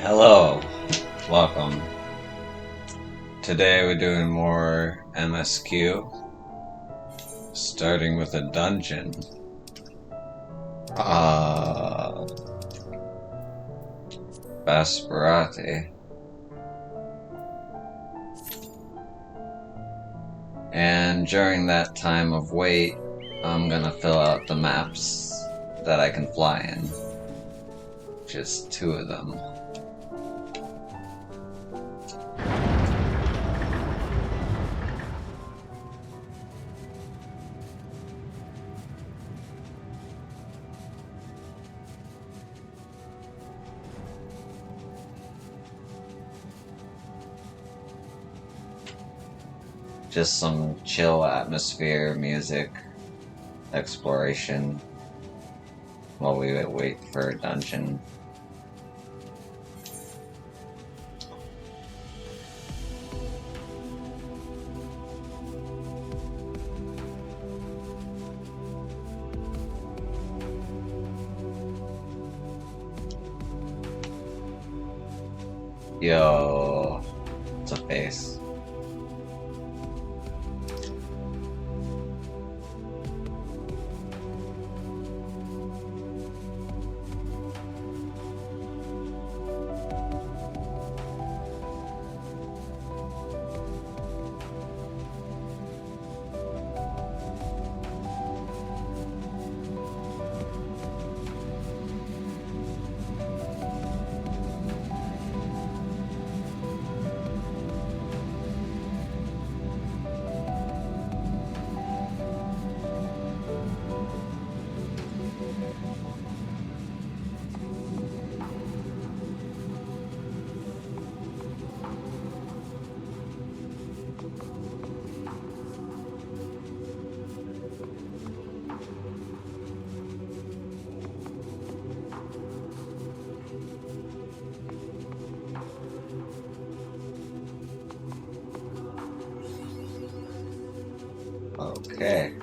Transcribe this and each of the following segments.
Hello, welcome. Today we're doing more MSQ, starting with a dungeon. Basperati. And during that time of wait, I'm gonna fill out the maps that I can fly in. Just two of them. Just some chill atmosphere, music, exploration while we wait for a dungeon. Yo, it's a face. Okay.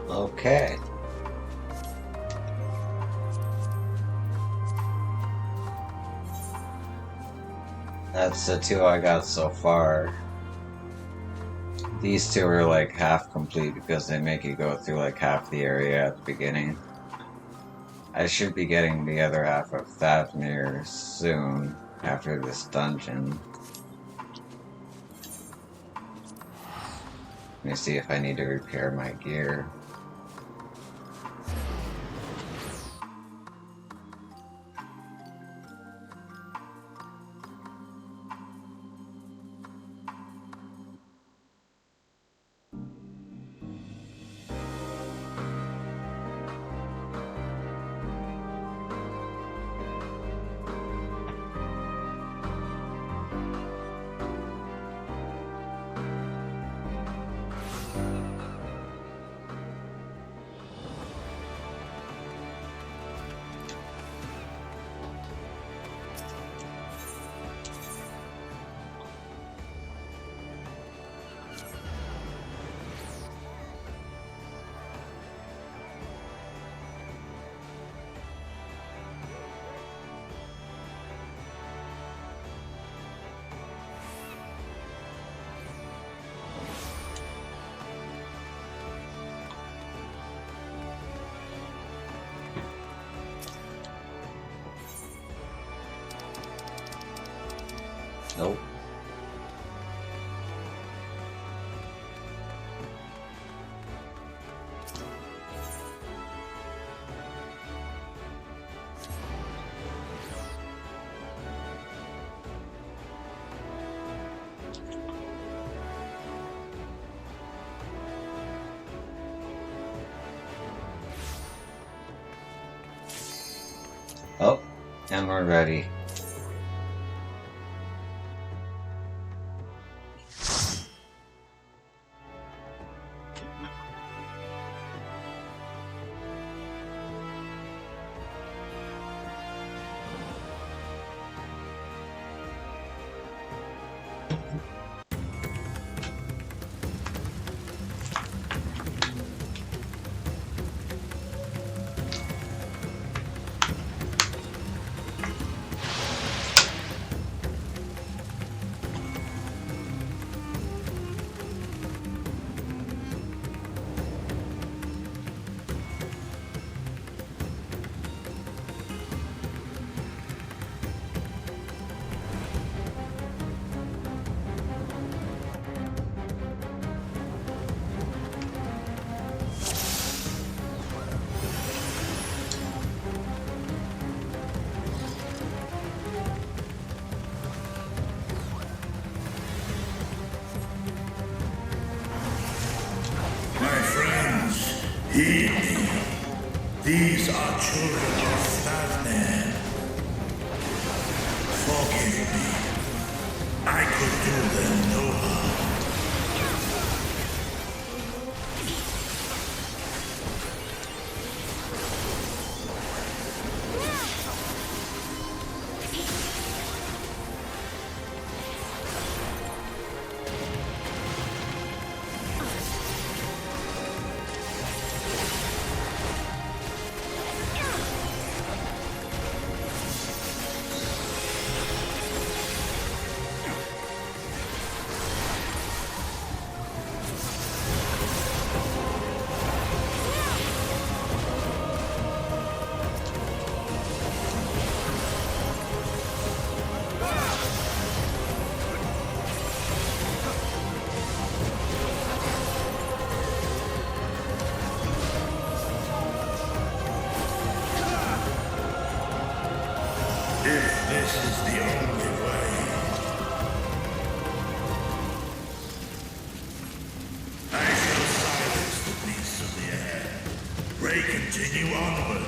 Okay. That's the two I got so far. These two are like half complete because they make you go through like half the area at the beginning. I should be getting the other half of Thavnir soon after this dungeon. Let me see if I need to repair my gear. Nope. Oh, and we're ready. My friends, heed me. These are children of Stavner. Forgive me. I could do them no harm. If this is the only way, I shall silence the beasts of the air. Pray continue onward.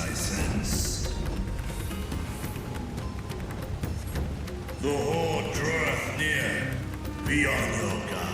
I sense. The horde draweth near. Be on your guard.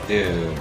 Dude.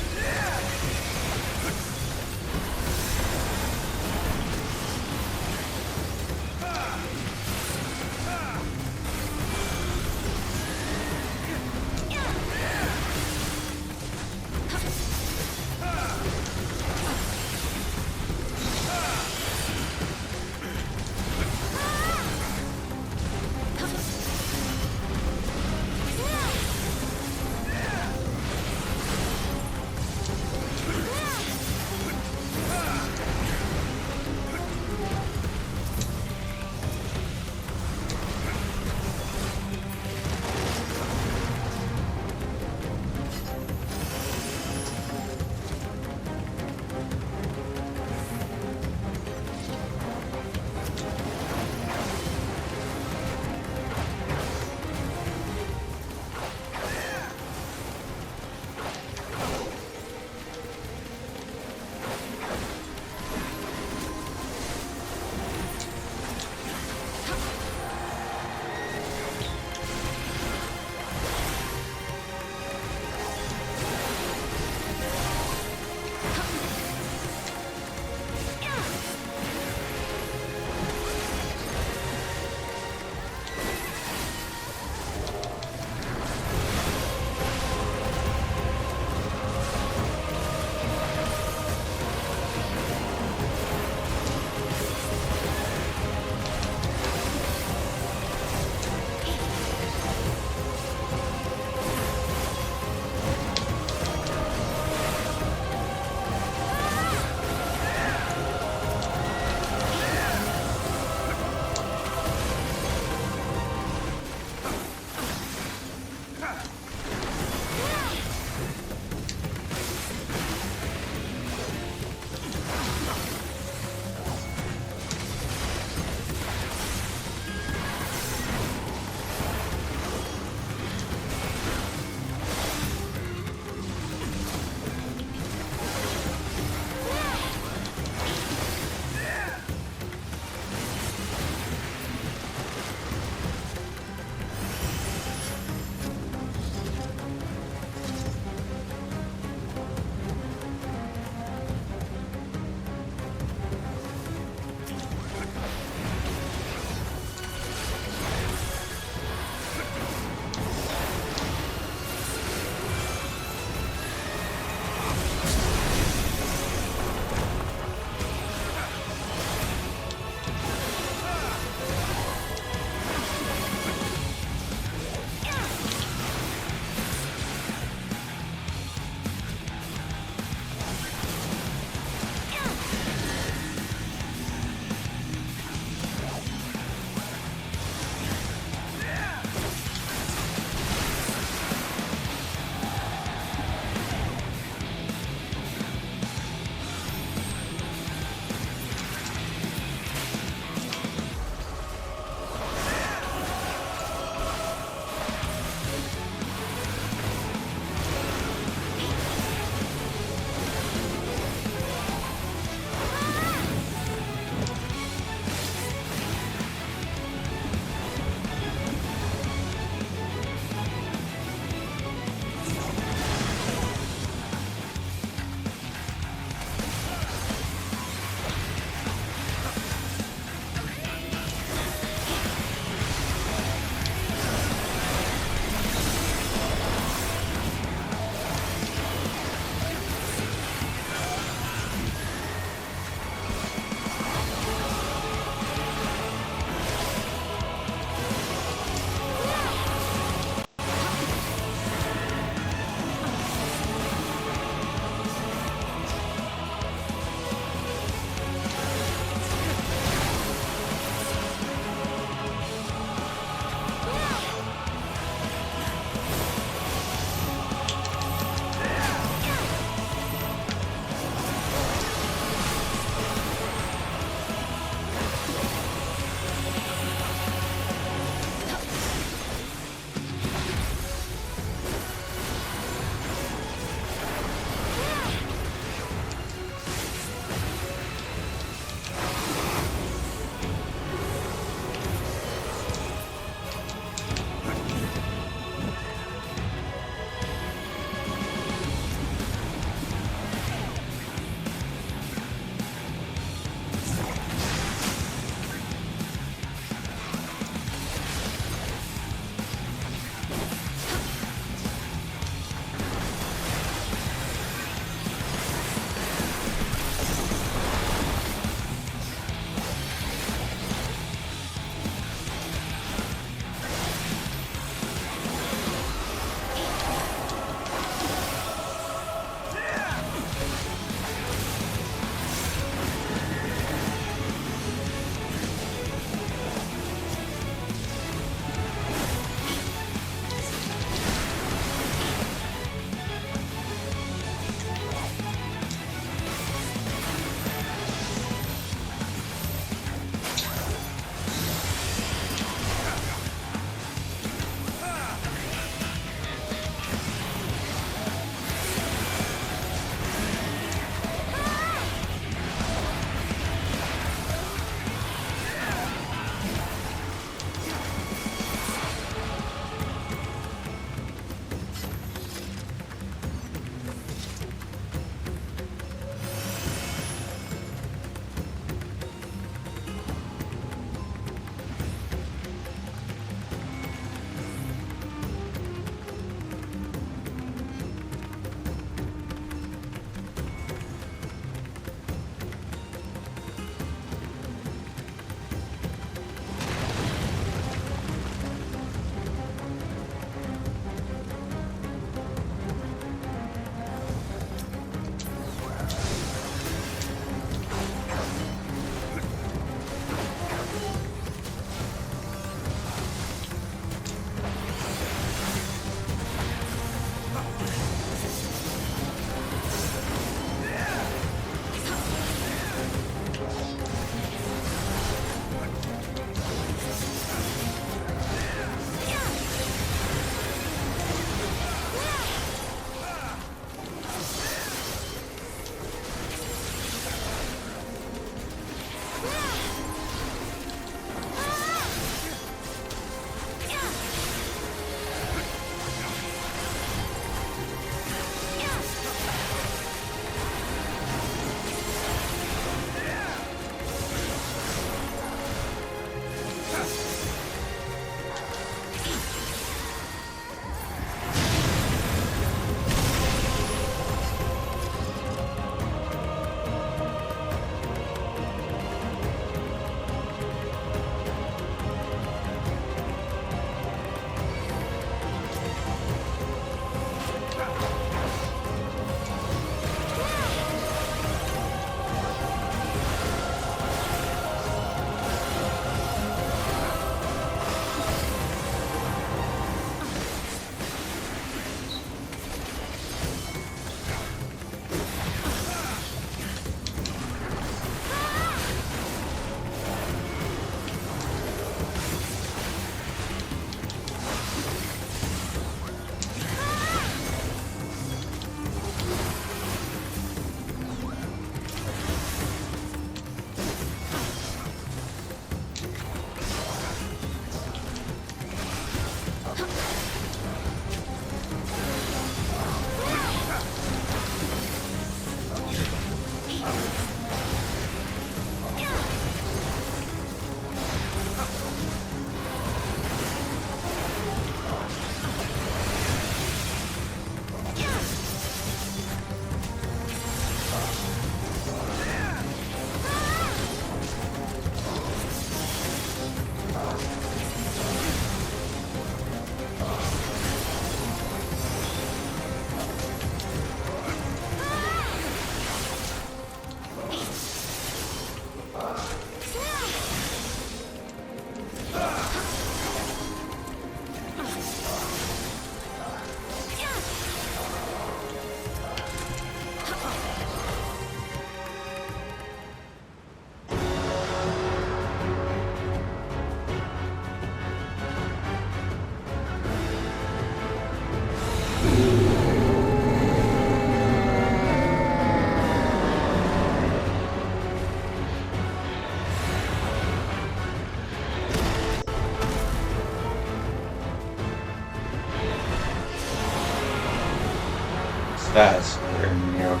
That's screwing me up.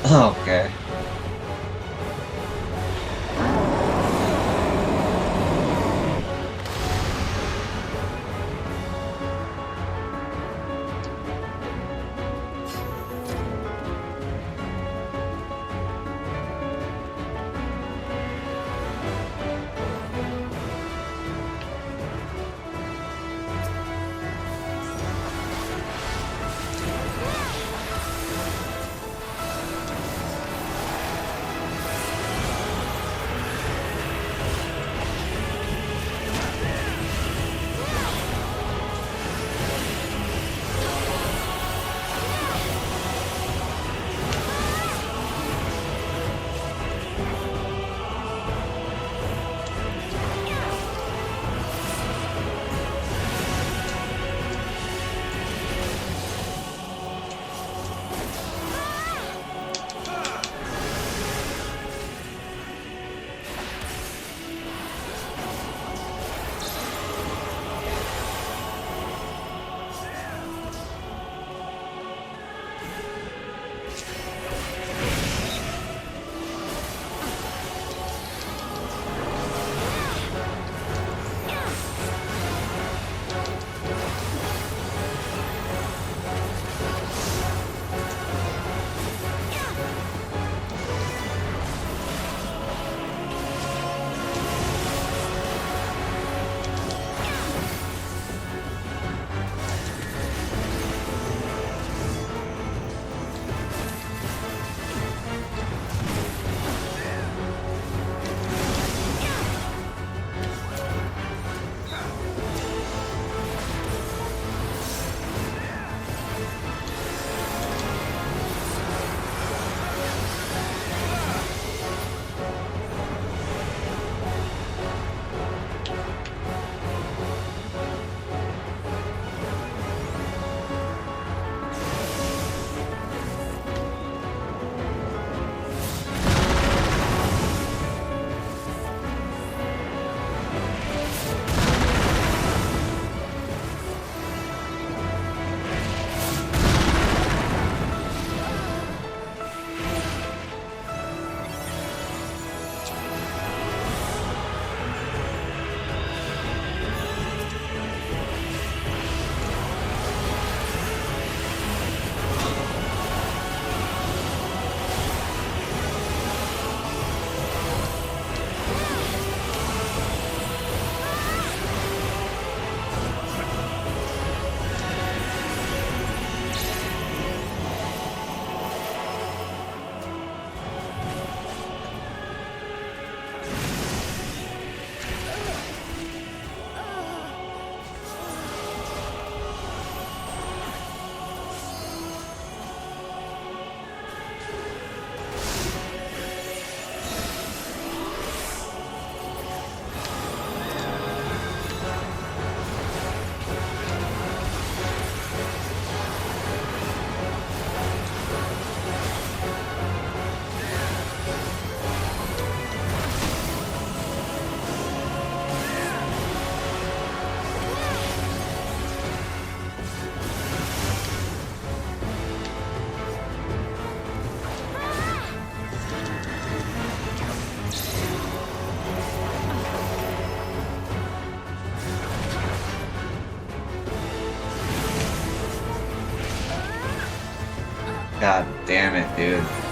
Okay. God damn it, dude.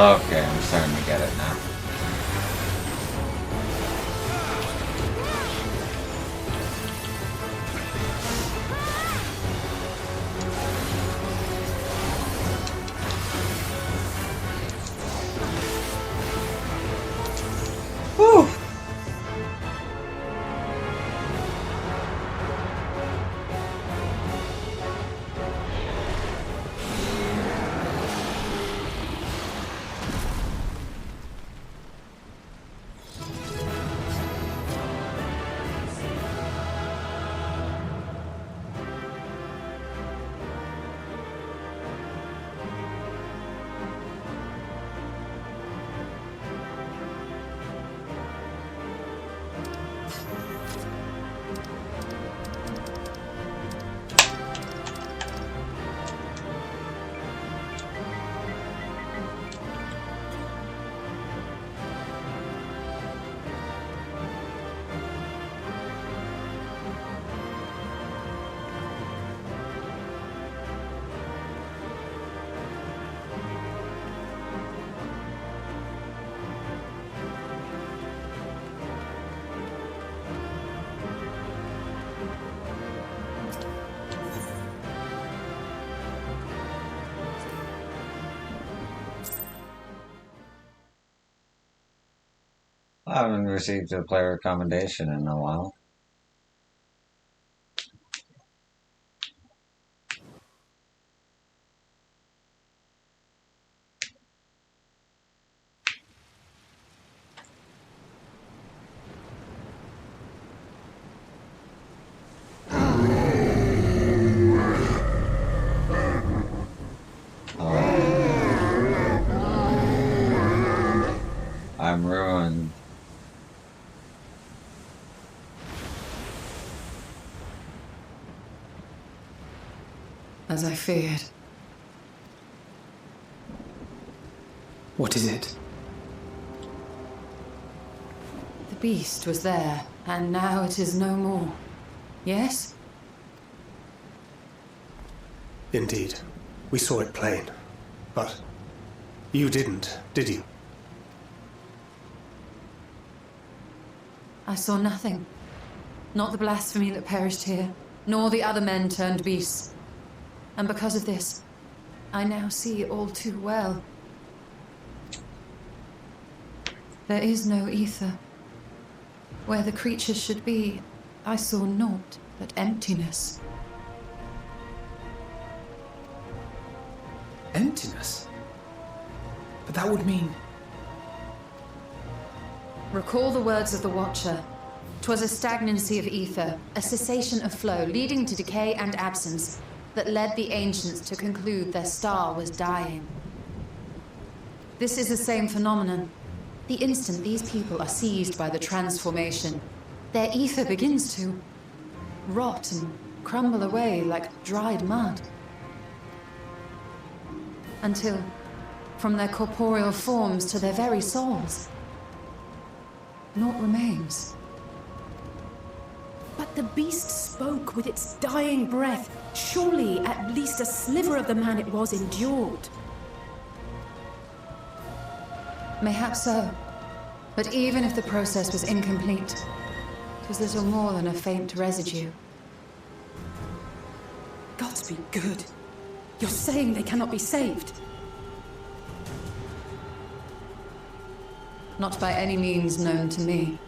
Okay, I'm starting to get it now. Whew! I haven't received a player commendation in a while. I'm ruined. As I feared. What is it? The beast was there, and now it is no more. Yes? Indeed. We saw it plain. But you didn't, did you? I saw nothing. Not the blasphemy that perished here, nor the other men turned beasts. And because of this, I now see all too well. There is no ether. Where the creatures should be, I saw naught but emptiness. Emptiness? But that would mean... Recall the words of the Watcher. 'Twas a stagnancy of ether, a cessation of flow, leading to decay and absence, that led the ancients to conclude their star was dying. This is the same phenomenon. The instant these people are seized by the transformation, their ether begins to rot and crumble away like dried mud. Until, from their corporeal forms to their very souls, naught remains. But the beast spoke with its dying breath. Surely at least a sliver of the man it was endured. Mayhap so. But even if the process was incomplete, it was little more than a faint residue. Gods be good. You're saying they cannot be saved? Not by any means known to me.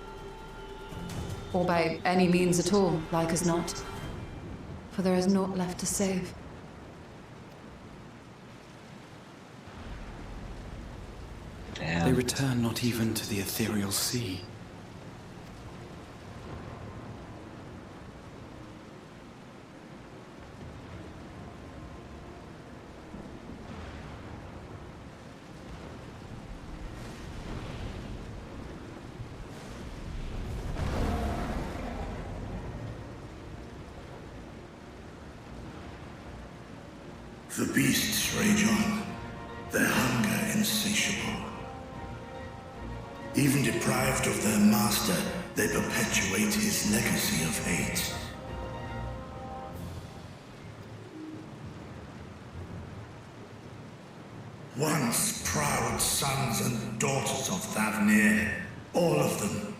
Or by any means at all, like as not. For there is naught left to save. Damn. They return not even to the ethereal sea. The beasts rage on, their hunger insatiable. Even deprived of their master, they perpetuate his legacy of hate. Once proud son Thavnir. All of them.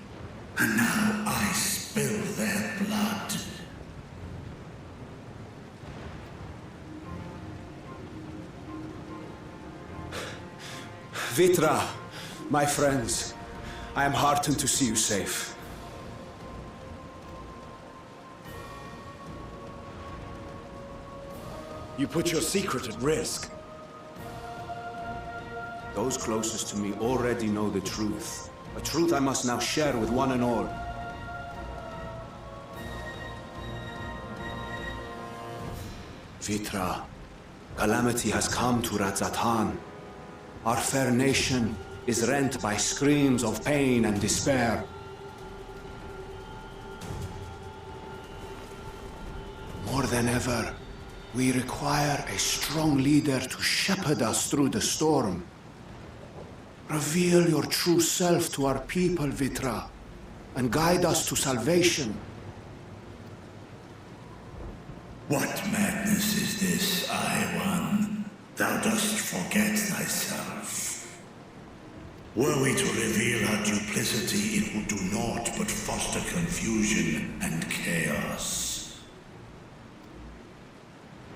And now I spill their blood. Vitra, my friends, I am heartened to see you safe. You put your secret at risk. Those closest to me already know the truth. A truth I must now share with one and all. Vitra, calamity has come to Radzatan. Our fair nation is rent by screams of pain and despair. More than ever, we require a strong leader to shepherd us through the storm. Reveal your true self to our people, Vitra, and guide us to salvation. What madness is this, One? Thou dost forget thyself. Were we to reveal our duplicity, it would do naught but foster confusion and chaos.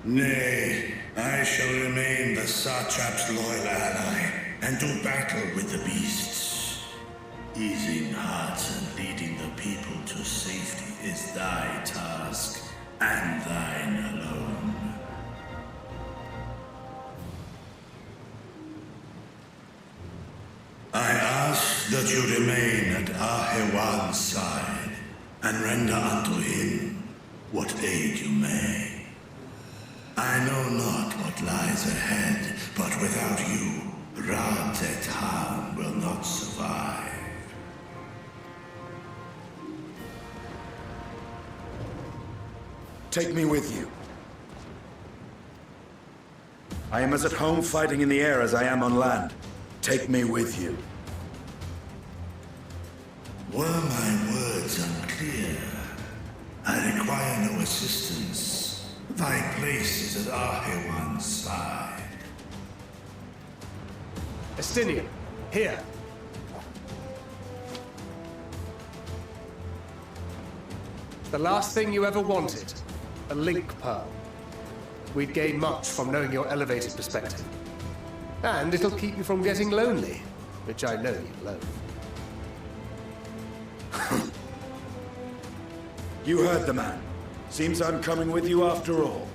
Nay, I shall remain the Satrap's loyal ally, and do battle with the beasts. Easing hearts and leading the people to safety is thy task, and thine alone. I ask that you remain at Ahewan's side, and render unto him what aid you may. I know not what lies ahead, but without you, Radzatan will not survive. Take me with you. I am as at home fighting in the air as I am on land. Take me with you. Were my words unclear? I require no assistance. Thy place is at Ahewan's side. Estinian, here. The last thing you ever wanted. A link pearl. We'd gain much from knowing your elevated perspective. And it'll keep you from getting lonely, which I know you loathe. You heard the man. Seems I'm coming with you after all.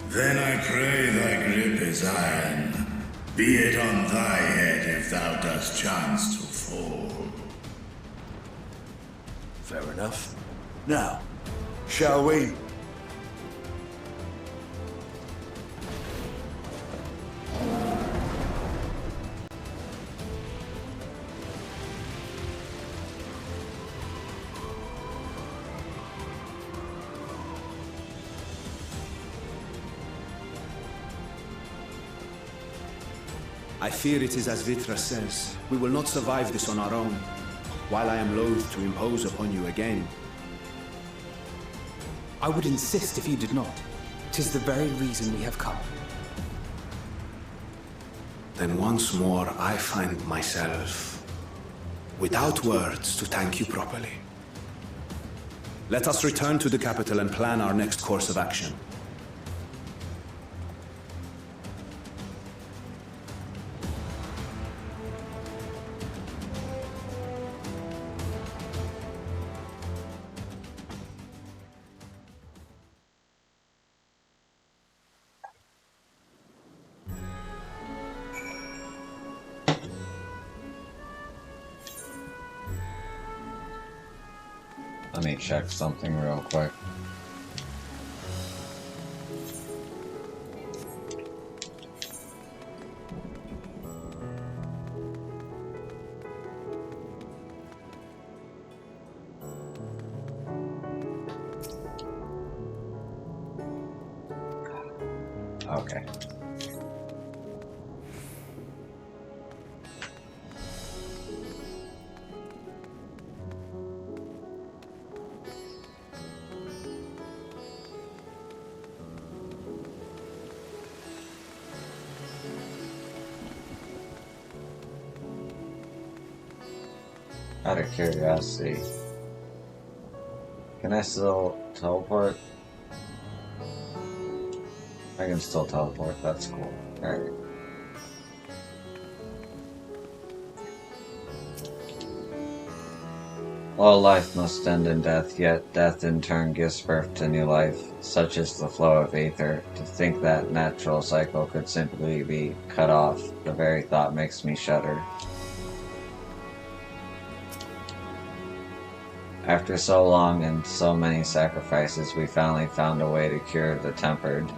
Then I pray thy grip is iron. Be it on thy head if thou dost chance to fall. Fair enough. Now, shall we? I fear it is as Vitra says. We will not survive this on our own. While I am loath to impose upon you again. I would insist if you did not. 'Tis the very reason we have come. Then once more I find myself without words to thank you properly. Let us return to the capital and plan our next course of action. Let me check something real quick. Okay. Out of curiosity, can I still teleport? I can still teleport, that's cool. Alright. All life must end in death, yet death in turn gives birth to new life. Such is the flow of ether. To think that natural cycle could simply be cut off, the very thought makes me shudder. After so long and so many sacrifices, we finally found a way to cure the tempered.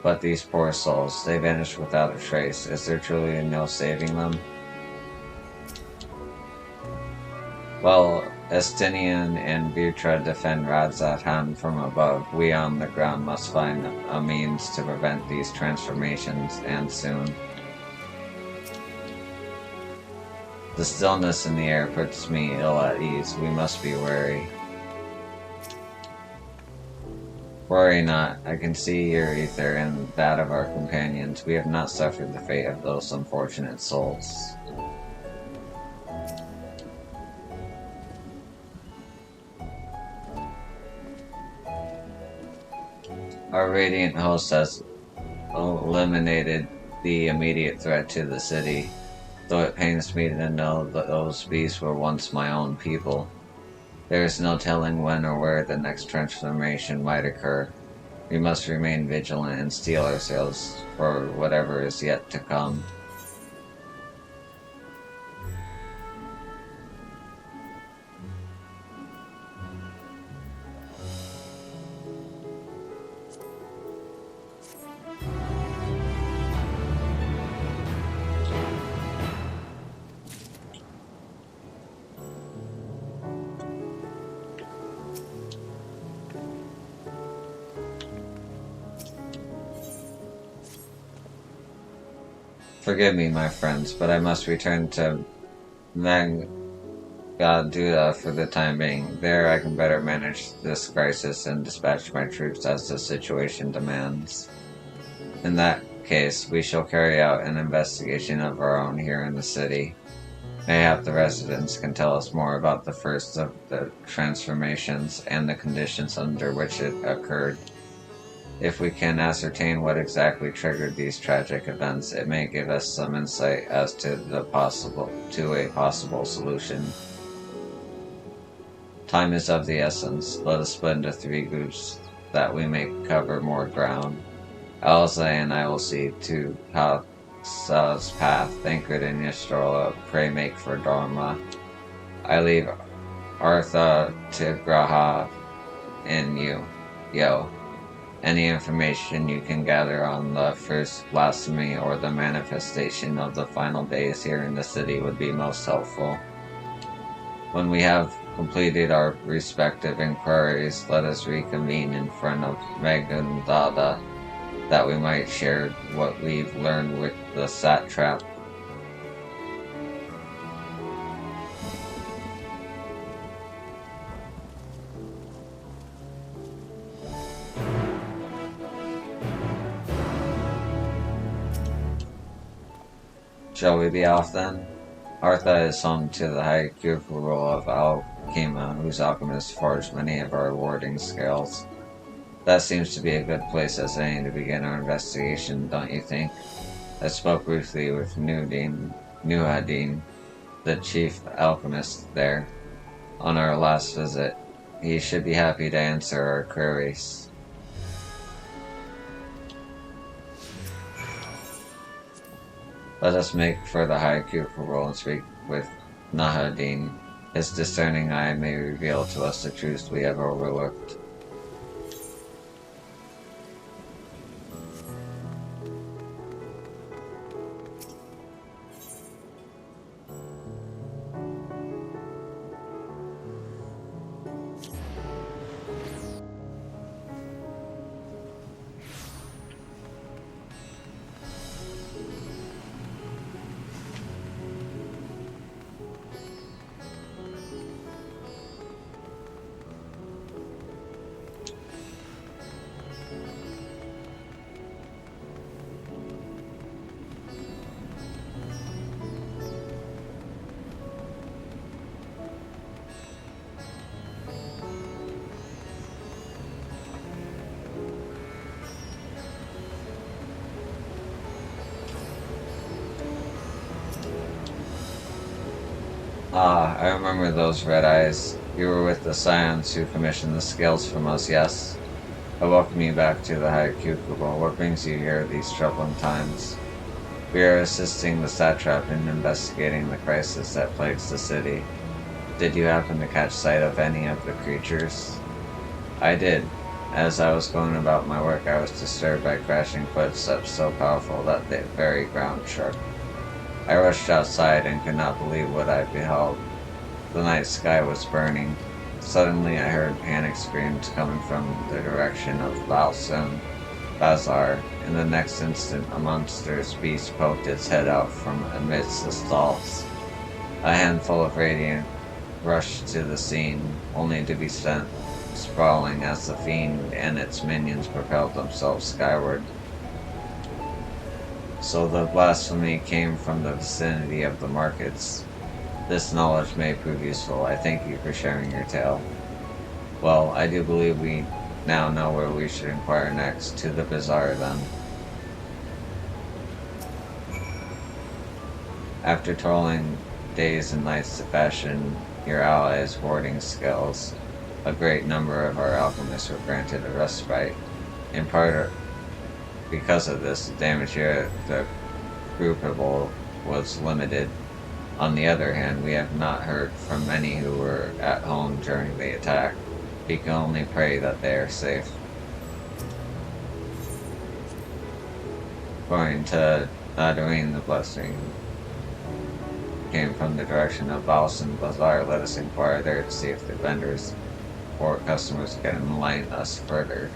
But these poor souls, they vanish without a trace. Is there truly no saving them? While Estinian and Virtra defend Radzathan from above, we on the ground must find a means to prevent these transformations, and soon. The stillness in the air puts me ill at ease. We must be wary. Worry not. I can see your ether and that of our companions. We have not suffered the fate of those unfortunate souls. Our radiant host has eliminated the immediate threat to the city, though it pains me to know that those beasts were once my own people. There is no telling when or where the next transformation might occur. We must remain vigilant and steel ourselves for whatever is yet to come. Forgive me, my friends, but I must return to Magaduda for the time being. There I can better manage this crisis and dispatch my troops as the situation demands. In that case, we shall carry out an investigation of our own here in the city. Mayhap the residents can tell us more about the first of the transformations and the conditions under which it occurred. If we can ascertain what exactly triggered these tragic events, it may give us some insight as to a possible solution. Time is of the essence. Let us split into 3 groups that we may cover more ground. Alza and I will see to Paksa's path, anchored in Yastrola, pray make for Dharma. I leave Artha to Graha and Yo. Any information you can gather on the first blasphemy or the manifestation of the final days here in the city would be most helpful. When we have completed our respective inquiries, let us reconvene in front of Megundada, that we might share what we've learned with the satrap. Shall we be off then? Artha is home to the high rule of Alkema, whose alchemists forged many of our warding scales. That seems to be a good place as any to begin our investigation, don't you think? I spoke briefly with Nuhadin, the chief alchemist there, on our last visit. He should be happy to answer our queries. Let us make for the high cupola and speak with Nahadin. His discerning eye may reveal to us the truths we have overlooked. Ah, I remember those red eyes. You were with the Scions who commissioned the scales from us, yes? I welcome you back to the High Cucuble. What brings you here these troubling times? We are assisting the satrap in investigating the crisis that plagues the city. Did you happen to catch sight of any of the creatures? I did. As I was going about my work, I was disturbed by crashing footsteps so powerful that the very ground shook. I rushed outside and could not believe what I beheld. The night sky was burning. Suddenly I heard panic screams coming from the direction of Balsam Bazaar. In the next instant, a monstrous beast poked its head out from amidst the stalls. A handful of Radiant rushed to the scene, only to be sent sprawling as the fiend and its minions propelled themselves skyward. So the blasphemy came from the vicinity of the markets. This knowledge may prove useful. I thank you for sharing your tale. Well, I do believe we now know where we should inquire next. To the bazaar, then. After toiling days and nights to fashion your allies' warding skills, a great number of our alchemists were granted a respite. In part because of this, the damage here at the Crucible was limited. On the other hand, we have not heard from many who were at home during the attack. We can only pray that they are safe. According to Nadarine, the blessing came from the direction of Balsam Bazaar. Let us inquire there to see if the vendors or customers can enlighten us further.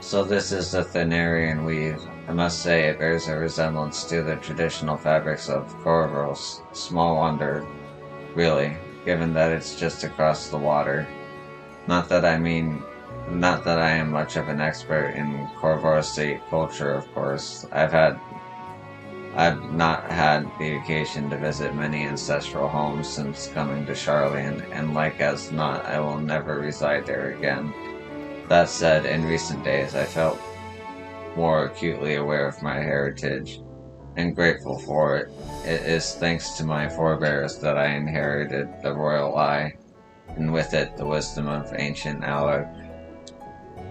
So this is the Thanarian weave. I must say it bears a resemblance to the traditional fabrics of Corvos. Small wonder, really, given that it's just across the water. Not that I am much of an expert in Corvorsate culture, of course. I've not had the occasion to visit many ancestral homes since coming to Charlian, and like as not, I will never reside there again. That said, in recent days I felt more acutely aware of my heritage, and grateful for it. It is thanks to my forebears that I inherited the royal eye, and with it the wisdom of ancient Alec.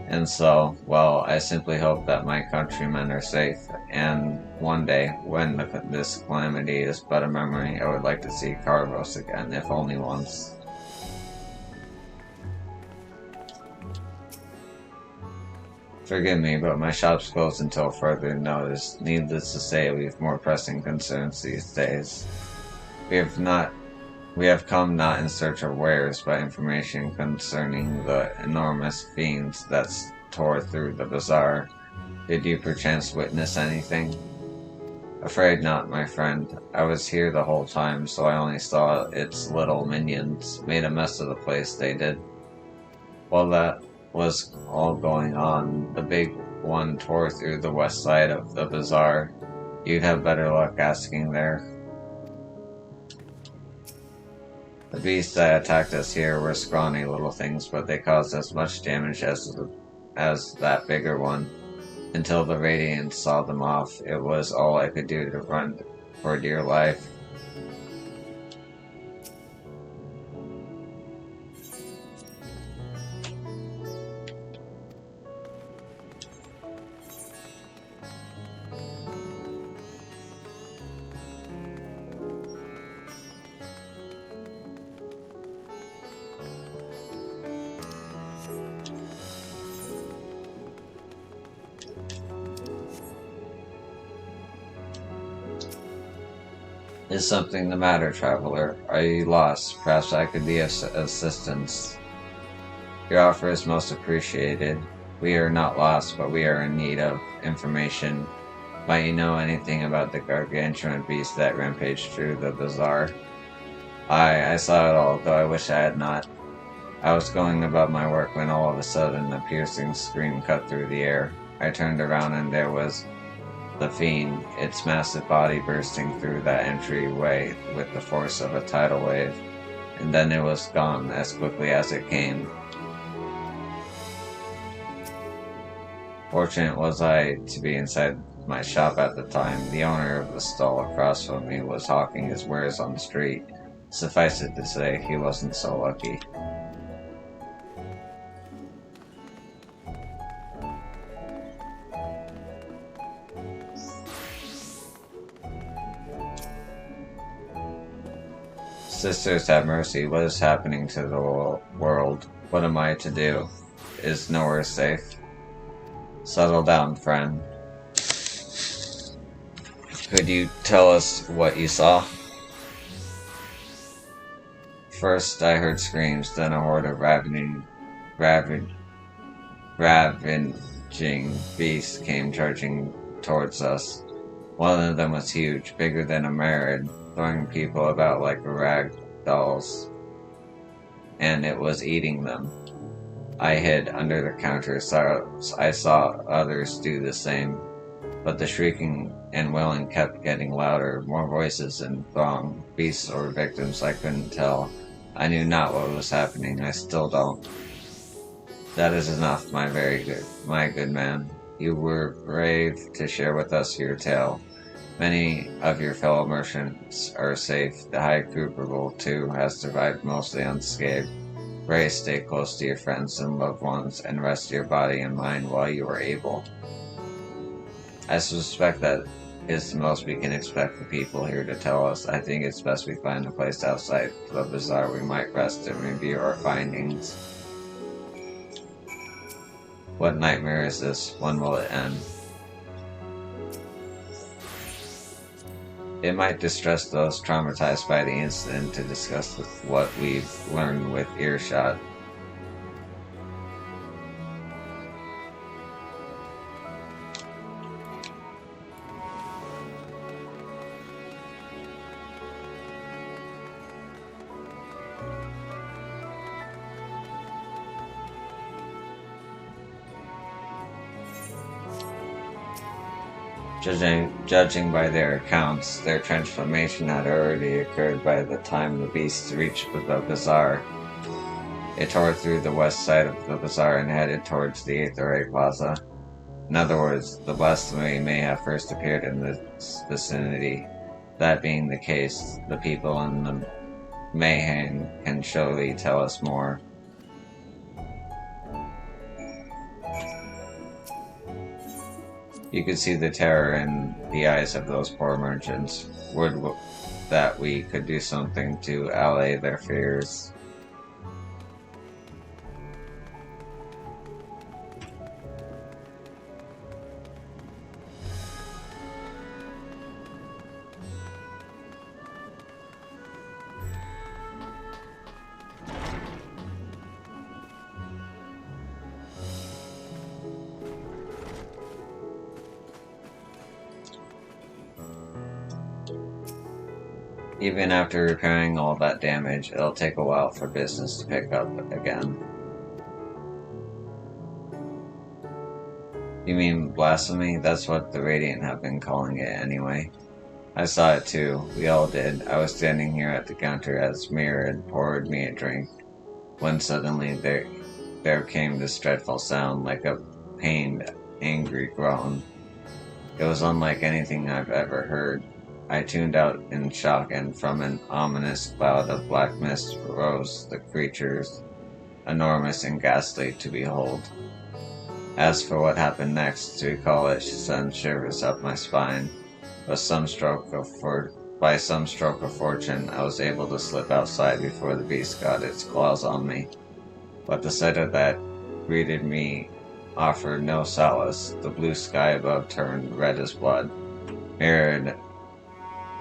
And so, well, I simply hope that my countrymen are safe, and one day, when this calamity is but a memory, I would like to see Carvos again, if only once. Forgive me, but my shop's closed until further notice. Needless to say, we have more pressing concerns these days. We have come not in search of wares, but information concerning the enormous fiends that tore through the bazaar. Did you perchance witness anything? Afraid not, my friend. I was here the whole time, so I only saw its little minions. Made a mess of the place, they did. While that was all going on, the big one tore through the west side of the bazaar. You'd have better luck asking there. The beasts that attacked us here were scrawny little things, but they caused as much damage as that bigger one. Until the Radiants saw them off, it was all I could do to run for dear life. Is something the matter, traveler? Are you lost? Perhaps I could be of assistance. Your offer is most appreciated. We are not lost, but we are in need of information. Might you know anything about the gargantuan beast that rampaged through the bazaar? I saw it all, though I wish I had not. I was going about my work when all of a sudden a piercing scream cut through the air. I turned around and there was the fiend, its massive body bursting through that entryway with the force of a tidal wave. And then it was gone as quickly as it came. Fortunate was I to be inside my shop at the time. The owner of the stall across from me was hawking his wares on the street. Suffice it to say, he wasn't so lucky. Sisters, have mercy. What is happening to the world? What am I to do? Is nowhere safe? Settle down, friend. Could you tell us what you saw? First I heard screams, then a horde of ravaging beasts came charging towards us. One of them was huge, bigger than a Merid, throwing people about like rag dolls, and it was eating them. I hid under the counter, so I saw others do the same, but the shrieking and wailing kept getting louder, more voices in throng, beasts or victims, I couldn't tell. I knew not what was happening, I still don't. That is enough, my good man. You were brave to share with us your tale. Many of your fellow merchants are safe. The High Crucible, too, has survived mostly unscathed. Pray stay close to your friends and loved ones, and rest your body and mind while you are able. I suspect that is the most we can expect the people here to tell us. I think it's best we find a place outside the bazaar we might rest and review our findings. What nightmare is this? When will it end? It might distress those traumatized by the incident to discuss what we've learned with earshot. Judging by their accounts, their transformation had already occurred by the time the beast reached the bazaar. It tore through the west side of the bazaar and headed towards the Aether Plaza. In other words, the blasphemy may have first appeared in this vicinity. That being the case, the people in the mayhem can surely tell us more. You could see the terror in the eyes of those poor merchants. Would that we could do something to allay their fears. Even after repairing all that damage, it'll take a while for business to pick up again. You mean blasphemy? That's what the Radiant have been calling it anyway. I saw it too. We all did. I was standing here at the counter as Mirror poured me a drink, when suddenly there came this dreadful sound, like a pained, angry groan. It was unlike anything I've ever heard. I tuned out in shock, and from an ominous cloud of black mist rose the creatures, enormous and ghastly to behold. As for what happened next, to recall it sends shivers up my spine. By some stroke of fortune, I was able to slip outside before the beast got its claws on me. But the sight of that greeted me offered no solace. The blue sky above turned red as blood, mirrored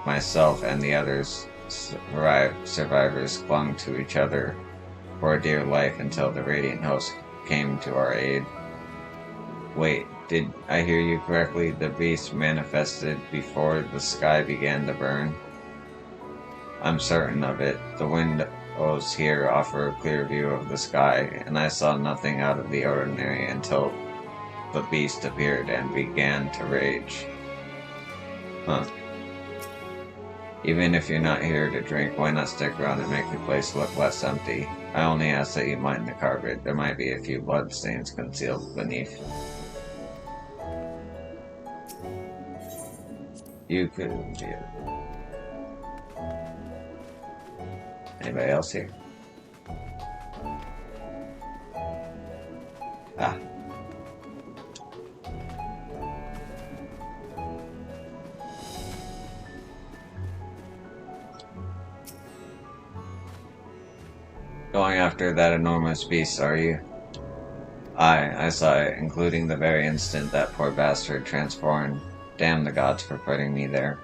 myself and the others survivors clung to each other for dear life until the Radiant Host came to our aid. Wait, did I hear you correctly? The beast manifested before the sky began to burn? I'm certain of it. The windows here offer a clear view of the sky, and I saw nothing out of the ordinary until the beast appeared and began to rage. Huh. Even if you're not here to drink, why not stick around and make the place look less empty? I only ask that you mind the carpet. There might be a few bloodstains concealed beneath. You could be. Anybody else here? Ah. Going after that enormous beast, are you? I saw it, including the very instant that poor bastard transformed. Damn the gods for putting me there.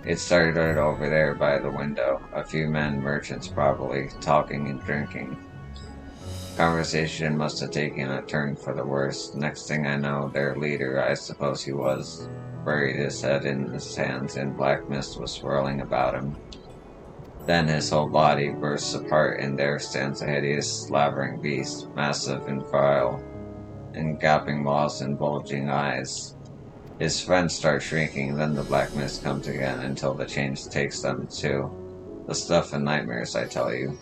It started right over there by the window. A few men, merchants probably, talking and drinking. Conversation must have taken a turn for the worse. Next thing I know, their leader, I suppose he was, buried his head in his hands and black mist was swirling about him. Then his whole body bursts apart and there stands a hideous, slavering beast, massive and vile, and gaping maws and bulging eyes. His friends start shrinking, then the black mist comes again until the change takes them too. The stuff of nightmares, I tell you.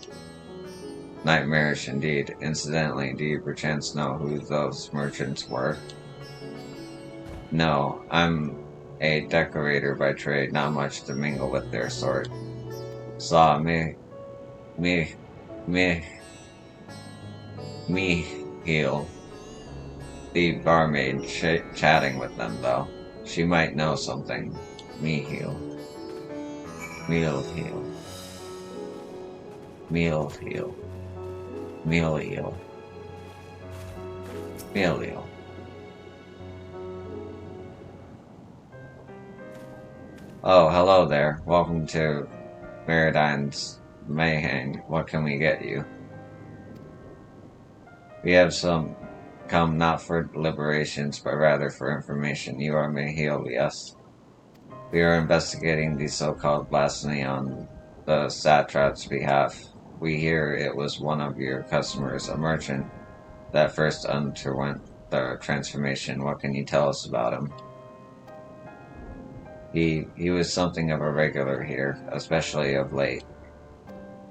Nightmarish indeed. Incidentally, do you perchance know who those merchants were? No, I'm a decorator by trade, not much to mingle with their sort. Saw me heel. The barmaid chatting with them, though. She might know something. Meal heel. Meal heel. Meal heel. Meal heel. Meal heel. Oh, hello there. Welcome to Meridine's Mayhang. What can we get you? We have come not for deliberations, but rather for information. You are Mahil, yes? We are investigating the so-called blasphemy on the satrap's behalf. We hear it was one of your customers, a merchant, that first underwent the transformation. What can you tell us about him? He was something of a regular here, especially of late.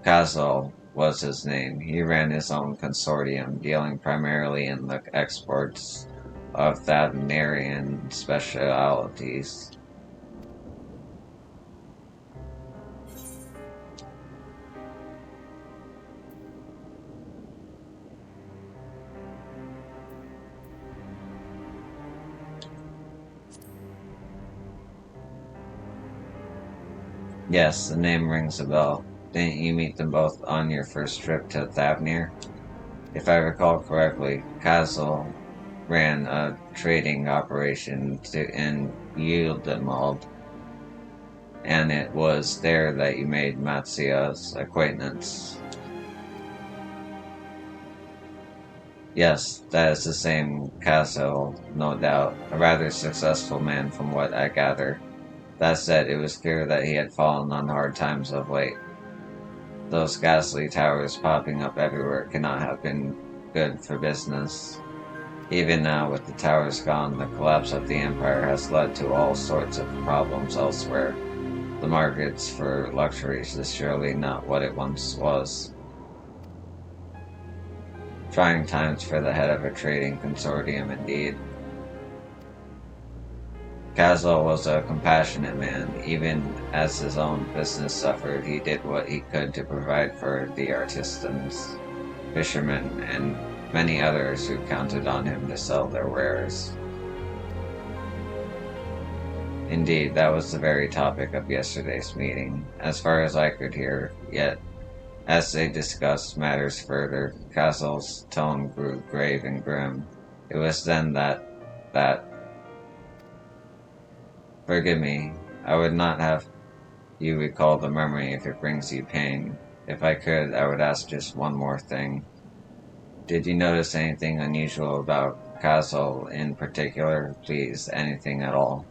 Kazal was his name. He ran his own consortium, dealing primarily in the exports of Thavnarian specialities. Yes, the name rings a bell. Didn't you meet them both on your first trip to Thavnir? If I recall correctly, Kazal ran a trading operation in Yildimald, and it was there that you made Matsia's acquaintance. Yes, that is the same Kazal, no doubt. A rather successful man from what I gather. That said, it was clear that he had fallen on hard times of late. Those ghastly towers popping up everywhere cannot have been good for business. Even now, with the towers gone, the collapse of the empire has led to all sorts of problems elsewhere. The markets for luxuries is surely not what it once was. Trying times for the head of a trading consortium indeed. Kazal was a compassionate man. Even as his own business suffered, he did what he could to provide for the artisans, fishermen, and many others who counted on him to sell their wares. Indeed, that was the very topic of yesterday's meeting, as far as I could hear, yet as they discussed matters further, Kazal's tone grew grave and grim. It was then that forgive me, I would not have you recall the memory if it brings you pain. If I could, I would ask just one more thing. Did you notice anything unusual about Castle in particular? Please, anything at all.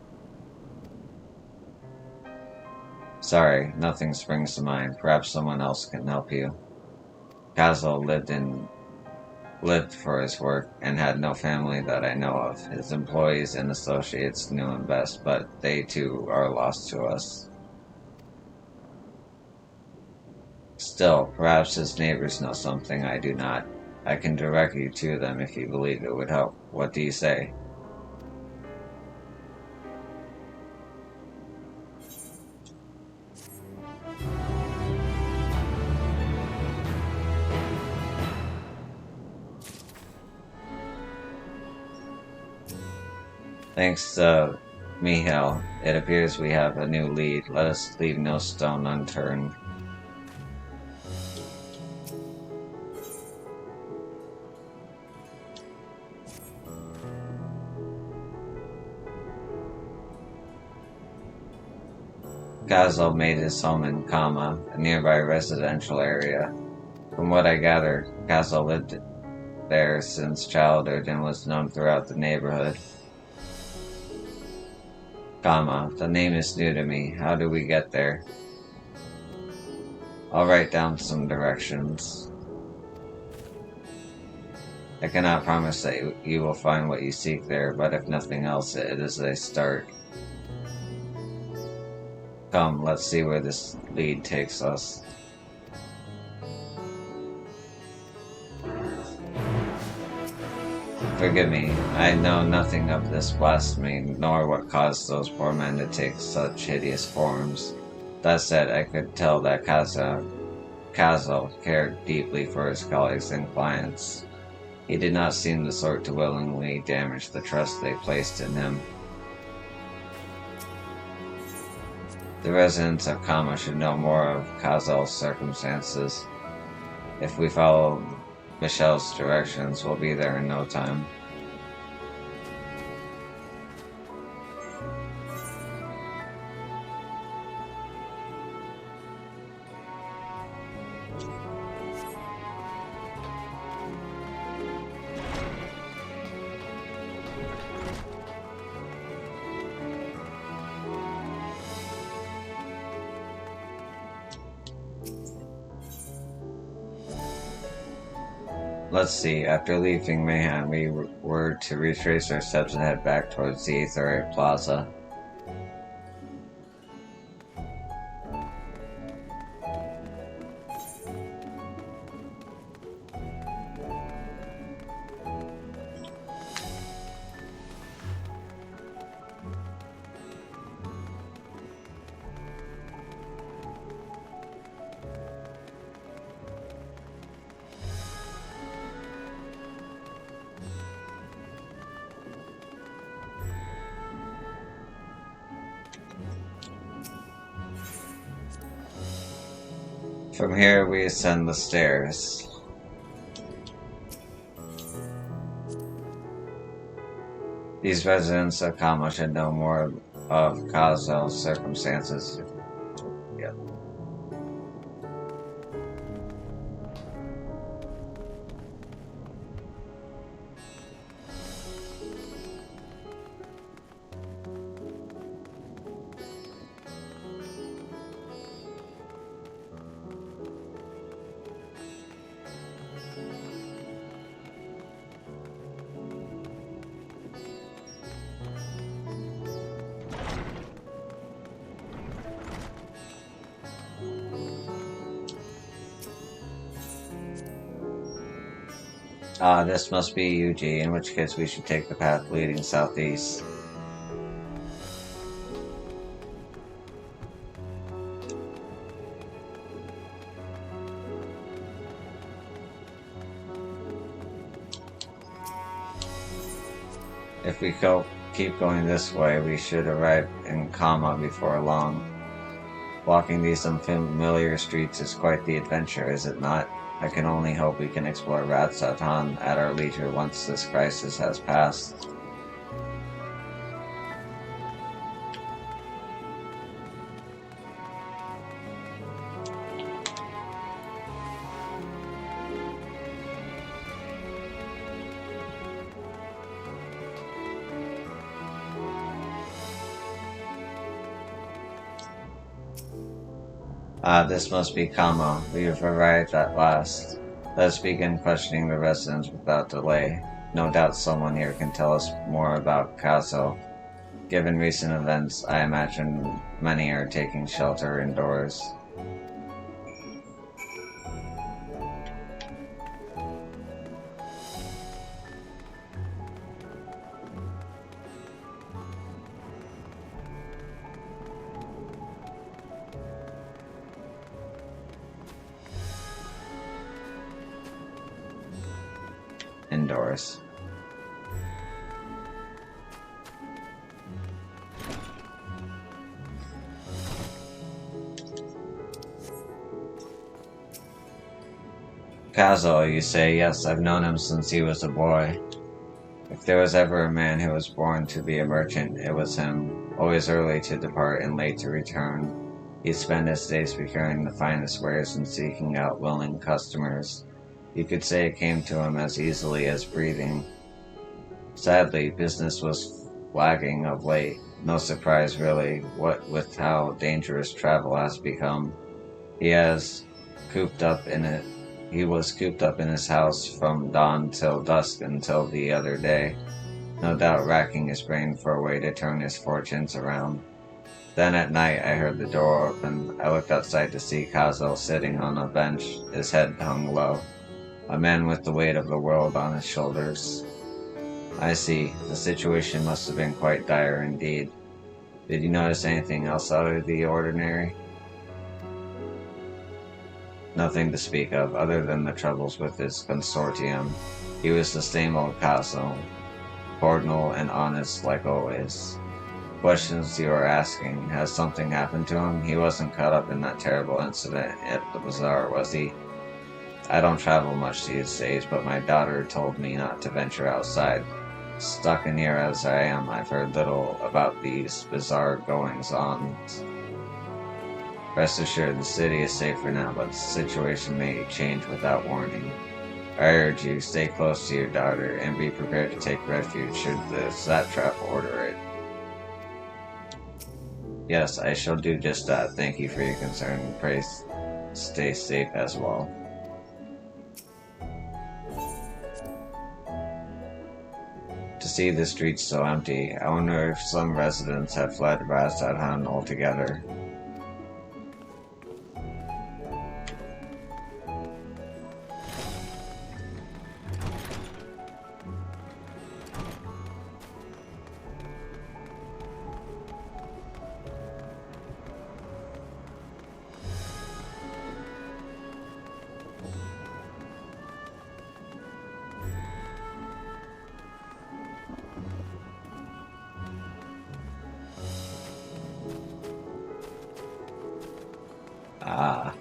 Sorry, nothing springs to mind. Perhaps someone else can help you. Castle lived for his work and had no family that I know of. His employees and associates knew him best, but they too are lost to us. Still, perhaps his neighbors know something I do not. I can direct you to them if you believe it would help. What do you say? Thanks to Mihail, it appears we have a new lead. Let us leave no stone unturned. Kazel made his home in Kama, a nearby residential area. From what I gather, Kazel lived there since childhood and was known throughout the neighborhood. Kama, the name is new to me. How do we get there? I'll write down some directions. I cannot promise that you will find what you seek there, but if nothing else, it is a start. Come, let's see where this lead takes us. Forgive me, I know nothing of this blasphemy, nor what caused those poor men to take such hideous forms. That said, I could tell that Kazel cared deeply for his colleagues and clients. He did not seem the sort to willingly damage the trust they placed in him. The residents of Kama should know more of Kazel's circumstances. If we follow Michelle's directions, we'll be there in no time. Let's see, after leaving Mayhem, we were to retrace our steps and head back towards the Aetherite Plaza. From here, we ascend the stairs. These residents of Kama should know more of Kazel's circumstances. Yep. Ah, this must be UG, in which case we should take the path leading southeast. If we keep going this way, we should arrive in Kama before long. Walking these unfamiliar streets is quite the adventure, is it not? I can only hope we can explore Ratsatan at our leisure once this crisis has passed. Ah, this must be Kama. We have arrived at last. Let us begin questioning the residents without delay. No doubt someone here can tell us more about Kazo. Given recent events, I imagine many are taking shelter indoors. Indoors. Kazo, you say? Yes, I've known him since he was a boy. If there was ever a man who was born to be a merchant, it was him. Always early to depart and late to return. He'd spend his days procuring the finest wares and seeking out willing customers. You could say it came to him as easily as breathing. Sadly, business was lagging of late. No surprise, really, what with how dangerous travel has become. He was cooped up in his house from dawn till dusk until the other day, no doubt racking his brain for a way to turn his fortunes around. Then at night I heard the door open. I looked outside to see Kazo sitting on a bench, his head hung low. A man with the weight of the world on his shoulders. I see. The situation must have been quite dire indeed. Did you notice anything else out of the ordinary? Nothing to speak of, other than the troubles with his consortium. He was the same old Kazo, cordial and honest like always. Questions you are asking, has something happened to him? He wasn't caught up in that terrible incident at the bazaar, was he? I don't travel much these days, but my daughter told me not to venture outside. Stuck in here as I am, I've heard little about these bizarre goings-on. Rest assured, the city is safe for now, but the situation may change without warning. I urge you, stay close to your daughter, and be prepared to take refuge should the satrap order it. Yes, I shall do just that. Thank you for your concern, and pray stay safe as well. To see the streets so empty, I wonder if some residents have fled Razadhan altogether. Ah.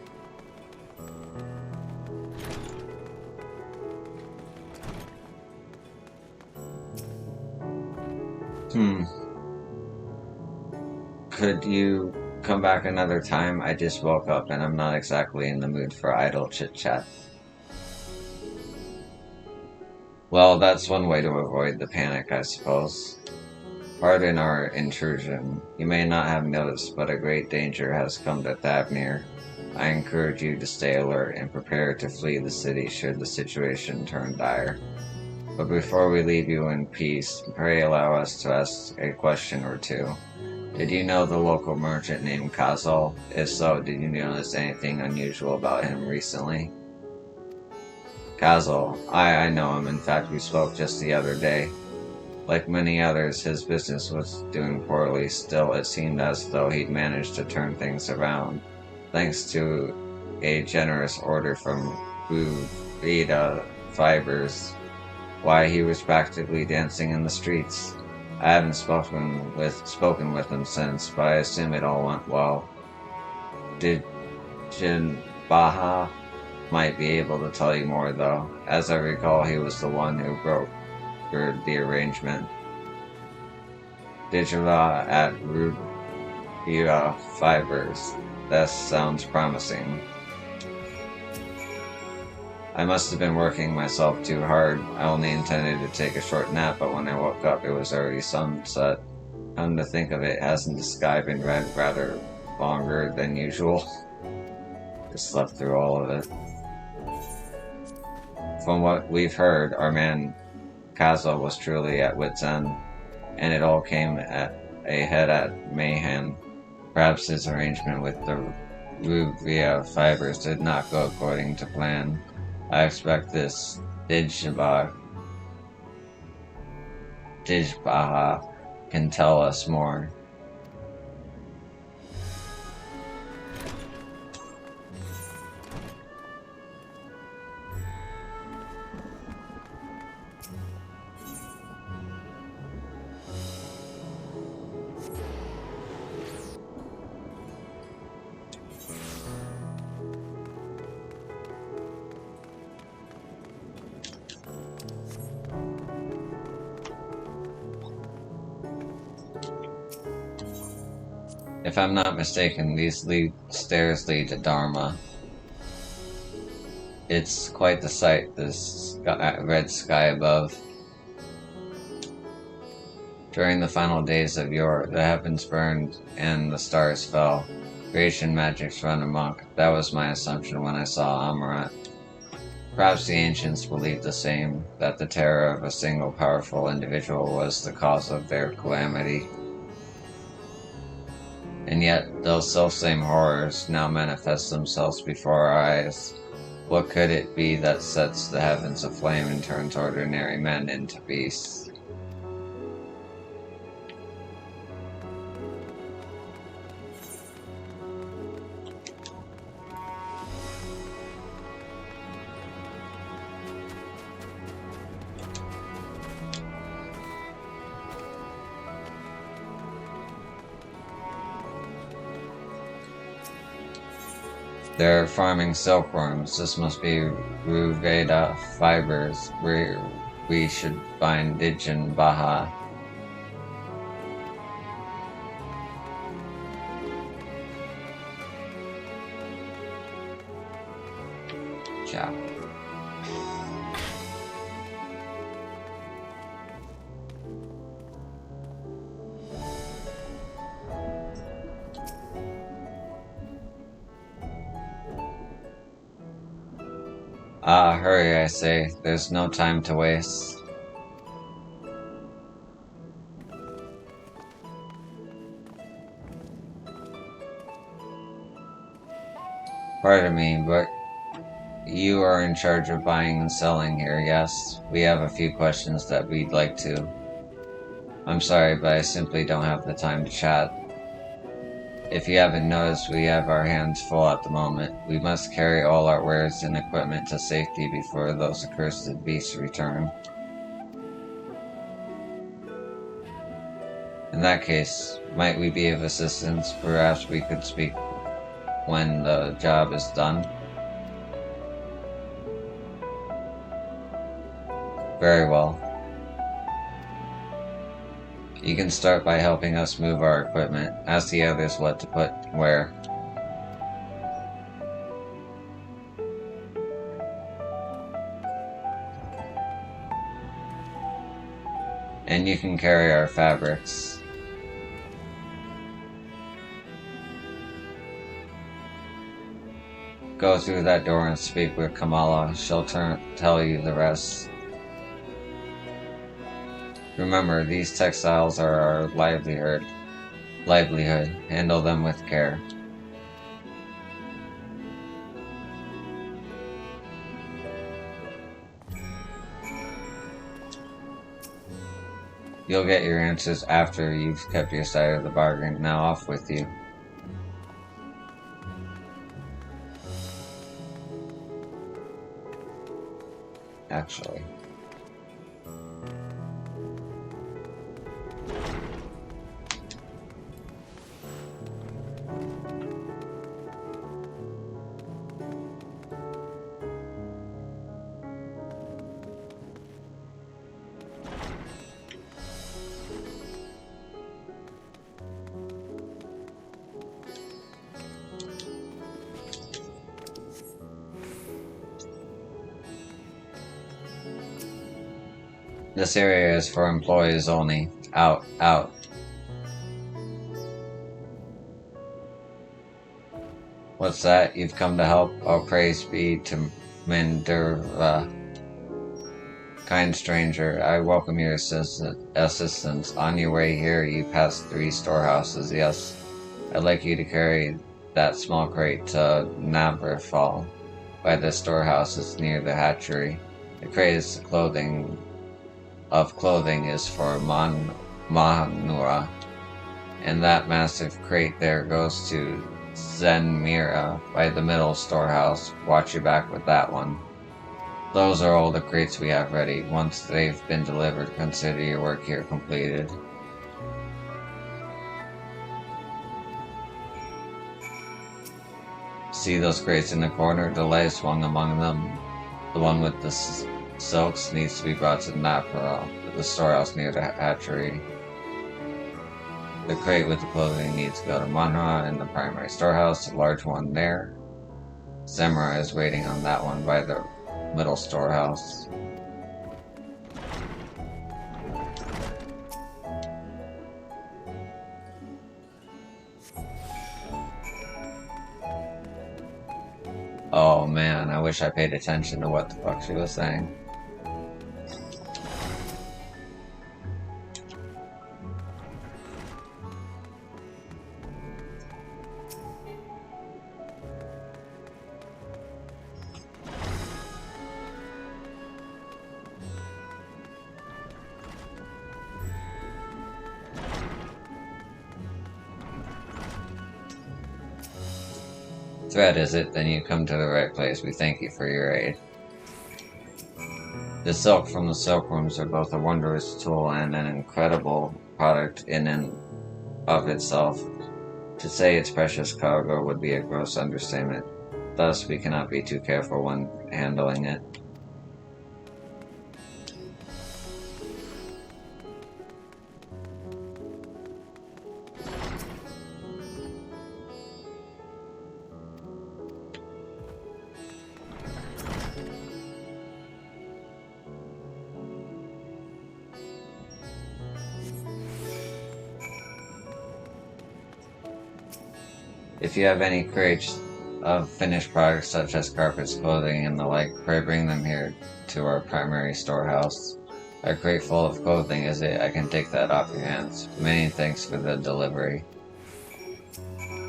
Could you come back another time? I just woke up and I'm not exactly in the mood for idle chit-chat. Well, that's one way to avoid the panic, I suppose. Pardon our intrusion. You may not have noticed, but a great danger has come to Thavnir. I encourage you to stay alert and prepare to flee the city should the situation turn dire. But before we leave you in peace, pray allow us to ask a question or two. Did you know the local merchant named Kazal? If so, did you notice anything unusual about him recently? Kazal, I know him. In fact, we spoke just the other day. Like many others, his business was doing poorly. Still, it seemed as though he'd managed to turn things around, thanks to a generous order from Buvida Fibers. Why, he was practically dancing in the streets. I haven't spoken with him since, but I assume it all went well. Did Baha might be able to tell you more, though. As I recall, he was the one who brokered the arrangement. Digila at Rubia Fibers. That sounds promising. I must have been working myself too hard. I only intended to take a short nap, but when I woke up it was already sunset. Come to think of it, hasn't the sky been red rather longer than usual? just slept through all of it. From what we've heard, our man Kaza was truly at wit's end, and it all came at a head at Mayhem. Perhaps his arrangement with the Ruvia fibers did not go according to plan. I expect this Dijbaha can tell us more. If I'm not mistaken, these stairs lead to Dharma. It's quite the sight, this red sky above. During the final days of Yor, the heavens burned and the stars fell. Creation magics run amok. That was my assumption when I saw Amarat. Perhaps the ancients believed the same, that the terror of a single powerful individual was the cause of their calamity. And yet, those selfsame horrors now manifest themselves before our eyes. What could it be that sets the heavens aflame and turns ordinary men into beasts? They're farming silkworms. This must be Ruveda fibers. We should find Dijin Baha. Ciao. Hurry, I say. There's no time to waste. Pardon me, but you are in charge of buying and selling here, yes? We have a few questions that we'd like to. I'm sorry, but I simply don't have the time to chat. If you haven't noticed, we have our hands full at the moment. We must carry all our wares and equipment to safety before those accursed beasts return. In that case, might we be of assistance? Perhaps we could speak when the job is done? Very well. You can start by helping us move our equipment. Ask the others what to put where. And you can carry our fabrics. Go through that door and speak with Kamala. She'll tell you the rest. Remember, these textiles are our livelihood. Handle them with care. You'll get your answers after you've kept your side of the bargain. Now off with you. Actually. This area is for employees only. Out, out. What's that? You've come to help? Oh, praise be to Minerva. Kind stranger, I welcome your assistance. On your way here, you pass 3 storehouses. Yes, I'd like you to carry that small crate to Naberfall. By the storehouses near the hatchery. The crate is clothing is for Manura, and that massive crate there goes to Zenmira by the middle storehouse. Watch your back with that one. Those are all the crates we have ready. Once they've been delivered, consider your work here completed. See those crates in the corner? The lightest one among them, the one with the silks, needs to be brought to Napara, the storehouse near the hatchery. The crate with the clothing needs to go to Manhra in the primary storehouse, the large one there. Zemra is waiting on that one by the middle storehouse. Oh man, I wish I paid attention to what the fuck she was saying. Thread, is it? Then you come to the right place. We thank you for your aid. The silk from the silkrooms are both a wondrous tool and an incredible product in and of itself. To say it's precious cargo would be a gross understatement. Thus, we cannot be too careful when handling it. If you have any crates of finished products such as carpets, clothing, and the like, pray bring them here to our primary storehouse. A crate full of clothing, is it? I can take that off your hands. Many thanks for the delivery.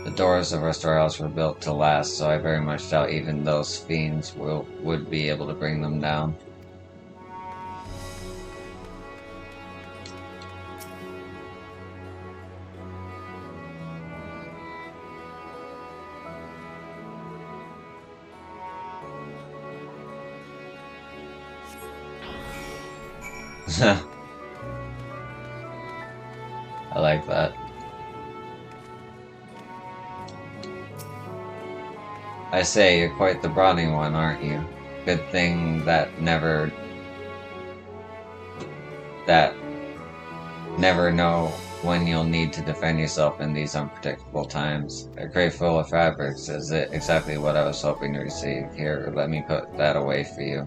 The doors of our storehouse were built to last, so I very much doubt even those fiends would be able to bring them down. I like that. I say, you're quite the brawny one, aren't you? Good thing that never know when you'll need to defend yourself in these unpredictable times. A crate full of fabrics is it exactly what I was hoping to receive. Here, let me put that away for you.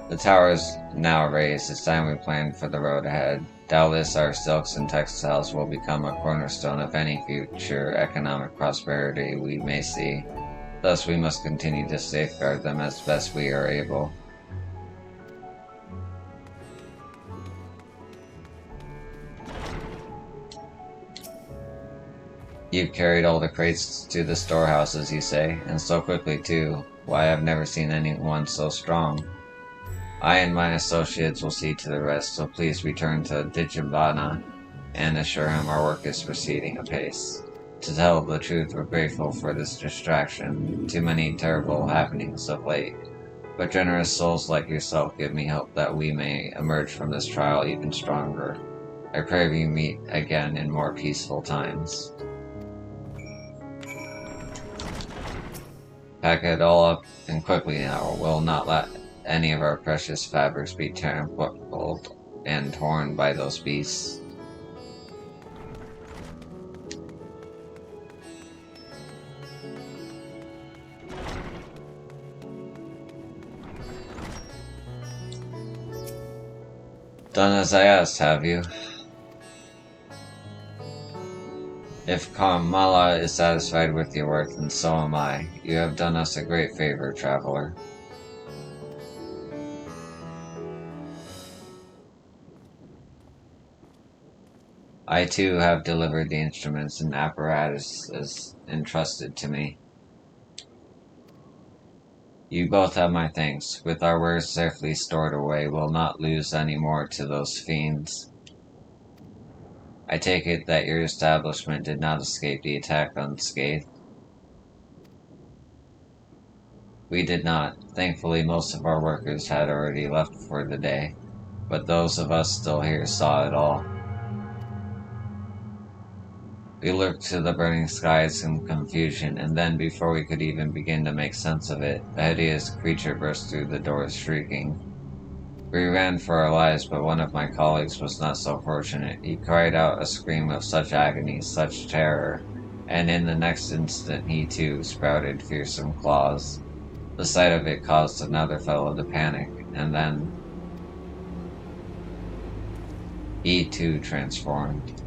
The tower is now raised. It's time we plan for the road ahead. Doubtless our silks and textiles will become a cornerstone of any future economic prosperity we may see. Thus we must continue to safeguard them as best we are able. You've carried all the crates to the storehouses, you say, and so quickly too. Why, I've never seen anyone so strong. I and my associates will see to the rest, so please return to Dijabana and assure him our work is proceeding apace. To tell the truth, we're grateful for this distraction. Too many terrible happenings of late. But generous souls like yourself give me hope that we may emerge from this trial even stronger. I pray we meet again in more peaceful times. Pack it all up and quickly now. We'll not let any of our precious fabrics be trampled and torn by those beasts. Done as I asked, have you? If Kamala is satisfied with your work, then so am I. You have done us a great favor, traveler. I too have delivered the instruments and apparatuses entrusted to me. You both have my thanks. With our wares safely stored away, we'll not lose any more to those fiends. I take it that your establishment did not escape the attack unscathed. We did not. Thankfully, most of our workers had already left for the day, but those of us still here saw it all. We looked to the burning skies in confusion, and then, before we could even begin to make sense of it, a hideous creature burst through the doors shrieking. We ran for our lives, but one of my colleagues was not so fortunate. He cried out a scream of such agony, such terror, and in the next instant he too sprouted fearsome claws. The sight of it caused another fellow to panic, and then he too transformed.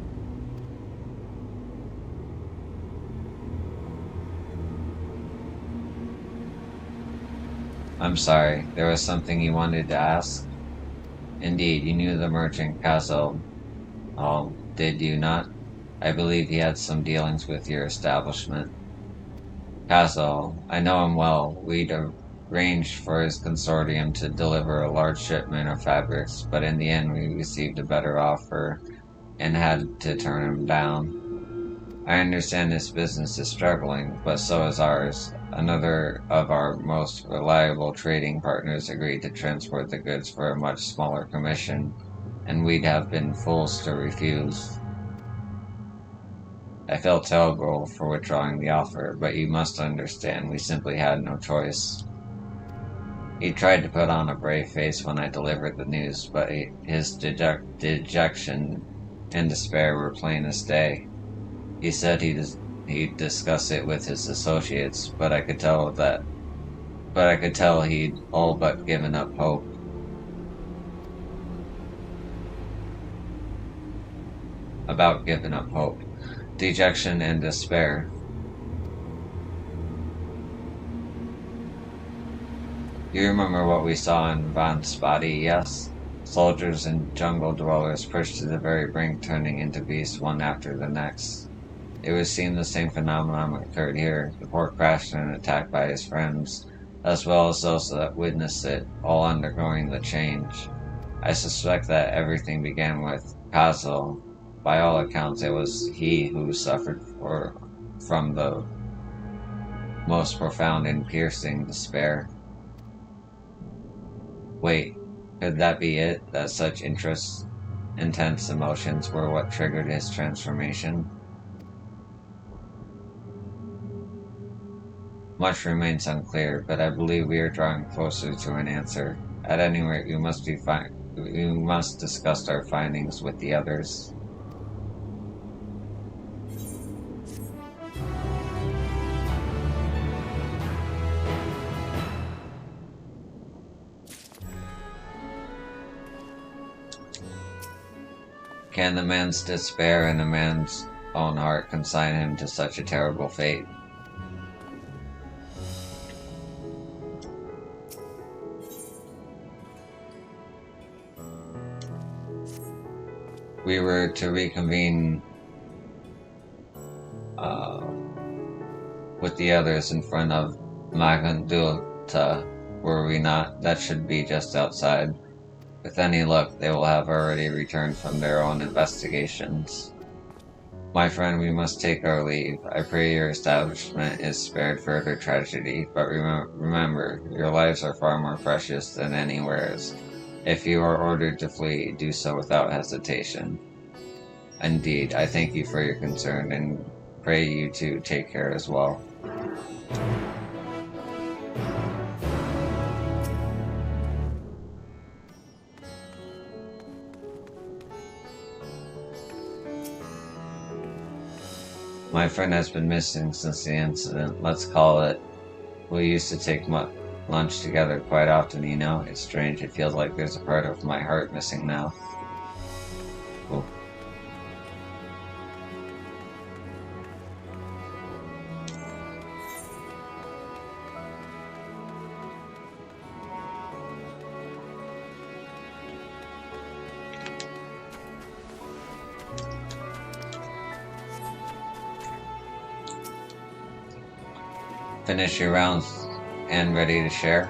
I'm sorry, there was something you wanted to ask? Indeed, you knew the merchant Kazel. Oh, did you not? I believe he had some dealings with your establishment. Kazel, I know him well. We'd arranged for his consortium to deliver a large shipment of fabrics, but in the end we received a better offer and had to turn him down. I understand this business is struggling, but so is ours. Another of our most reliable trading partners agreed to transport the goods for a much smaller commission, and we'd have been fools to refuse. I felt terrible for withdrawing the offer, but you must understand we simply had no choice. He tried to put on a brave face when I delivered the news, but his dejection and despair were plain as day. He said he'd discuss it with his associates, but I could tell he'd all but given up hope. About giving up hope. Dejection and despair. You remember what we saw in Von Spotty, yes? Soldiers and jungle dwellers pushed to the very brink, turning into beasts one after the next. It would seem the same phenomenon occurred here. The poor craftsman attacked by his friends, as well as those that witnessed it, all undergoing the change. I suspect that everything began with Kazel. By all accounts, it was he who suffered from the most profound and piercing despair. Wait, could that be it? That such intense emotions were what triggered his transformation? Much remains unclear, but I believe we are drawing closer to an answer. At any rate, we must discuss our findings with the others. Can the man's despair and a man's own heart consign him to such a terrible fate? We were to reconvene with the others in front of Magandulta, were we not? That should be just outside. With any luck, they will have already returned from their own investigations. My friend, we must take our leave. I pray your establishment is spared further tragedy, but remember, your lives are far more precious than anywhere's. If you are ordered to flee, do so without hesitation. Indeed, I thank you for your concern, and pray you to take care as well. My friend has been missing since the incident. Let's call it. We used to take lunch together quite often, you know? It's strange. It feels like there's a part of my heart missing now. Cool. finish your rounds and ready to share?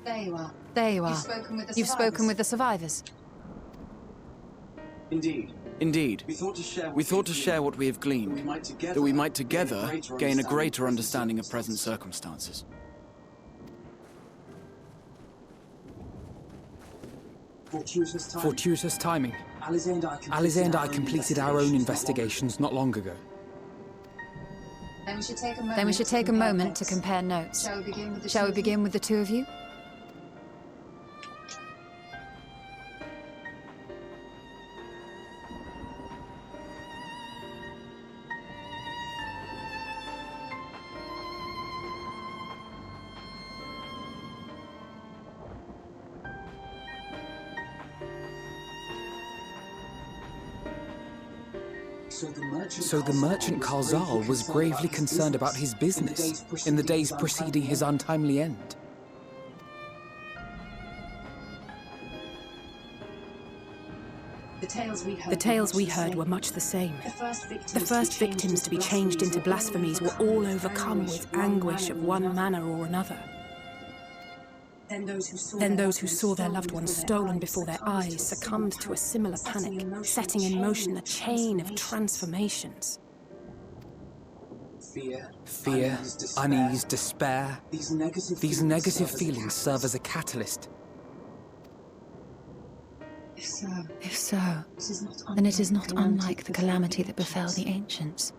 There you are. There you are. You've spoken with the survivors. Indeed. We thought to share what we have gleaned, that we might together gain a greater understanding of present circumstances. Fortuitous timing. Alize and I completed our own investigations not long ago. Then we should take a moment to compare notes. Shall we begin with the two of you? So the merchant Karzal was gravely concerned about his business in the days preceding his untimely end. The tales we heard were much the same. The first victims to be changed into blasphemies were all overcome with anguish of one manner or another. Then those who saw their loved ones stolen before their eyes succumbed to a similar panic, setting in motion a chain of transformations. Fear, unease, despair. These negative feelings serve as a catalyst. If so, then it is not unlike the calamity that befell the ancients.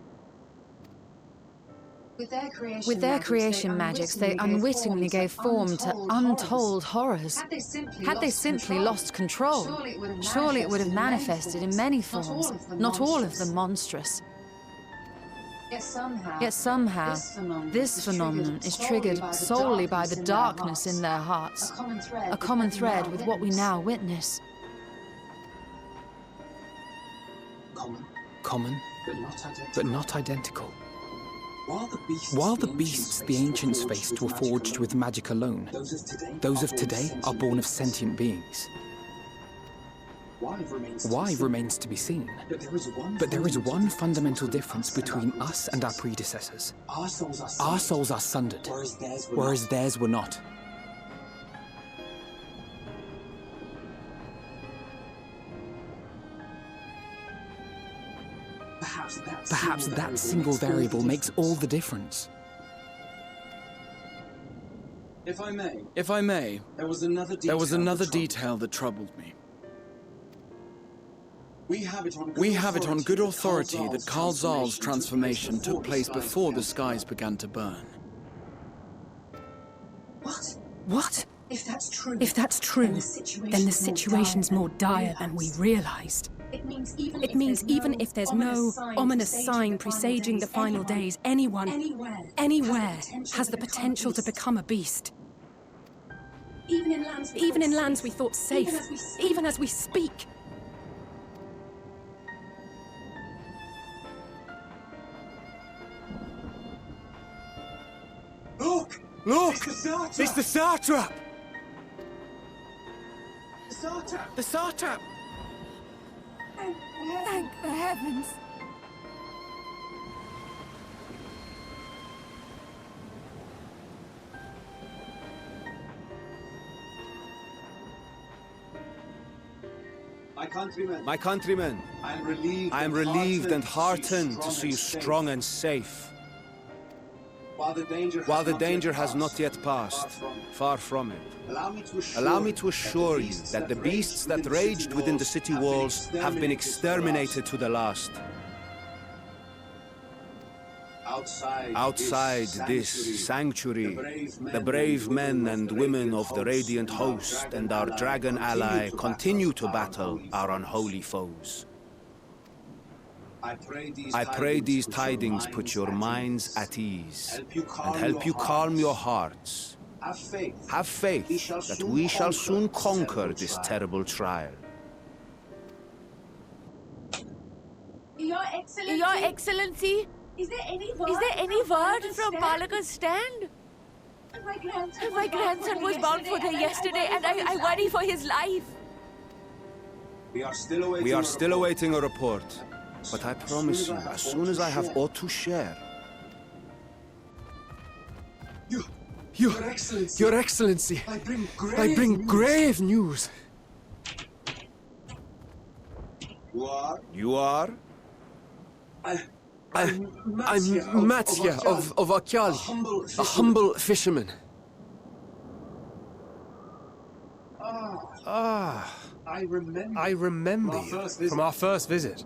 With their creation magics, they unwittingly gave form to untold horrors. Had they simply lost control, surely it would have manifested in many forms, not all of them monstrous. Yet somehow, this phenomenon is triggered solely by the darkness in their hearts, a common thread with what we now witness. Common, but not identical. While the beasts the ancients faced were forged with magic alone, those of today are born of sentient beings. Why remains to be seen. But there is one fundamental difference between us and our predecessors. Our souls are sundered, whereas theirs were not. Perhaps that single variable makes all the difference. If I may, there was another detail that troubled me. We have it on good authority that Karzal's transformation took place before the skies began to burn. What? If that's true, then the situation's more dire than we realized. It means even if there's no ominous sign presaging the final days, anyone, anywhere, has the potential to become a beast. Even in lands we thought safe, even as we speak. Look! It's the satrap! The satrap! Thank the heavens. My countrymen, I am relieved and heartened to see you strong and safe. While the danger has not yet passed, far from it, allow me to assure you that the beasts that raged within the city walls have been exterminated to the last. Outside this sanctuary, the brave men and women of the Radiant Host and our dragon ally continue to battle our unholy foes. I pray these tidings put your minds at ease and help you calm your hearts. Have faith that we shall soon conquer this terrible trial. Your Excellency, is there any word from Balaka's stand? My grandson was bound for there yesterday, and I worry for his life. We are still awaiting a report, but I promise you, as soon as I have aught to share. Your Excellency, I bring grave news. You are? I'm Matya of Akyali, a humble fisherman. I remember you from our first visit.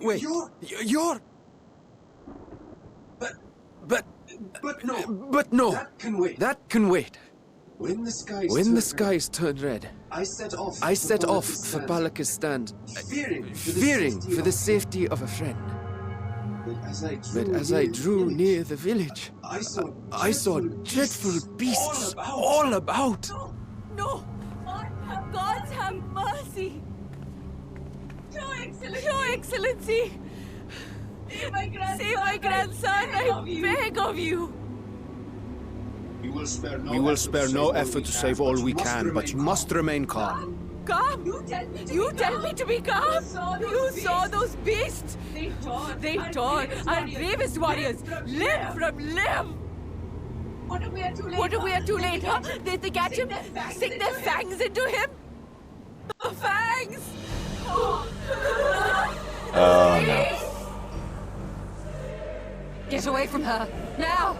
Wait, you're... But no, that can wait. When the skies turn red, I set off for Balaka's stand, fearing for the safety of a friend. But as I drew near the village, I saw dreadful beasts all about. No! Gods have mercy! Your Excellency! Save my grandson, I beg of you! We will spare no effort to save all we can, but you must remain calm. Calm? You tell me to be calm? You saw those beasts? They tore our bravest warriors, limb from limb! What if we are too late, huh? They catch him, sink their fangs into him? Fangs! Oh no. Get away from her, now!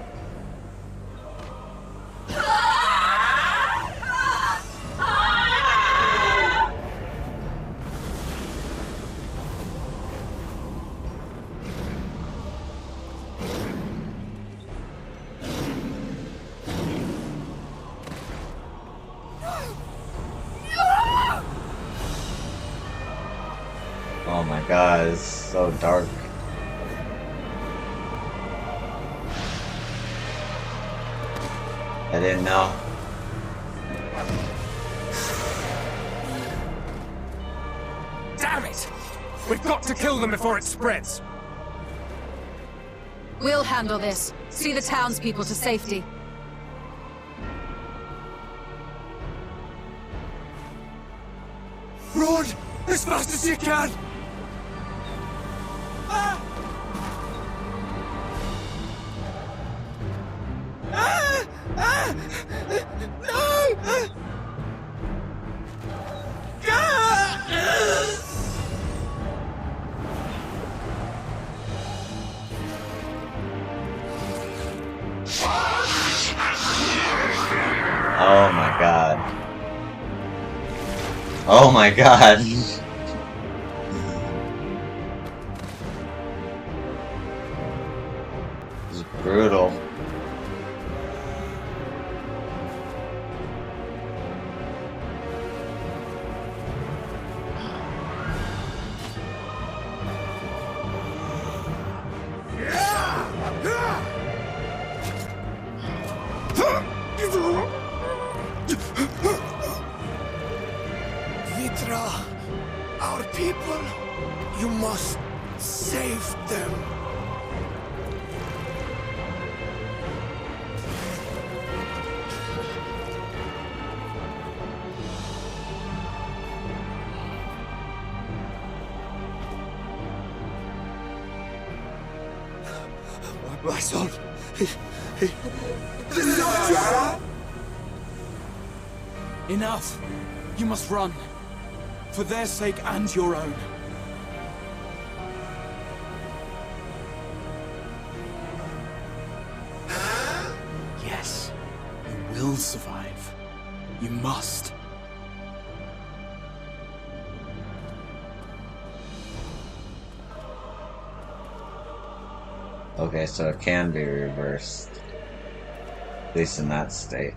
Oh my god, it's so dark. I didn't know. Damn it! We've got to kill them before it spreads! We'll handle this. See the townspeople to safety. Run as fast as you can! Oh my god. Oh my god. This is brutal. Vitra, our people, you must save them. My son, Enough! You must run. For their sake and your own. Yes, you will survive. You must. Okay, so it can be reversed. At least in that state.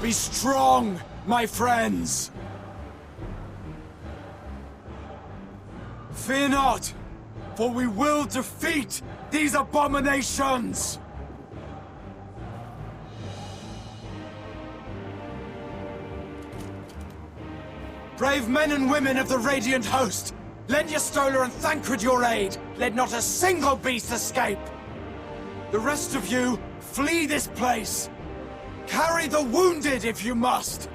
Be strong, my friends! Fear not, for we will defeat these abominations! Brave men and women of the Radiant Host, lend your Stola and Thancred your aid. Let not a single beast escape. The rest of you, flee this place. Carry the wounded if you must.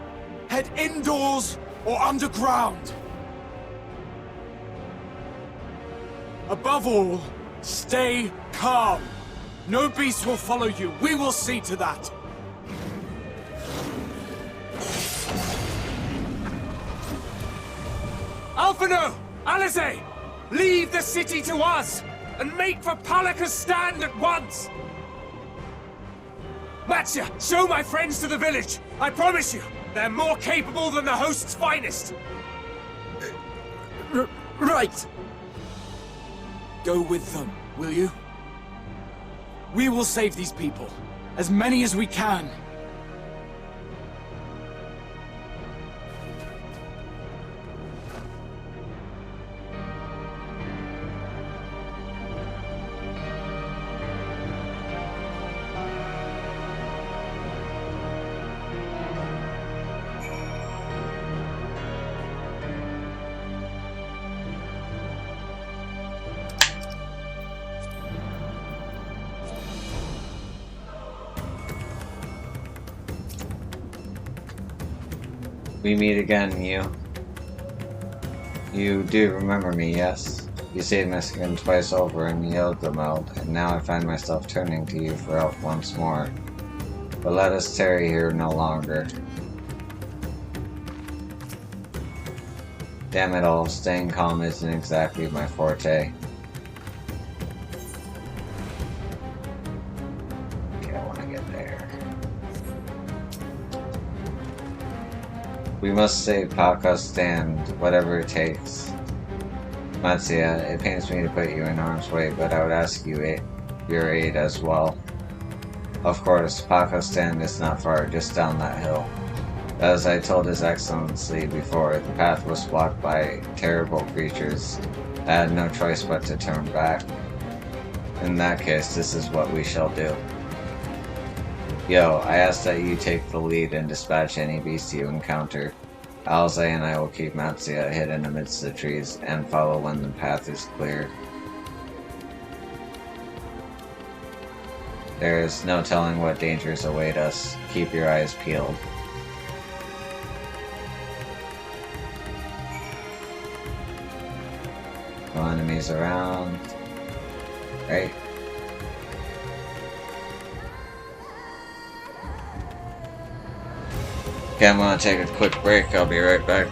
Head indoors or underground. Above all, stay calm. No beast will follow you. We will see to that. Alphino! Alize! Leave the city to us, and make for Palaka's stand at once! Matsya, show my friends to the village! I promise you, they're more capable than the host's finest! Right! Go with them, will you? We will save these people. As many as we can. We meet again, you. You do remember me, yes? You saved my skin twice over in Yilgameld, and now I find myself turning to you for help once more. But let us tarry here no longer. Damn it all, staying calm isn't exactly my forte. Okay, I wanna get there. We must save Palka's stand, whatever it takes. Matsya, it pains me to put you in harm's way, but I would ask you your aid as well. Of course, Palka's stand is not far, just down that hill. As I told His Excellency before, the path was blocked by terrible creatures. I had no choice but to turn back. In that case, this is what we shall do. Yo, I ask that you take the lead and dispatch any beast you encounter. Alize and I will keep Matsya hidden amidst the trees and follow when the path is clear. There is no telling what dangers await us. Keep your eyes peeled. No enemies around. Right? Okay, I'm gonna take a quick break. I'll be right back.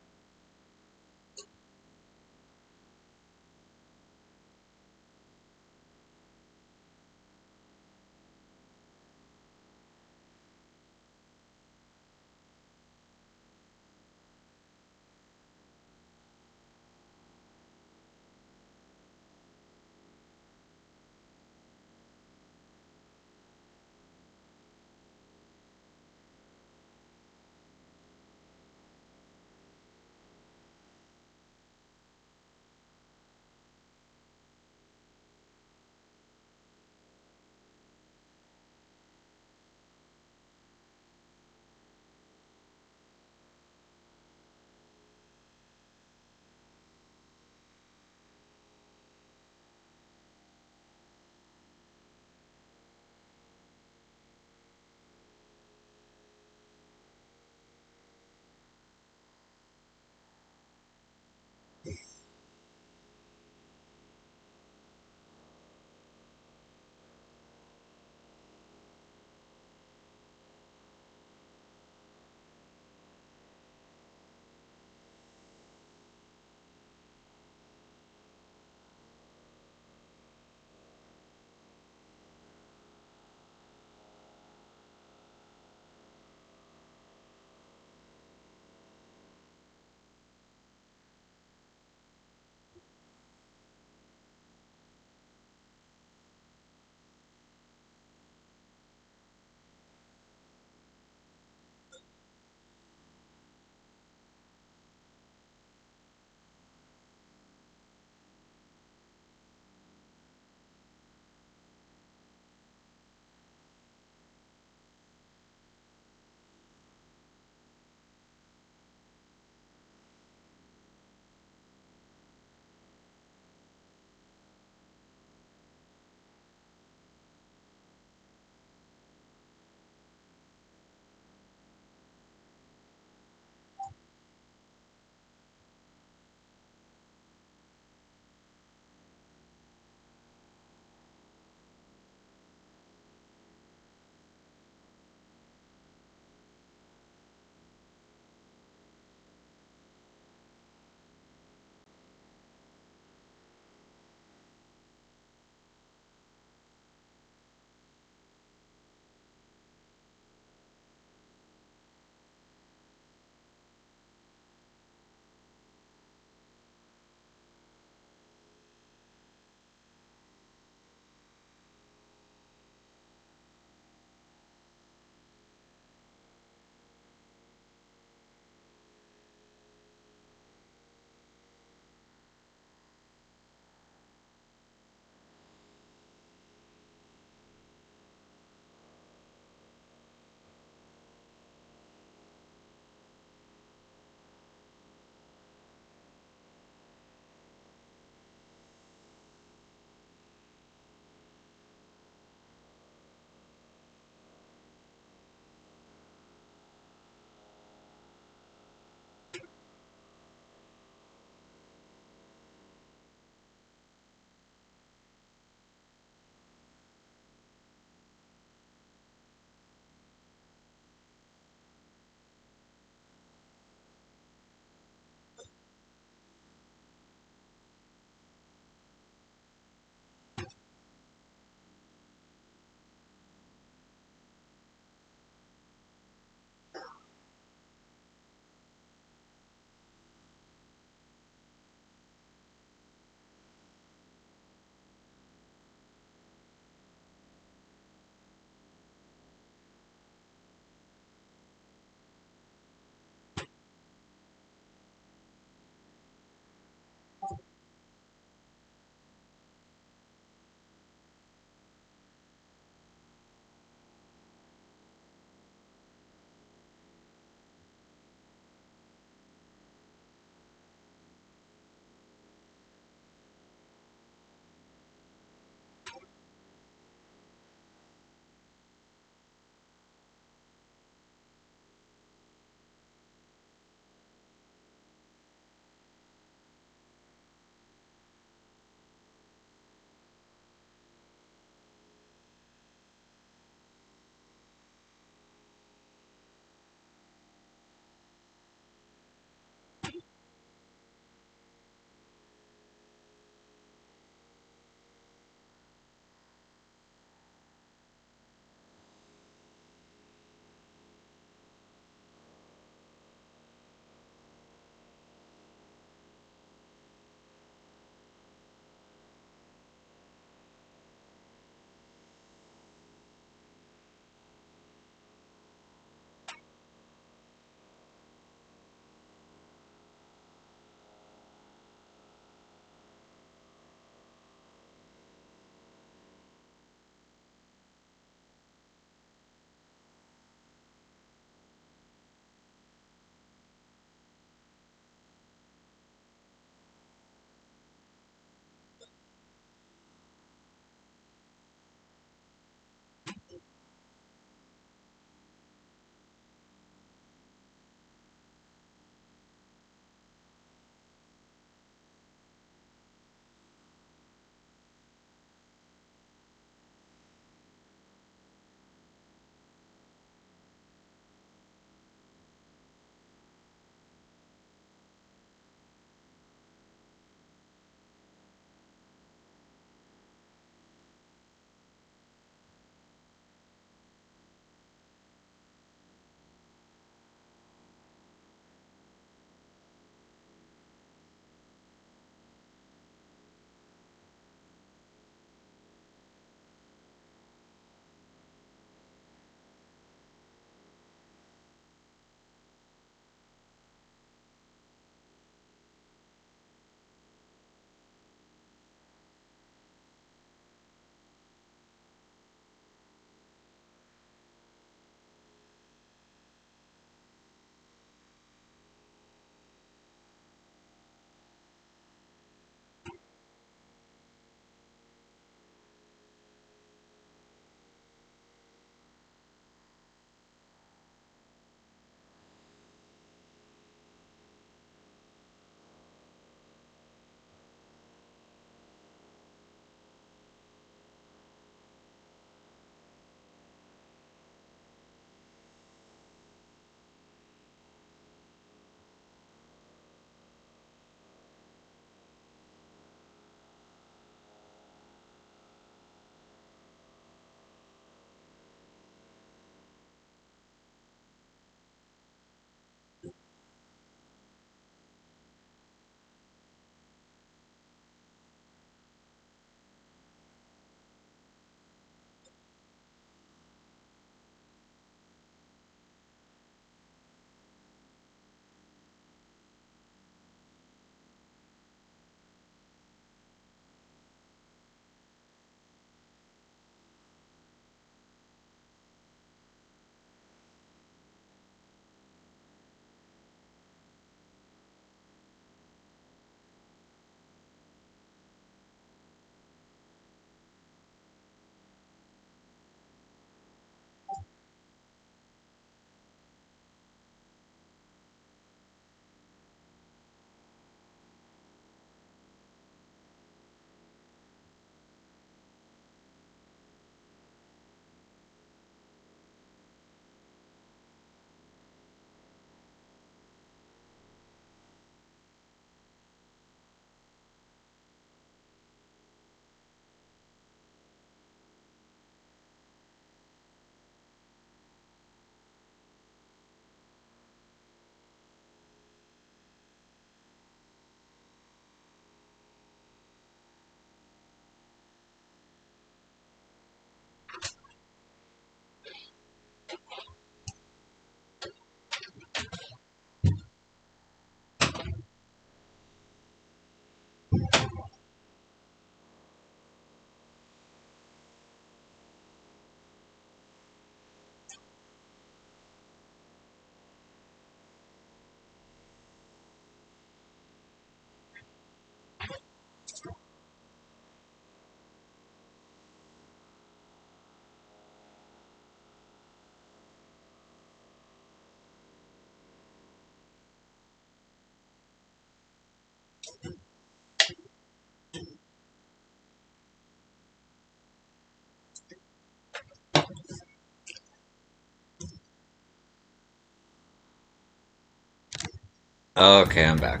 Okay, I'm back.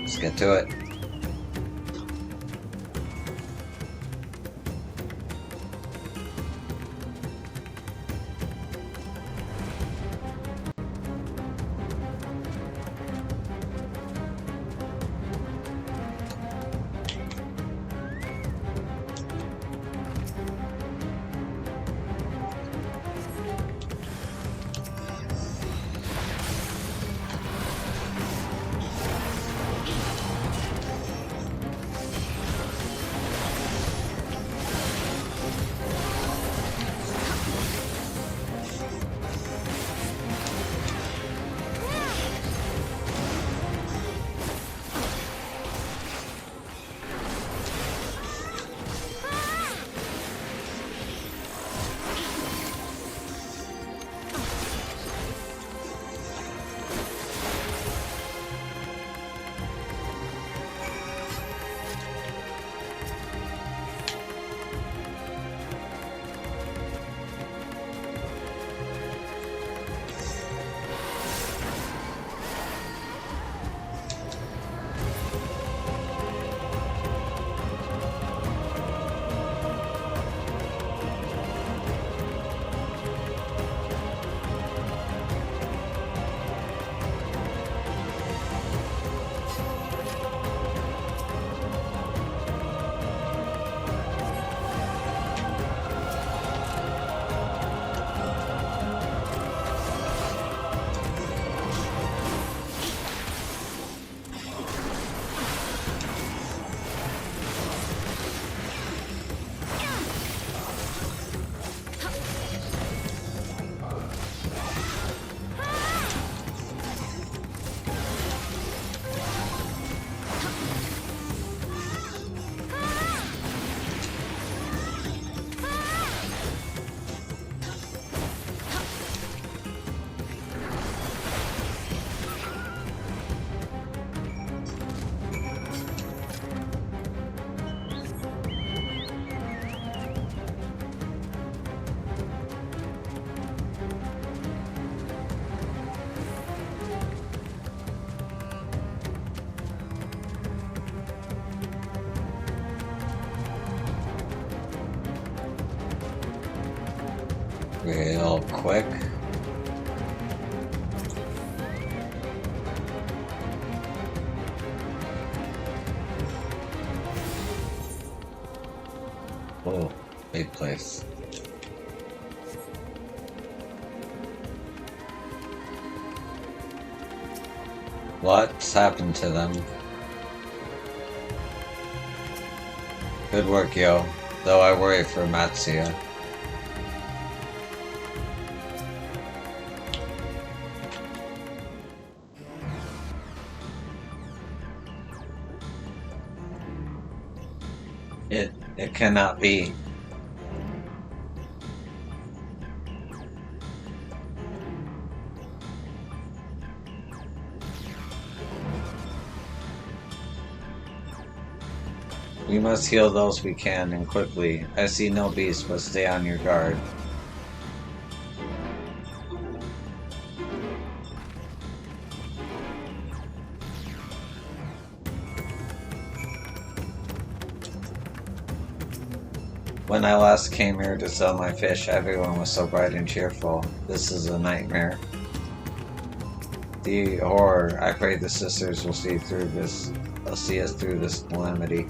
Let's get to it. Real quick. Oh, big place. What's happened to them? Good work, yo. Though I worry for Matsuya. It cannot be. We must heal those we can, and quickly. I see no beast, but stay on your guard. When I last came here to sell my fish, everyone was so bright and cheerful. This is a nightmare. The horror. I pray the sisters will see through this. They'll see us through this calamity.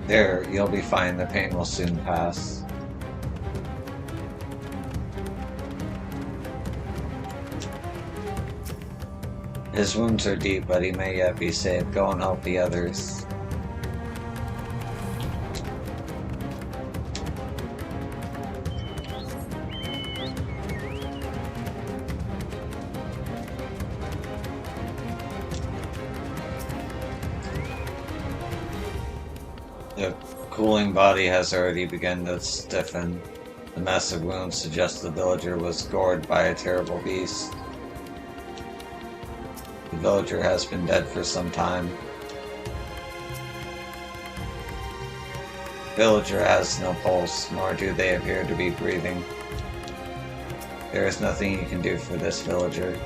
There, you'll be fine. The pain will soon pass. His wounds are deep, but he may yet be saved. Go and help the others. cooling body has already begun to stiffen. The massive wounds suggest the villager was gored by a terrible beast. The villager has been dead for some time. The villager has no pulse, nor do they appear to be breathing. There is nothing you can do for this villager.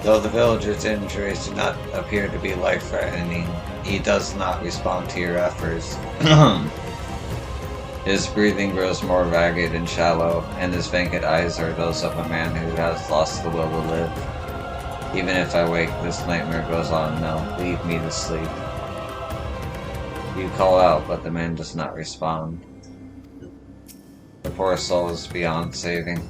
Though the villager's injuries do not appear to be life-threatening, he does not respond to your efforts. His breathing grows more ragged and shallow, and his vacant eyes are those of a man who has lost the will to live. Even if I wake, this nightmare goes on. No, leave me to sleep. You call out, but the man does not respond. The poor soul is beyond saving.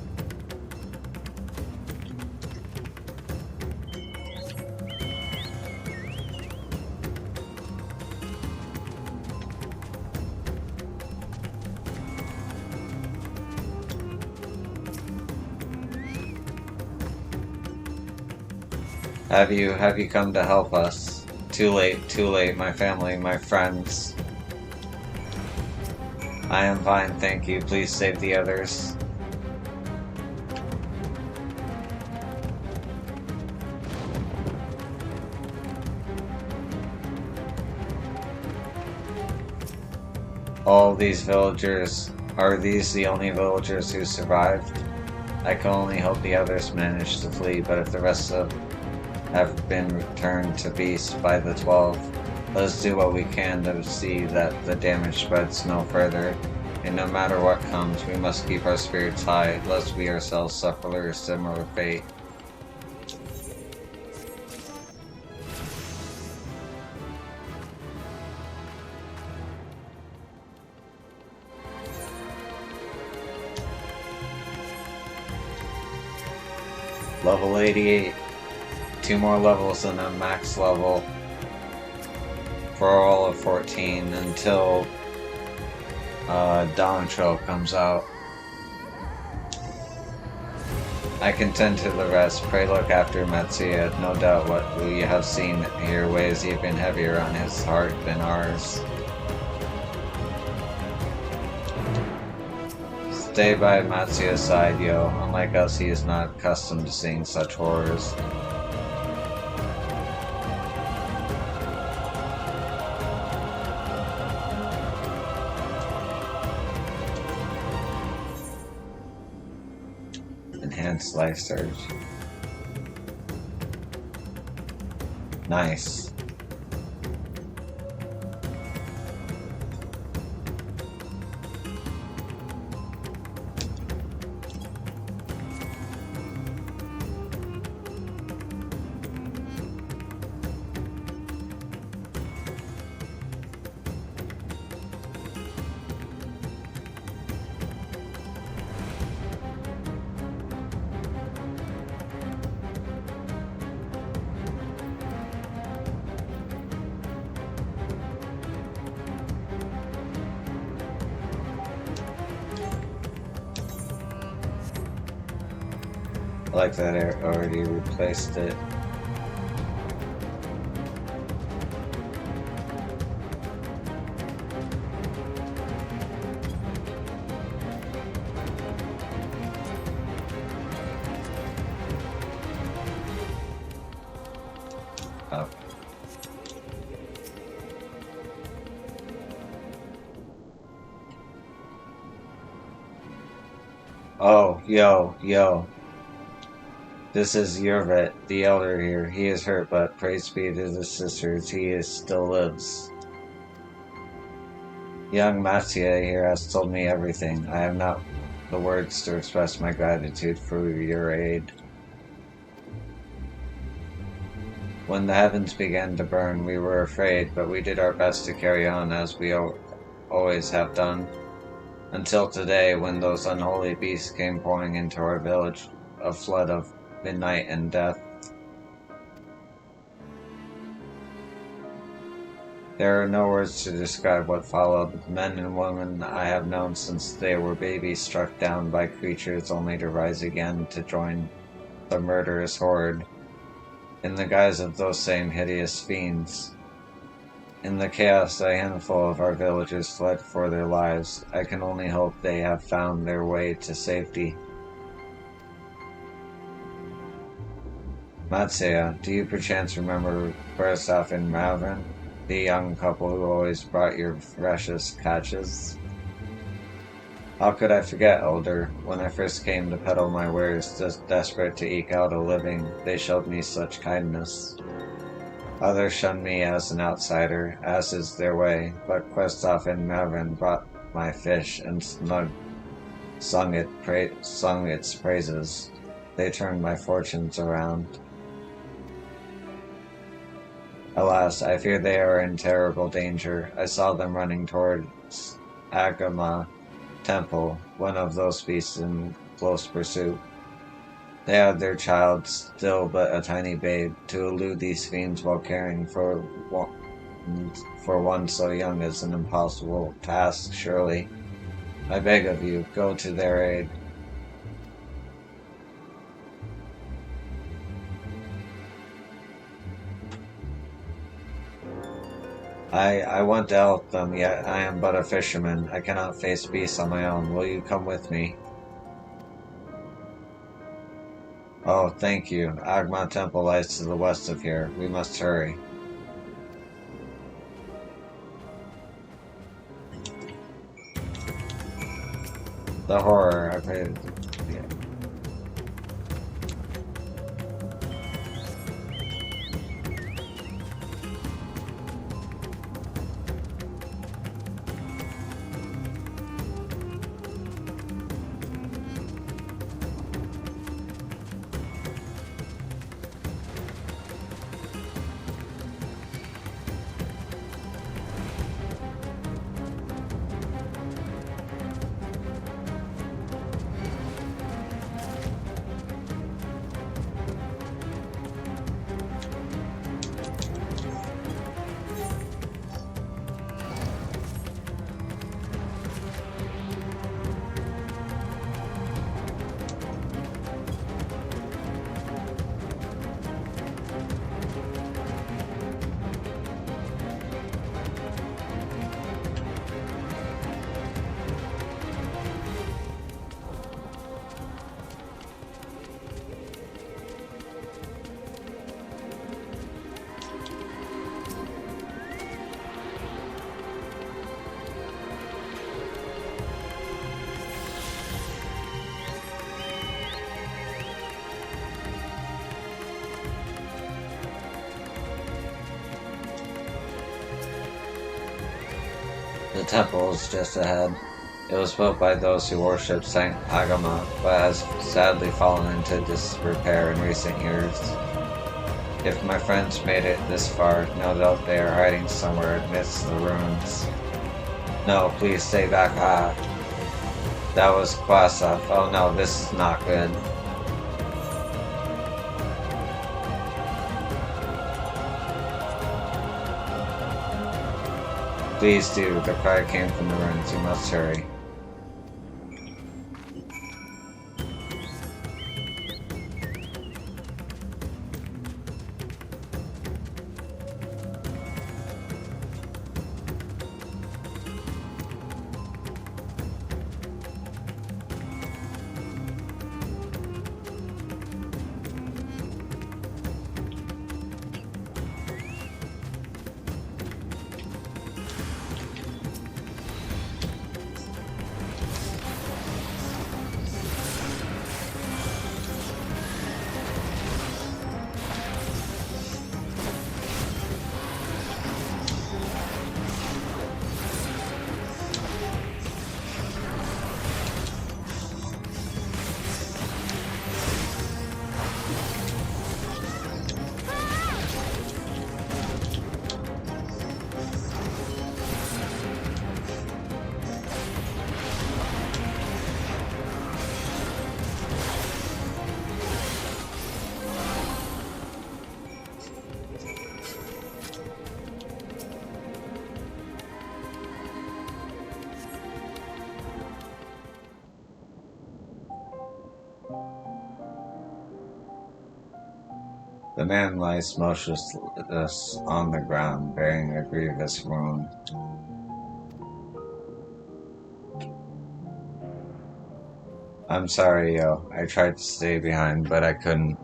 Have you come to help us? Too late, my family, my friends. I am fine, thank you. Please save the others. All these villagers, are these the only villagers who survived? I can only hope the others managed to flee, but if the rest have been returned to beasts by the 12. Let us do what we can to see that the damage spreads no further. And no matter what comes, we must keep our spirits high, lest we ourselves suffer a similar fate. Level 88. 2 more levels and a max level for all of 14 until Dawn Trail comes out. I can tend to the rest. Pray look after Matsuya. No doubt what we have seen here weighs even heavier on his heart than ours. Stay by Matsuya's side, yo. Unlike us, he is not accustomed to seeing such horrors. Enhanced life surge. Nice. I like that I already replaced it. Oh. Oh, yo. This is Yurvet, the elder here. He is hurt, but praise be to the sisters, he still lives. Young Matsuya here has told me everything. I have not the words to express my gratitude for your aid. When the heavens began to burn, we were afraid, but we did our best to carry on as we always have done. Until today, when those unholy beasts came pouring into our village, a flood of midnight and death. There are no words to describe what followed. Men and women I have known since they were babies, struck down by creatures only to rise again to join the murderous horde, in the guise of those same hideous fiends. In the chaos, a handful of our villagers fled for their lives. I can only hope they have found their way to safety. Matsuya, do you perchance remember Borisov and Malvin, the young couple who always brought your precious catches? How could I forget, Elder? When I first came to peddle my wares, just desperate to eke out a living, they showed me such kindness. Others shunned me as an outsider, as is their way, but Questov and Malvin brought my fish and sung its praises. They turned my fortunes around. Alas, I fear they are in terrible danger. I saw them running towards Agama Temple, one of those beasts in close pursuit. They had their child, still but a tiny babe, to elude these fiends while caring for one so young is an impossible task, surely. I beg of you, go to their aid. I want to help them, yet I am but a fisherman. I cannot face beasts on my own. Will you come with me? Oh, thank you. Agma Temple lies to the west of here. We must hurry. The horror, I pray. Yeah. The temple is just ahead. It was built by those who worshipped Saint Agama, but has sadly fallen into disrepair in recent years. If my friends made it this far, no doubt they are hiding somewhere amidst the ruins. No, please stay back. Ah, that was Kwasov. Oh no, this is not good. Please do. The cry came from the ruins. You must hurry. The man lies motionless on the ground, bearing a grievous wound. I'm sorry, yo. I tried to stay behind, but I couldn't.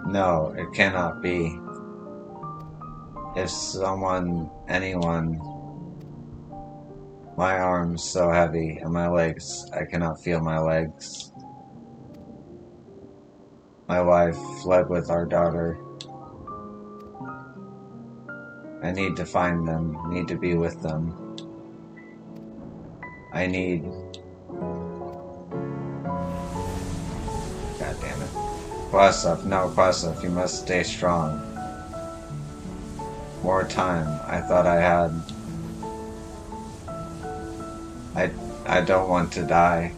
No, it cannot be. If anyone, my arms so heavy and my legs, I cannot feel my legs. My wife fled with our daughter. I need to find them, need to be with them. I need... God damn it. Quasov, you must stay strong. More time. I thought I had. I don't want to die.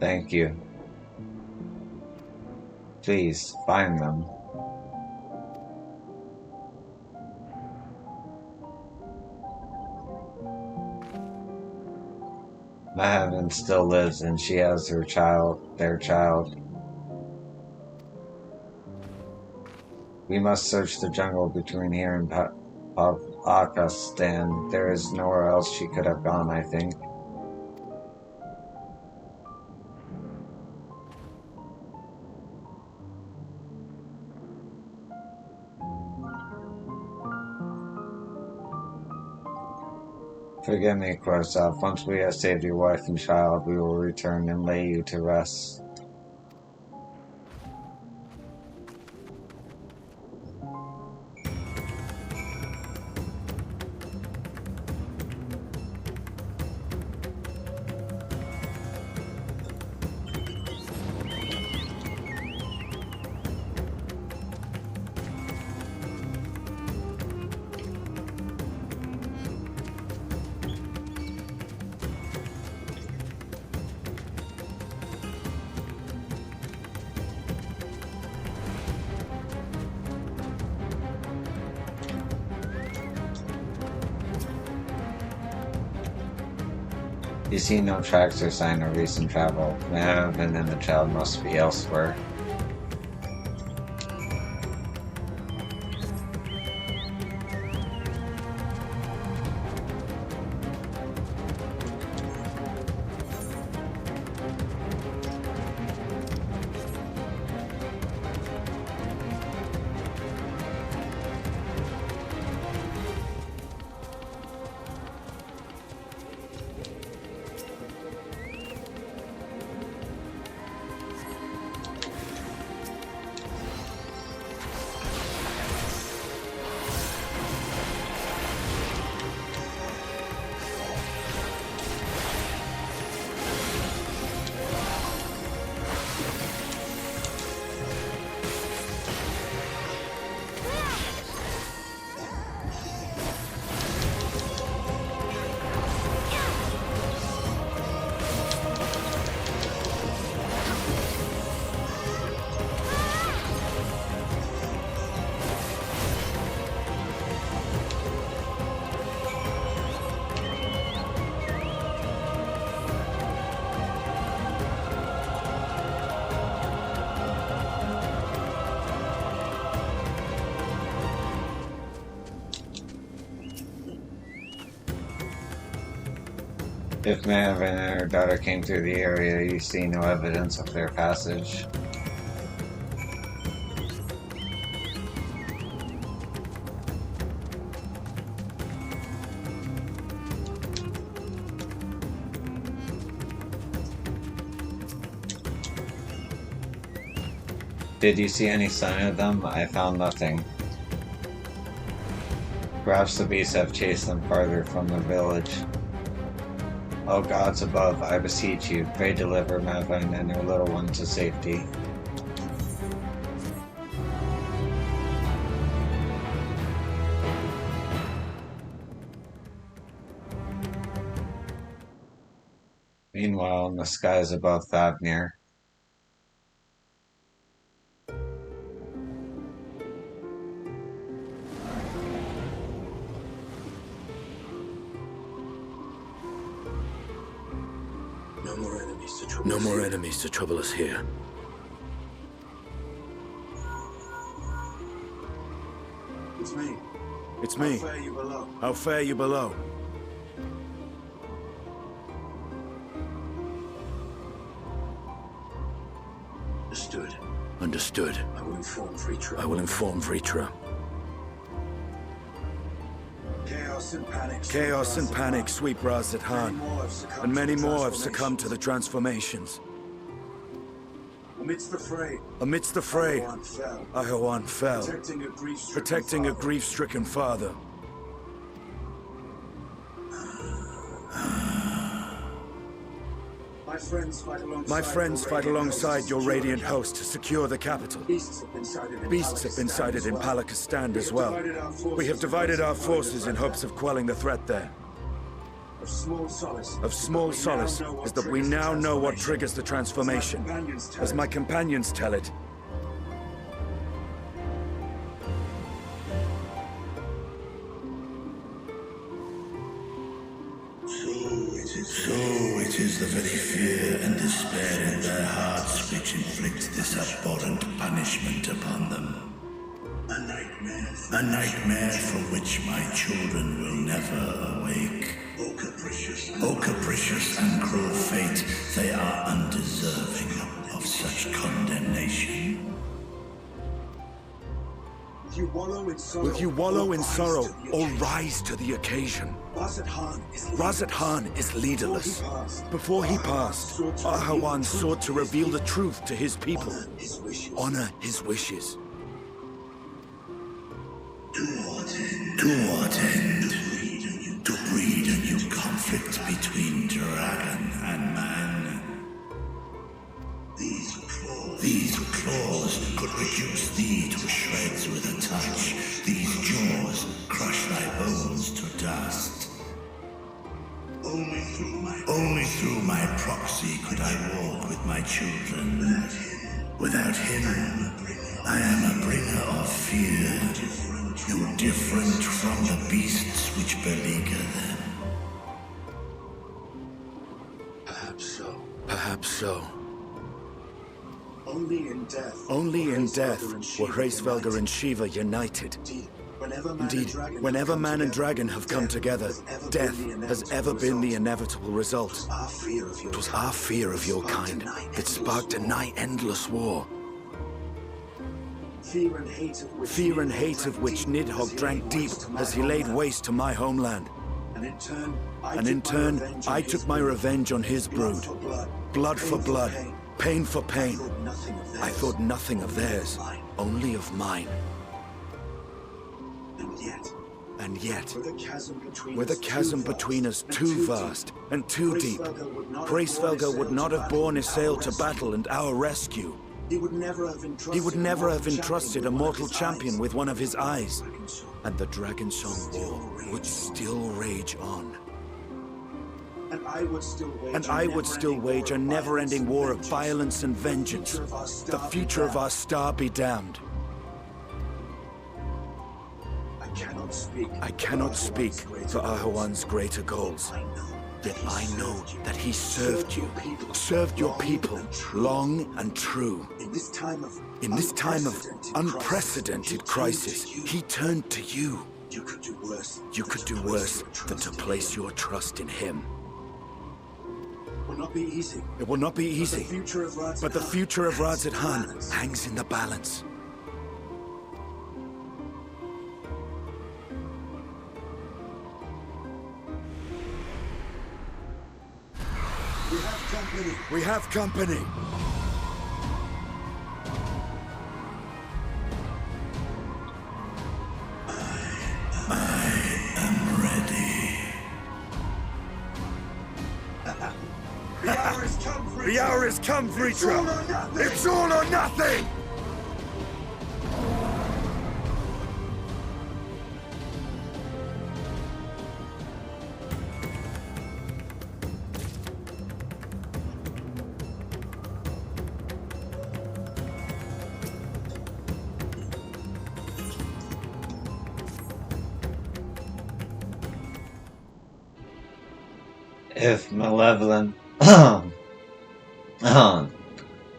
Thank you. Please, find them. Mahavan still lives and she has their child. We must search the jungle between here and Pakistan. There is nowhere else she could have gone, I think. Forgive me, Korsov. Once we have saved your wife and child, we will return and lay you to rest. You see no tracks or sign of recent travel. Mahavan and the child must be elsewhere. If Mahavan and her daughter came through the area, you see no evidence of their passage. Did you see any sign of them? I found nothing. Perhaps the beasts have chased them farther from the village. O gods above, I beseech you, pray deliver Madeline and her little one to safety. Meanwhile, in the skies above Thavnir, No more enemies to trouble us here. It's me. It's me. How fare you below? How fare you below? Understood. Understood. I will inform Vritra. I will inform Vritra. Chaos and panic sweep Raz Khan, and many more have succumbed to the transformations. Amidst the fray, Ahawan fell, protecting a grief-stricken father. My friends fight alongside your radiant host to secure the capital. Beasts Beasts have been sighted in Palakistan as well. We have divided our forces in hopes of quelling the threat there. Of small solace is that we now know what triggers the transformation. As my companions tell it, So it is the very fear and despair in their hearts which inflicts this abhorrent punishment upon them. A nightmare from which my children will never awake. O capricious and cruel fate, they are undeserving of such condemnation. will you wallow in sorrow or rise to the occasion? Razat Khan is leaderless. Before he passed, Ahawan sought to reveal the truth to his people. Honor his wishes. To what end? To breed a new conflict between dragon and man. These claws could reduce thee to shreds with a touch. These jaws crush thy bones to dust. Only through my proxy could I walk with my children. Without him, I am a bringer of fear. You different from the beasts which beleaguer them. Perhaps so. Only in death were Hraesvelgr and Shiva united. Indeed, whenever man and dragon have come together, death has ever been the inevitable result. It was our fear of your kind that sparked a nigh-endless war. Fear and hate of which Nidhogg drank deep as he laid waste to my homeland. And in turn, I took my revenge on his brood. Blood for blood, pain for pain. I thought nothing of theirs, only of mine. And yet, were the chasm between us too vast and too deep, Hraesvelgr would not have borne Isael to battle and our rescue. He would never have entrusted a mortal champion with one of his eyes, and the Dragonsong War would still rage on. And I would still wage a never-ending war of violence and vengeance. The future of our star be damned. I cannot speak for Ahawan's greater goals. Yet I know that he served your people, long and true. In this time of unprecedented crisis, he turned to you. You could do worse than to place your trust in him. It will not be easy. But the future of Razat Khan hangs in the balance. We have company. I am ready. The hour has come, Vritra! It's all or nothing! If Malevolent,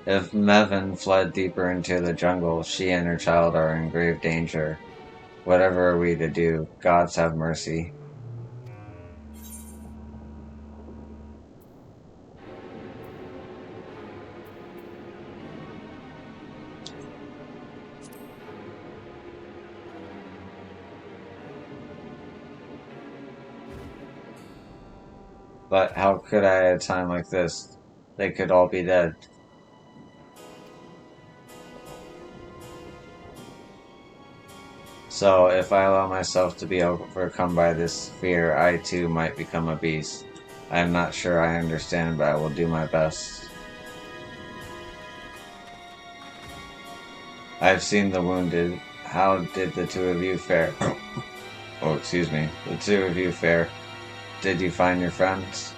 if Mevin fled deeper into the jungle, she and her child are in grave danger. Whatever are we to do? Gods have mercy. But how could I at a time like this? They could all be dead. So, if I allow myself to be overcome by this fear, I too might become a beast. I am not sure I understand, but I will do my best. I've seen the wounded. How did the two of you fare? Oh, excuse me. The two of you fare. Did you find your friends?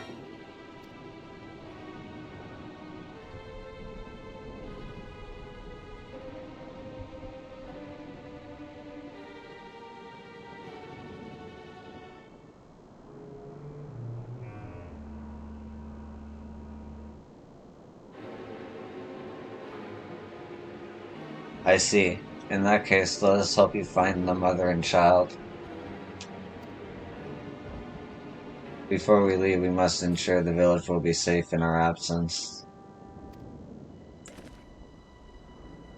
I see. In that case, let us help you find the mother and child. Before we leave, we must ensure the village will be safe in our absence.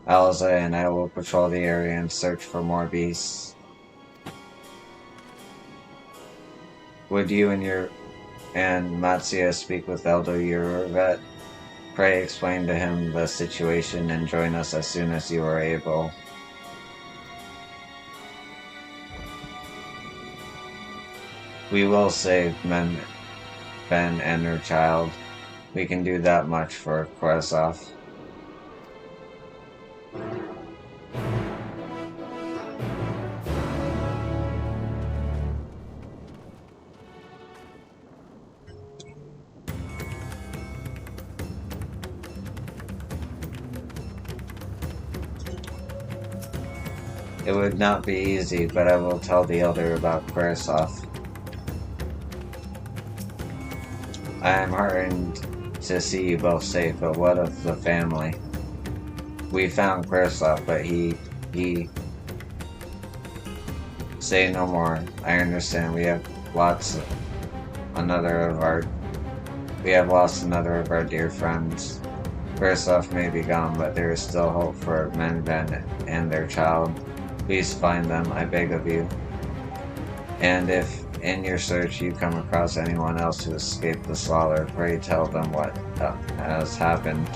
Aliza and I will patrol the area and search for more beasts. Would you and Matsuya speak with Elder Yurvet? Pray explain to him the situation and join us as soon as you are able. We will save Ben and her child. We can do that much for Koresov. It would not be easy, but I will tell the elder about Koresov. I am heartened to see you both safe, but what of the family? We found Koresov, but he... Say no more. I understand we have lost another of our dear friends. Koresov may be gone, but there is still hope for Menven and their child. Please find them, I beg of you. And if in your search you come across anyone else who escaped the slaughter, pray tell them what has happened.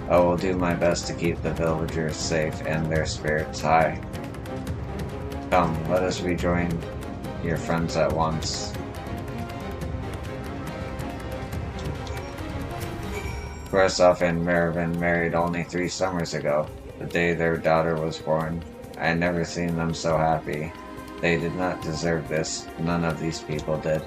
I will do my best to keep the villagers safe and their spirits high. Come, let us rejoin your friends at once. Koresov and Mervyn married only 3 summers ago, the day their daughter was born. I had never seen them so happy. They did not deserve this. None of these people did.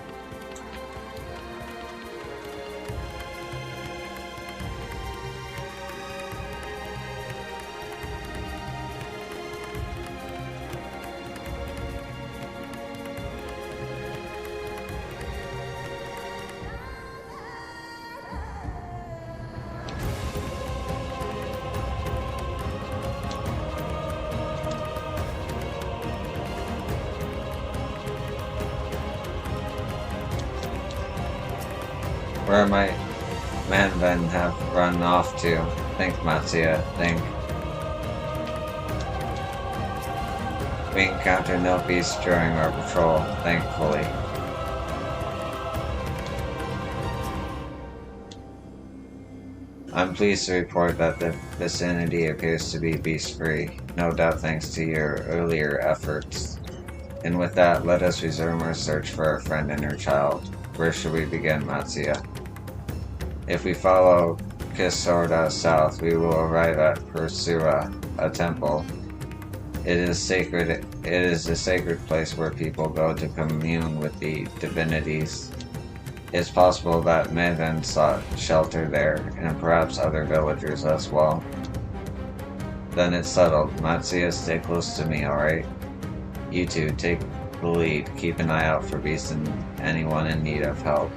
Where might Manven have run off to? Think, Matsuya, think. We encountered no beasts during our patrol, thankfully. I'm pleased to report that the vicinity appears to be beast-free, no doubt thanks to your earlier efforts. And with that, let us resume our search for our friend and her child. Where should we begin, Matsuya? If we follow Kisorda south, we will arrive at Persura, a temple. It is sacred. It is a sacred place where people go to commune with the divinities. It's possible that Maven sought shelter there, and perhaps other villagers as well. Then it's settled. Matsuya, stay close to me, alright? You two, take the lead. Keep an eye out for beasts and anyone in need of help.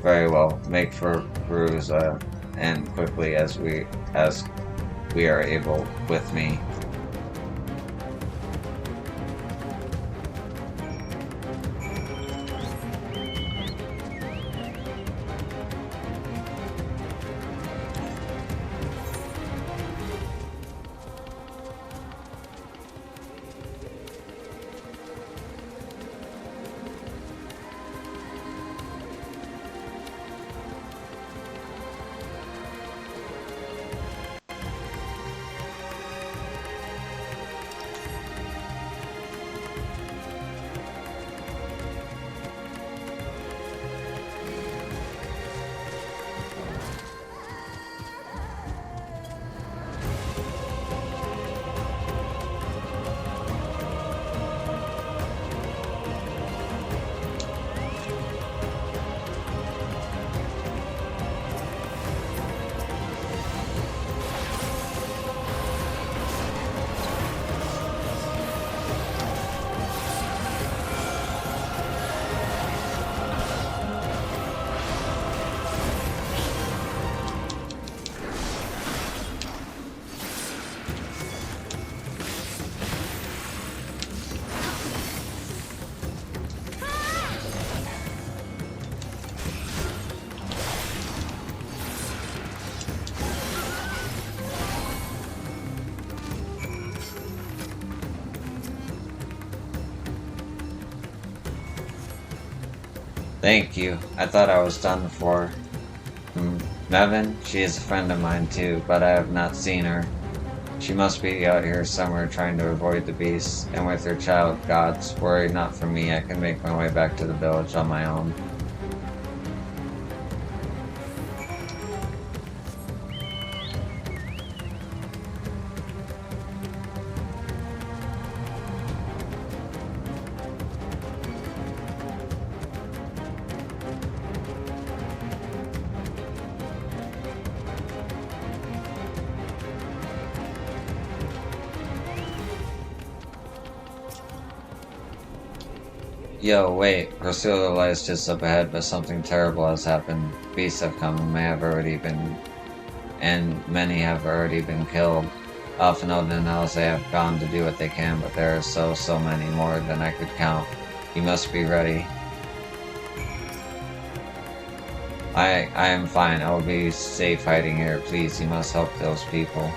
Very well. Make for Perusa, and quickly as we are able with me. Thank you. I thought I was done for. Nevin? She is a friend of mine too, but I have not seen her. She must be out here somewhere trying to avoid the beasts, and with her child, gods, worry not for me, I can make my way back to the village on my own. Yo, wait. Ursula lies just up ahead, but something terrible has happened. Beasts have come and many have already been killed. Alphanod and Alice have gone to do what they can, but there are so many more than I could count. You must be ready. I am fine. I will be safe hiding here. Please, you must help those people.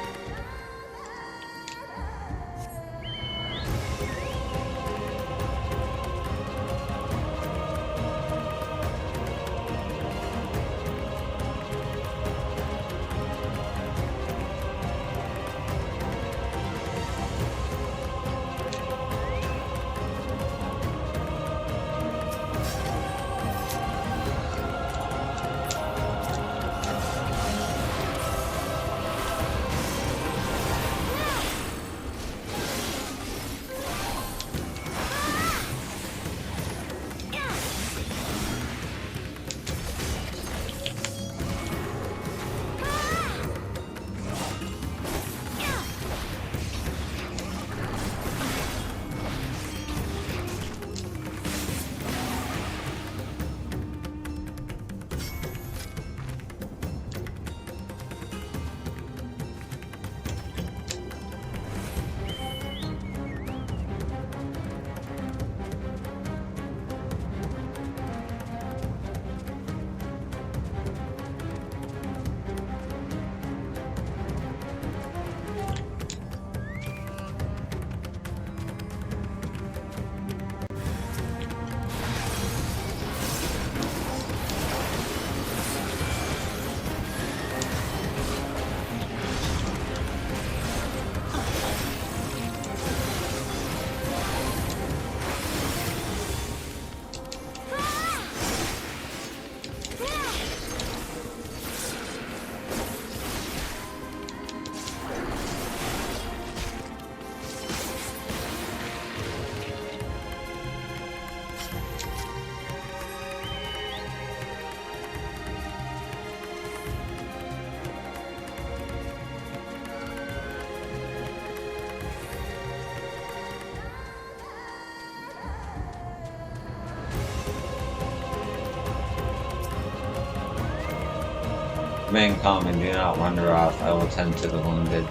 Remain calm and do not wander off. I will tend to the wounded.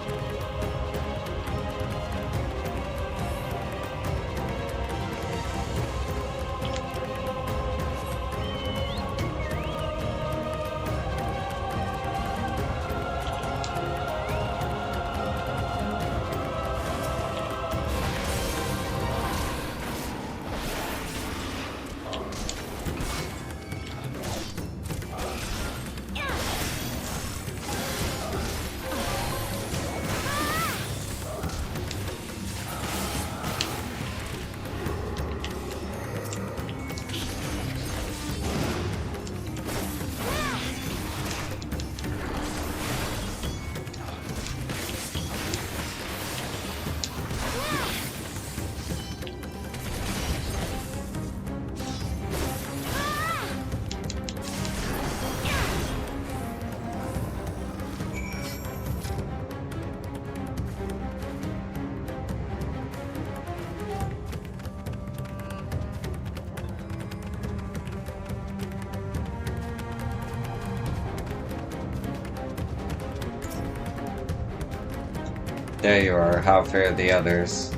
There you are. How fare the others?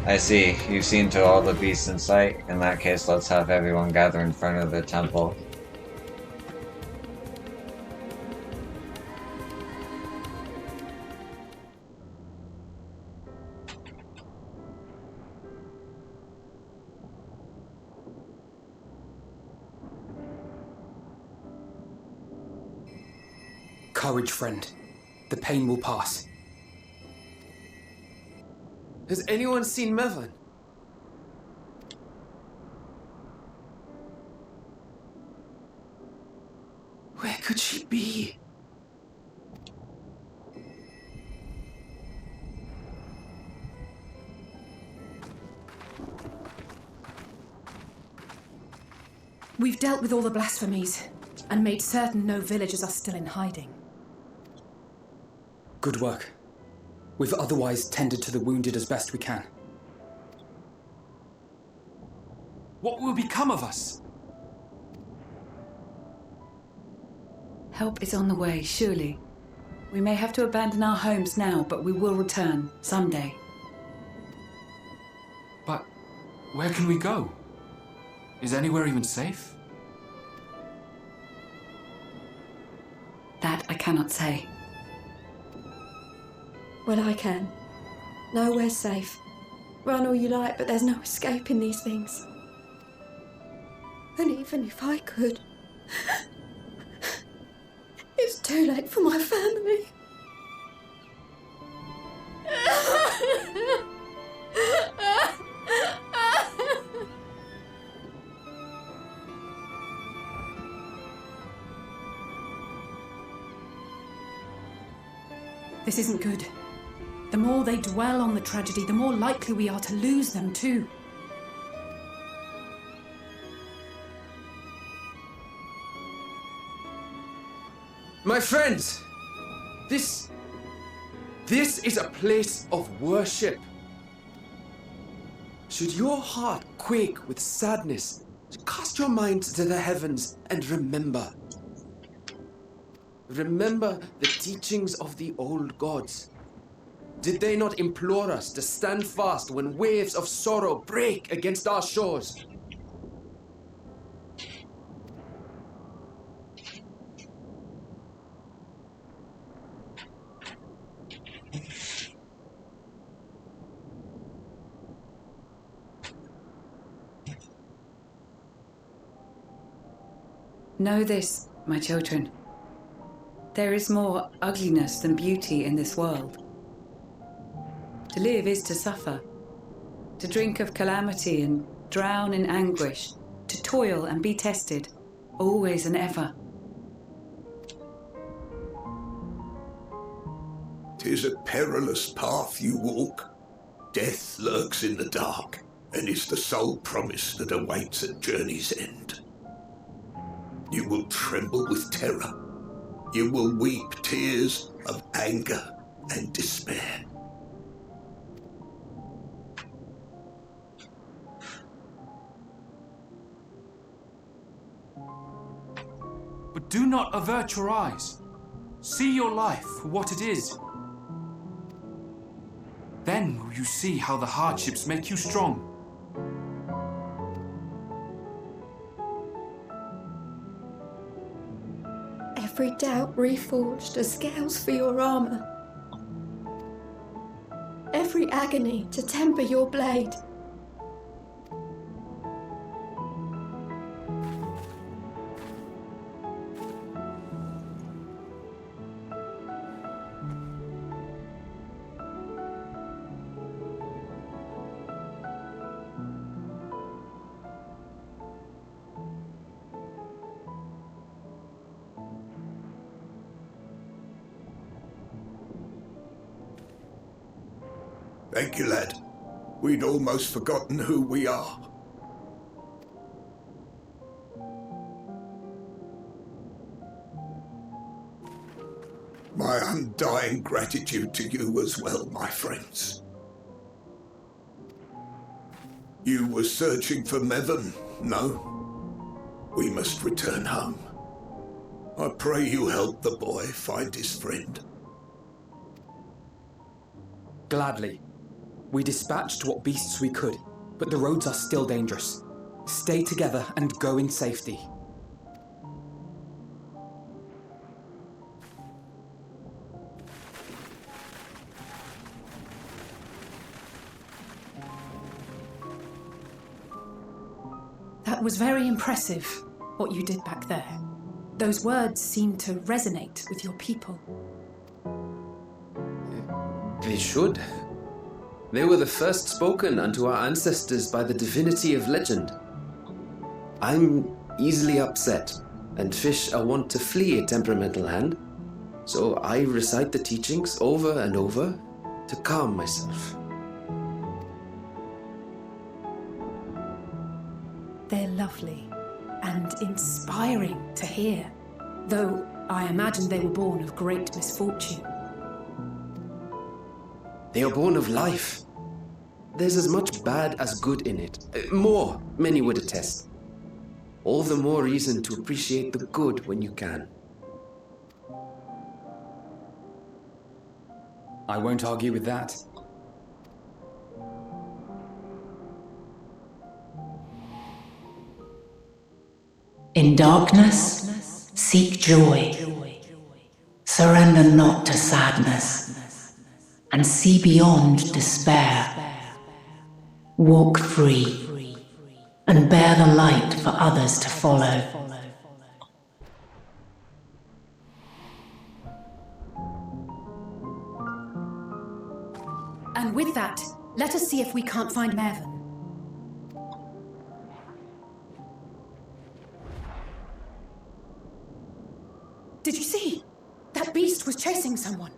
I see. You've seen to all the beasts in sight. In that case, let's have everyone gather in front of the temple. Courage, friend. The pain will pass. Has anyone seen Mevlin? Where could she be? We've dealt with all the blasphemies and made certain no villagers are still in hiding. Good work. We've otherwise tended to the wounded as best we can. What will become of us? Help is on the way, surely. We may have to abandon our homes now, but we will return someday. But where can we go? Is anywhere even safe? That I cannot say. Well, I can. Nowhere's safe. Run all you like, but there's no escaping these things. And even if I could, it's too late for my family. This isn't good. The more they dwell on the tragedy, the more likely we are to lose them too. My friends, this is a place of worship. Should your heart quake with sadness, cast your mind to the heavens and remember. Remember the teachings of the old gods. Did they not implore us to stand fast when waves of sorrow break against our shores? Know this, my children. There is more ugliness than beauty in this world. To live is to suffer, to drink of calamity and drown in anguish, to toil and be tested, always and ever. 'Tis a perilous path you walk. Death lurks in the dark, and is the sole promise that awaits at journey's end. You will tremble with terror. You will weep tears of anger and despair. But do not avert your eyes. See your life for what it is. Then will you see how the hardships make you strong. Every doubt reforged as scales for your armour. Every agony to temper your blade. Thank you, lad. We'd almost forgotten who we are. My undying gratitude to you as well, my friends. You were searching for Mevon, no? We must return home. I pray you help the boy find his friend. Gladly. We dispatched what beasts we could, but the roads are still dangerous. Stay together and go in safety. That was very impressive, what you did back there. Those words seem to resonate with your people. They should. They were the first spoken unto our ancestors by the divinity of legend. I'm easily upset, and fish are wont to flee a temperamental hand, so I recite the teachings over and over to calm myself. They're lovely and inspiring to hear, though I imagine they were born of great misfortune. They are born of life. There's as much bad as good in it. More, many would attest. All the more reason to appreciate the good when you can. I won't argue with that. In darkness, seek joy. Surrender not to sadness, and see beyond despair. Walk free, and bear the light for others to follow. And with that, let us see if we can't find Mervyn. Did you see? That beast was chasing someone.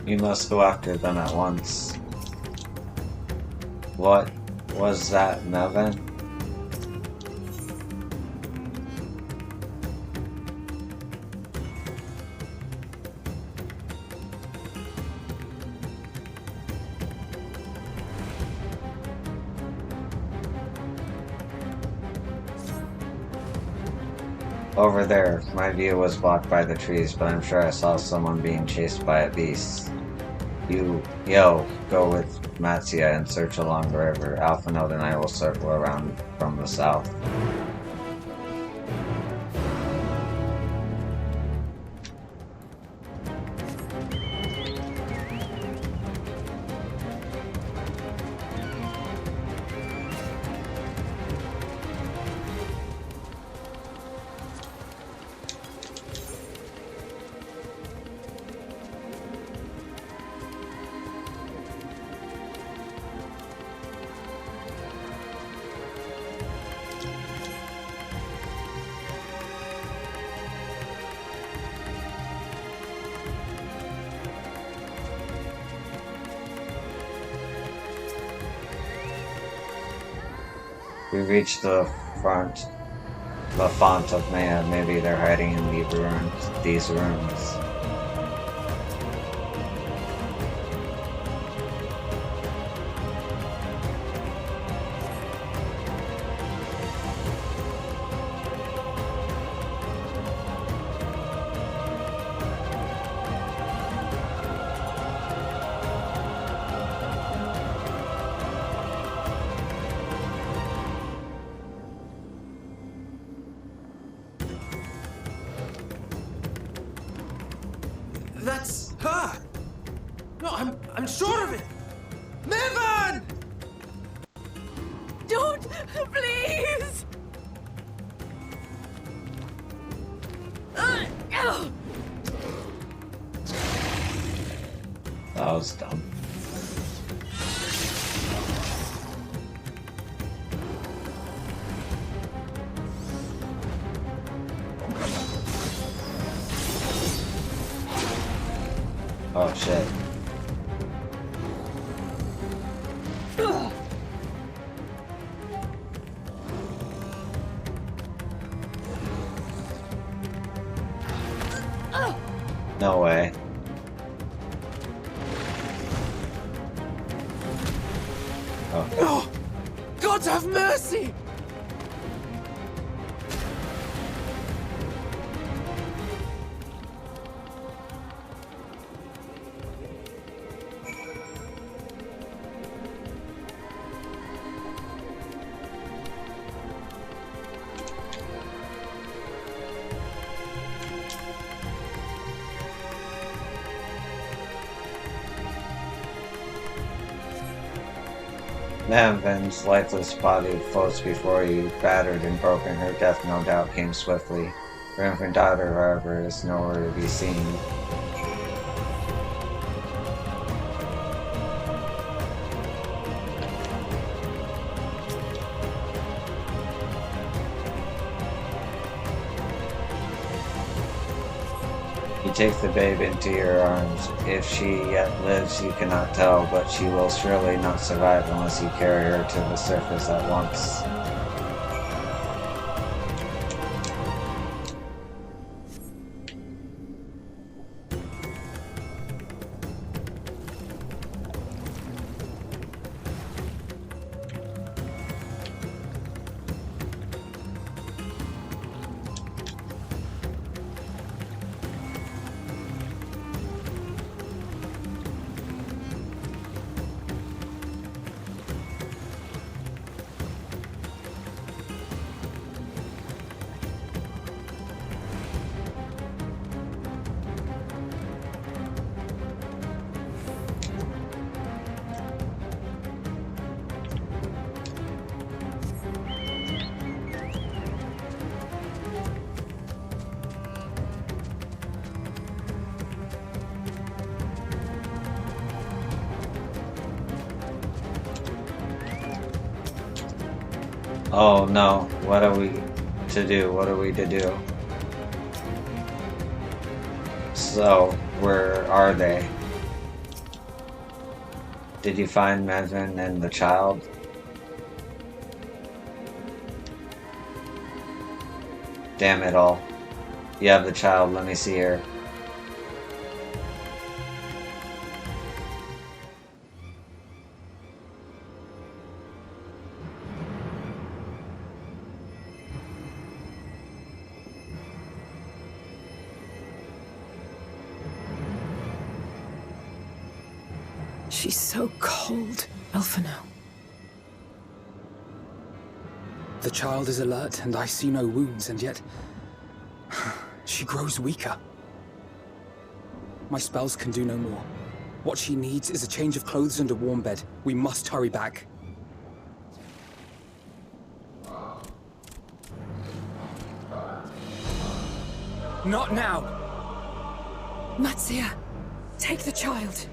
You must go after them at once. What was that, Melvin? Over there. My view was blocked by the trees, but I'm sure I saw someone being chased by a beast. Yo, go with Matsia and search along the river. Alphanode and I will circle around from the south. We reached the font of man. Maybe they're hiding in these rooms. That's her! No, I'm sure of it! Mervan! Don't! Please! That was dumb. Oh shit. No way. Oh. Oh! God have mercy! Manvan's lifeless body floats before you, battered and broken. Her death no doubt came swiftly. Her infant daughter, however, is nowhere to be seen. You take the babe into your arms. If she yet lives, you cannot tell, but she will surely not survive unless you carry her to the surface at once. Oh no, what are we to do? What are we to do? So, where are they? Did you find Manvan and the child? Damn it all. You have the child, let me see her. She's so cold, Elfino. The child is alert, and I see no wounds, and yet... she grows weaker. My spells can do no more. What she needs is a change of clothes and a warm bed. We must hurry back. Not now! Matsia, take the child.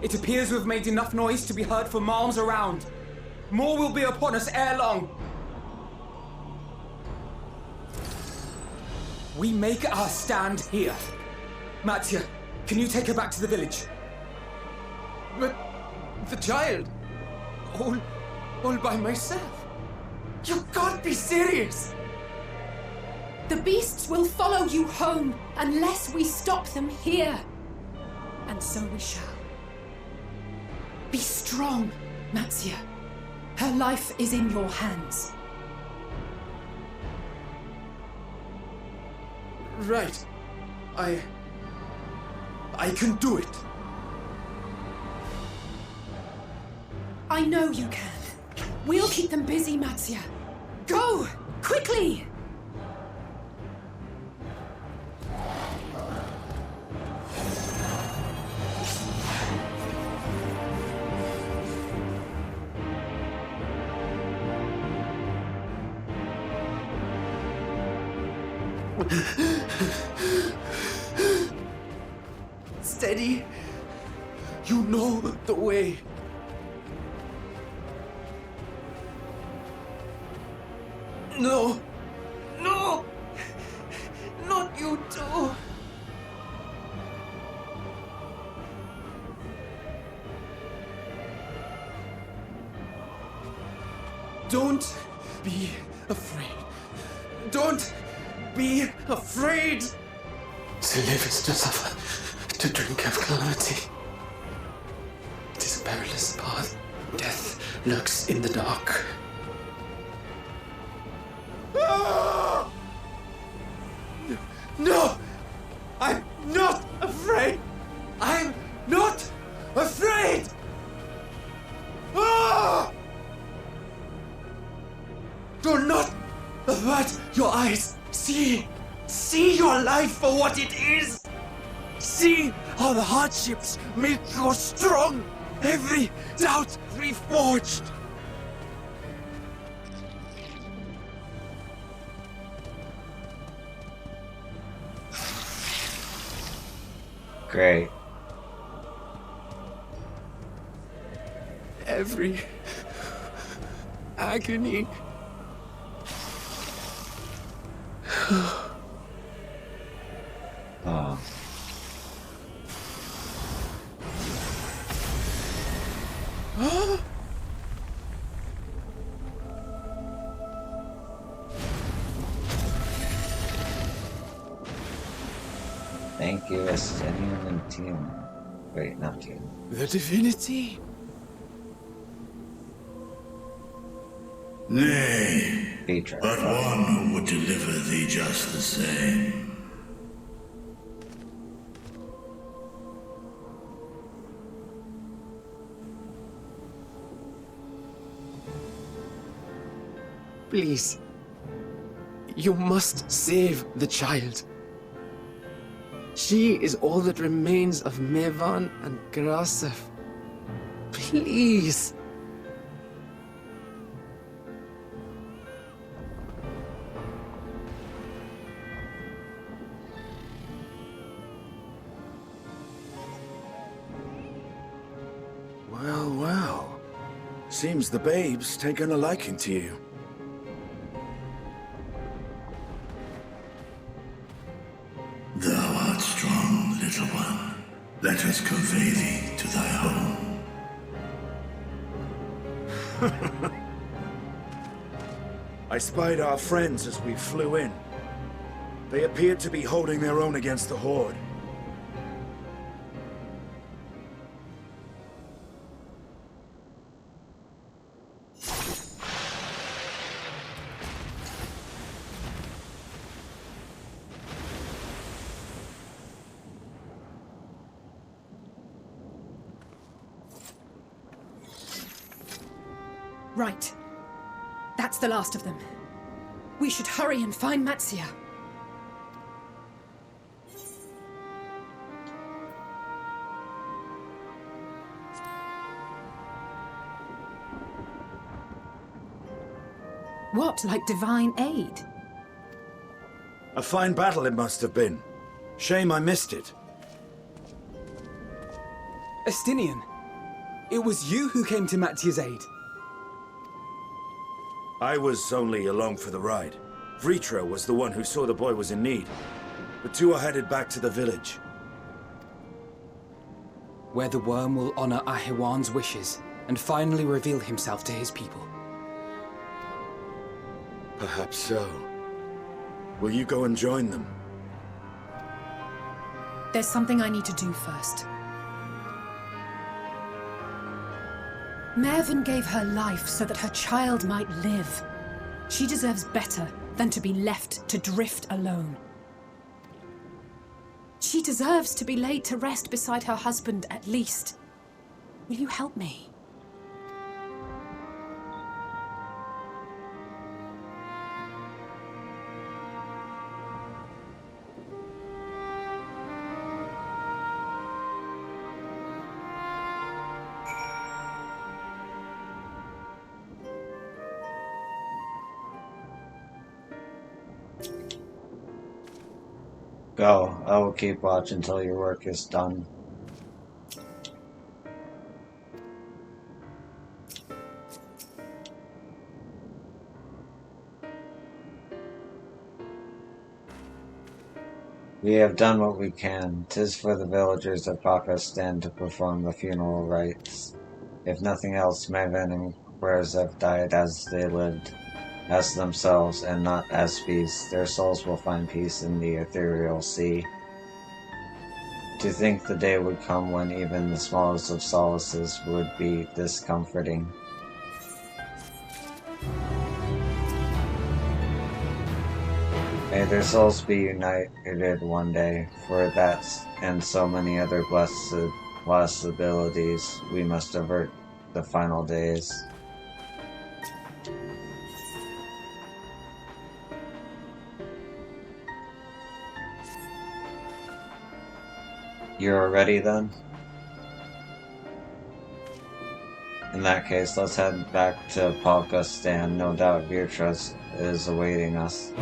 It appears we've made enough noise to be heard for miles around. More will be upon us ere long. We make our stand here. Mattia, can you take her back to the village? But the child, all by myself. You can't be serious. The beasts will follow you home unless we stop them here. And so we shall. Be strong, Mattia. Her life is in your hands. Right. I can do it. I know you can. We'll keep them busy, Mattia. Go! Quickly! Steady. You know the way. No! No! Not you too! Don't be afraid. Don't be afraid! To live is to suffer, to drink of calamity. It is a perilous path. Death lurks in the dark. No! I'm not afraid! I'm not afraid! Ah! Do not avert your eyes. See your life for what it is. See how the hardships make you strong. Every doubt reforged. Great. Every agony. Oh. Thank you, Estinian and Team. Wait, not Team. The divinity? Nay, Petra. but one who would deliver thee just the same. Please. You must save the child. She is all that remains of Mevan and Grasef. Please. Well, well. Seems the babe's taken a liking to you. Thou art strong, little one. Let us convey thee to thy home. I spied our friends as we flew in. They appeared to be holding their own against the Horde. Right. That's the last of them. We should hurry and find Matsia. What, like divine aid? A fine battle it must have been. Shame I missed it. Estinian, it was you who came to Mattia's aid. I was only along for the ride. Vritra was the one who saw the boy was in need. The two are headed back to the village. Where the worm will honor Ahewan's wishes and finally reveal himself to his people. Perhaps so. Will you go and join them? There's something I need to do first. Mervyn gave her life so that her child might live. She deserves better than to be left to drift alone. She deserves to be laid to rest beside her husband, at least. Will you help me? Go. I will keep watch until your work is done. We have done what we can. 'Tis for the villagers of Pakistan to perform the funeral rites. If nothing else, Maven and Berzef died as they lived, as themselves and not as beasts. Their souls will find peace in the ethereal sea. To think the day would come when even the smallest of solaces would be this comforting. May their souls be united one day, for that and so many other blessed abilities we must avert the final days. You're ready then? In that case, let's head back to Pakistan. No doubt Beatrice is awaiting us.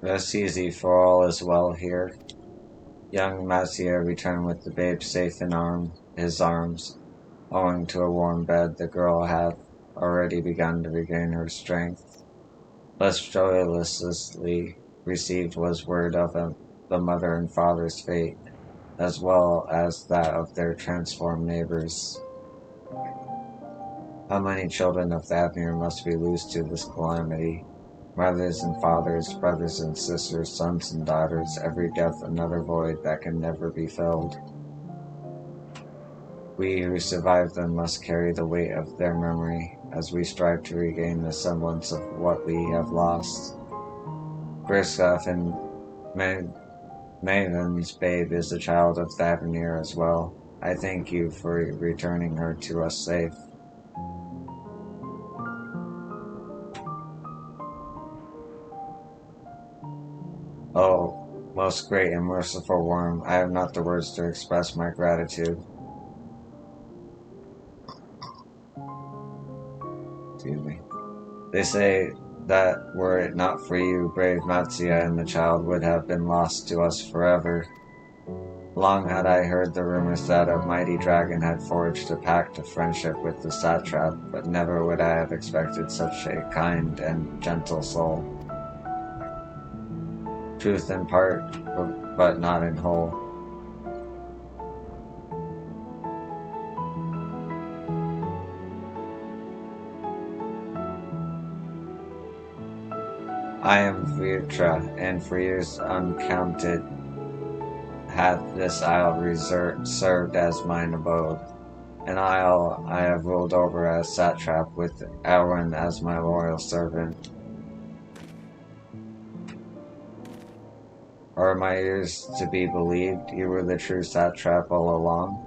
Rest easy, for all is well here. Young Massier returned with the babe safe in his arms. Owing to a warm bed, the girl had already begun to regain her strength. Less joyously received was word of the mother and father's fate, as well as that of their transformed neighbors. How many children of Thavnir must we lose to this calamity? Mothers and fathers, brothers and sisters, sons and daughters, every death another void that can never be filled. We who survive them must carry the weight of their memory as we strive to regain the semblance of what we have lost. Briskov and Maven's babe is a child of Thavnir as well. I thank you for returning her to us safe. Oh, most great and merciful worm, I have not the words to express my gratitude. Excuse me. They say that were it not for you, brave Matsuya and the child would have been lost to us forever. Long had I heard the rumors that a mighty dragon had forged a pact of friendship with the satrap, but never would I have expected such a kind and gentle soul. Truth in part, but not in whole. I am Virtra, and for years uncounted hath this isle served as mine abode. An isle I have ruled over as satrap, with Elwyn as my loyal servant. Are my ears to be believed? You were the true satrap all along?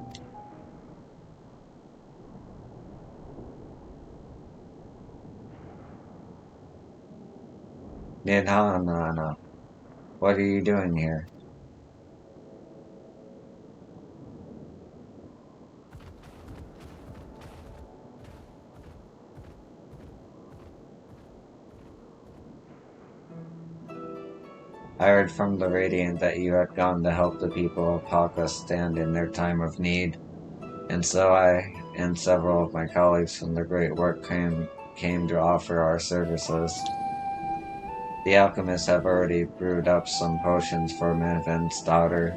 Nidhanana, what are you doing here? I heard from the Radiant that you had gone to help the people of Palka stand in their time of need, and so I and several of my colleagues from the Great Work came to offer our services. The alchemists have already brewed up some potions for Minvin's daughter.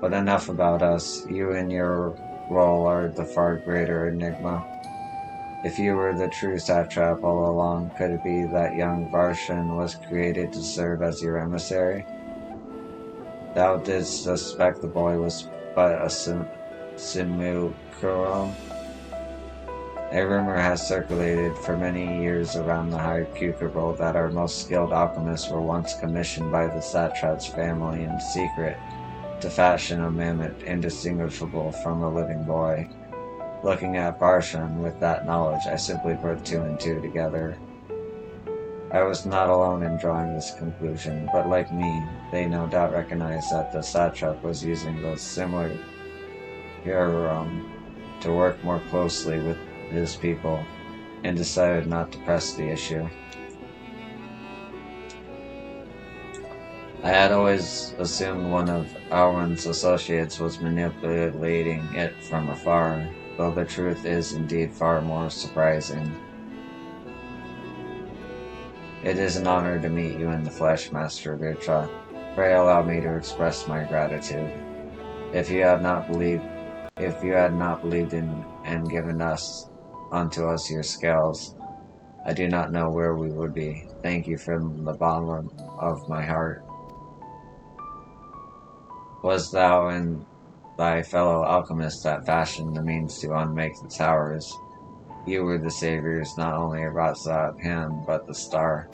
But enough about us. You and your role are the far greater enigma. If you were the true satrap all along, could it be that young Varshan was created to serve as your emissary? Thou didst suspect the boy was but a simulacrum. A rumor has circulated for many years around the High Cucurble that our most skilled alchemists were once commissioned by the satrap's family in secret to fashion a mammoth indistinguishable from a living boy. Looking at Barshan with that knowledge, I simply put two and two together. I was not alone in drawing this conclusion, but like me, they no doubt recognized that the satrap was using those similar to work more closely with his people, and decided not to press the issue. I had always assumed one of Alwyn's associates was manipulating it from afar, though the truth is indeed far more surprising. It is an honor to meet you in the flesh, Master Virtra. Pray allow me to express my gratitude. If you had not believed in and given unto us your scales, I do not know where we would be. Thank you from the bottom of my heart. Was thou and thy fellow alchemists that fashioned the means to unmake the towers? You were the saviors not only of Ratzab but the star.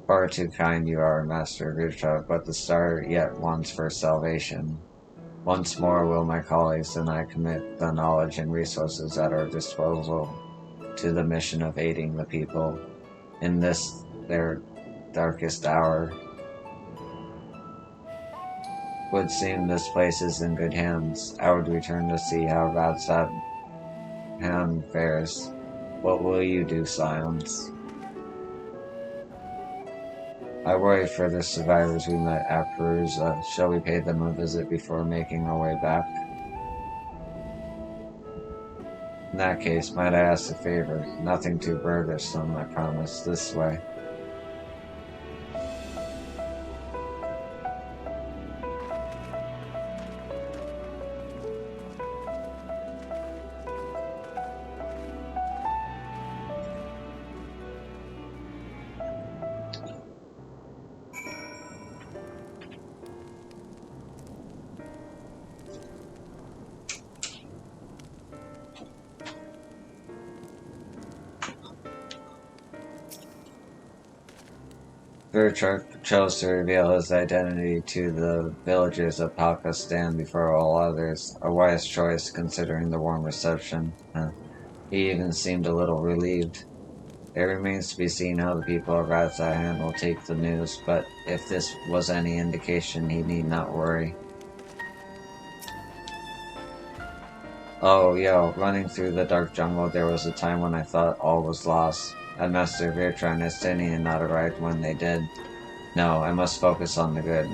Far too kind you are, Master Virtra, but the star yet wants for salvation. Once more will my colleagues and I commit the knowledge and resources at our disposal to the mission of aiding the people in this their darkest hour. Would seem this place is in good hands. I would return to see how Ratzab fares. What will you do, Scions? I worry for the survivors we met at Perusa. Shall we pay them a visit before making our way back? In that case, might I ask a favor? Nothing too burdensome, I promise. This way. Virtra chose to reveal his identity to the villagers of Pakistan before all others, a wise choice considering the warm reception. He even seemed a little relieved. It remains to be seen how the people of Razahan will take the news, but if this was any indication, he need not worry. Oh, yo, running through the dark jungle, there was a time when I thought all was lost. Had Master Virtra and Estinian not arrived when they did. No, I must focus on the good.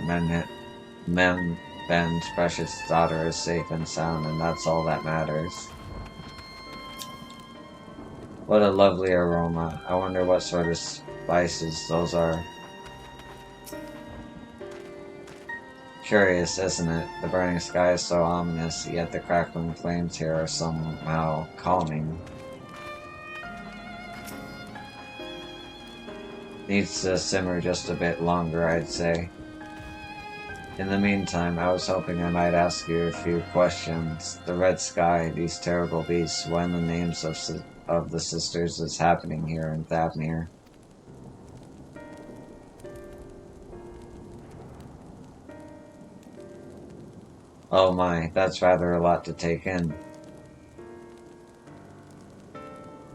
Ben's precious daughter is safe and sound, and that's all that matters. What a lovely aroma. I wonder what sort of spices those are. Curious, isn't it? The burning sky is so ominous, yet the crackling flames here are somehow calming. Needs to simmer just a bit longer, I'd say. In the meantime, I was hoping I might ask you a few questions. The red sky, these terrible beasts, what in the names of the sisters is happening here in Thavnir? Oh my, that's rather a lot to take in.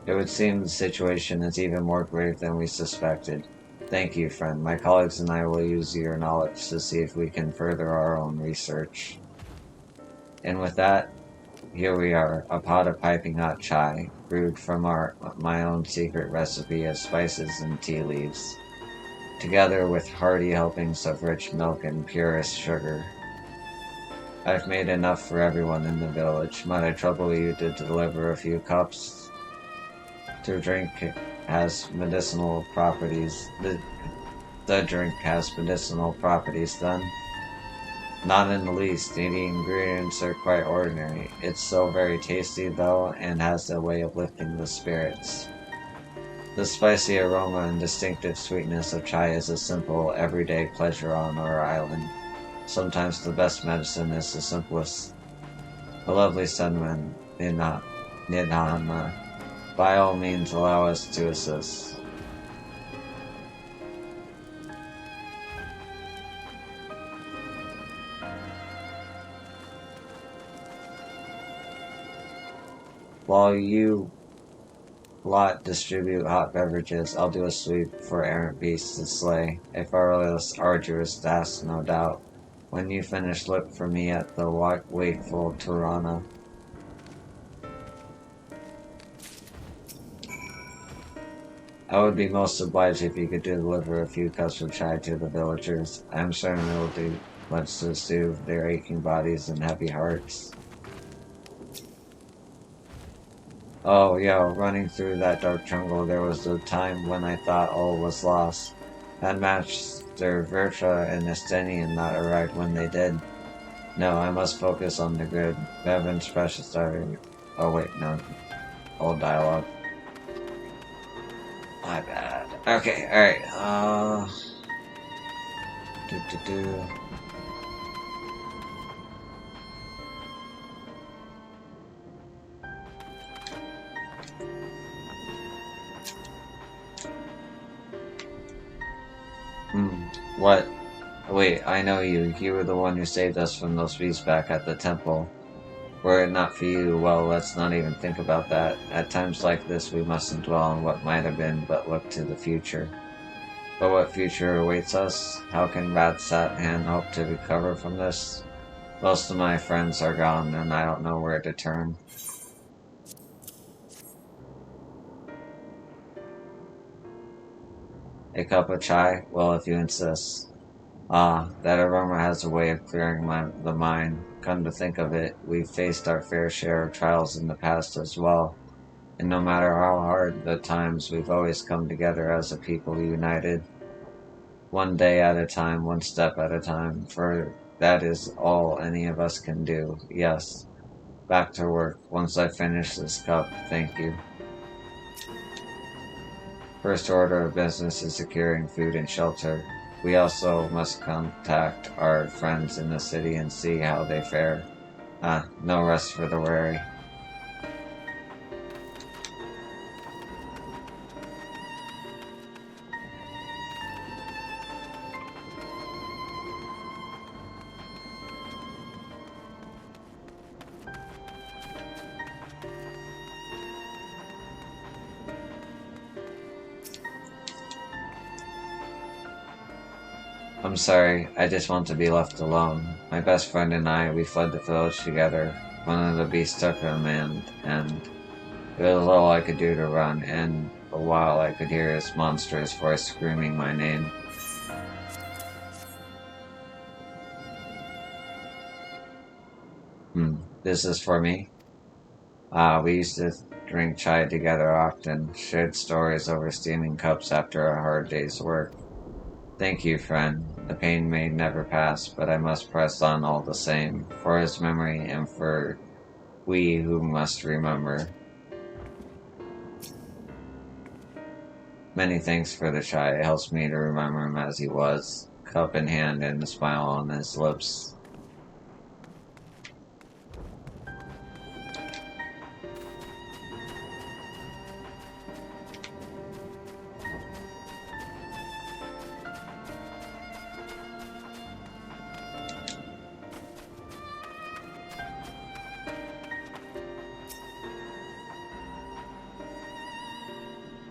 It would seem the situation is even more grave than we suspected. Thank you, friend. My colleagues and I will use your knowledge to see if we can further our own research. And with that, here we are, a pot of piping hot chai, brewed from my own secret recipe of spices and tea leaves, together with hearty helpings of rich milk and purest sugar. I've made enough for everyone in the village. Might I trouble you to deliver a few cups? To drink has medicinal properties. The drink has medicinal properties then? Not in the least. The ingredients are quite ordinary. It's so very tasty though, and has a way of lifting the spirits. The spicy aroma and distinctive sweetness of chai is a simple, everyday pleasure on our island. Sometimes the best medicine is the simplest. A lovely sentiment, Nidhana. By all means, allow us to assist. While you lot distribute hot beverages, I'll do a sweep for errant beasts to slay. A far less arduous task, no doubt. When you finish, look for me at the wakeful Tirana. I would be most obliged if you could deliver a few cups of chai to the villagers. I'm certain it will do much to soothe their aching bodies and heavy hearts. Oh, yo, running through that dark jungle, there was a time when I thought all was lost. Had Master Virtra and Estinian not arrived when they did. No, I must focus on the good. Bevan's precious daughter. Oh wait, no. Old dialogue. My bad. Okay, alright, do. What? Wait, I know you. You were the one who saved us from those beasts back at the temple. Were it not for you, well, let's not even think about that. At times like this, we mustn't dwell on what might have been, but look to the future. But what future awaits us? How can Ratsat hope to recover from this? Most of my friends are gone, and I don't know where to turn. A cup of chai? Well, if you insist. Ah, that aroma has a way of clearing the mind. Come to think of it, we've faced our fair share of trials in the past as well. And no matter how hard the times, we've always come together as a people united. One day at a time, one step at a time, for that is all any of us can do. Yes. Back to work. Once I finish this cup, thank you. First order of business is securing food and shelter. We also must contact our friends in the city and see how they fare. No rest for the weary. I'm sorry, I just want to be left alone. My best friend and I, we fled the village together. one of the beasts took him, and it was all I could do to run, and for a while I could hear his monstrous voice screaming my name. This is for me? We used to drink chai together often, shared stories over steaming cups after a hard day's work. Thank you, friend. The pain may never pass, but I must press on all the same, for his memory and for we who must remember. Many thanks for the chai. It helps me to remember him as he was, cup in hand and a smile on his lips.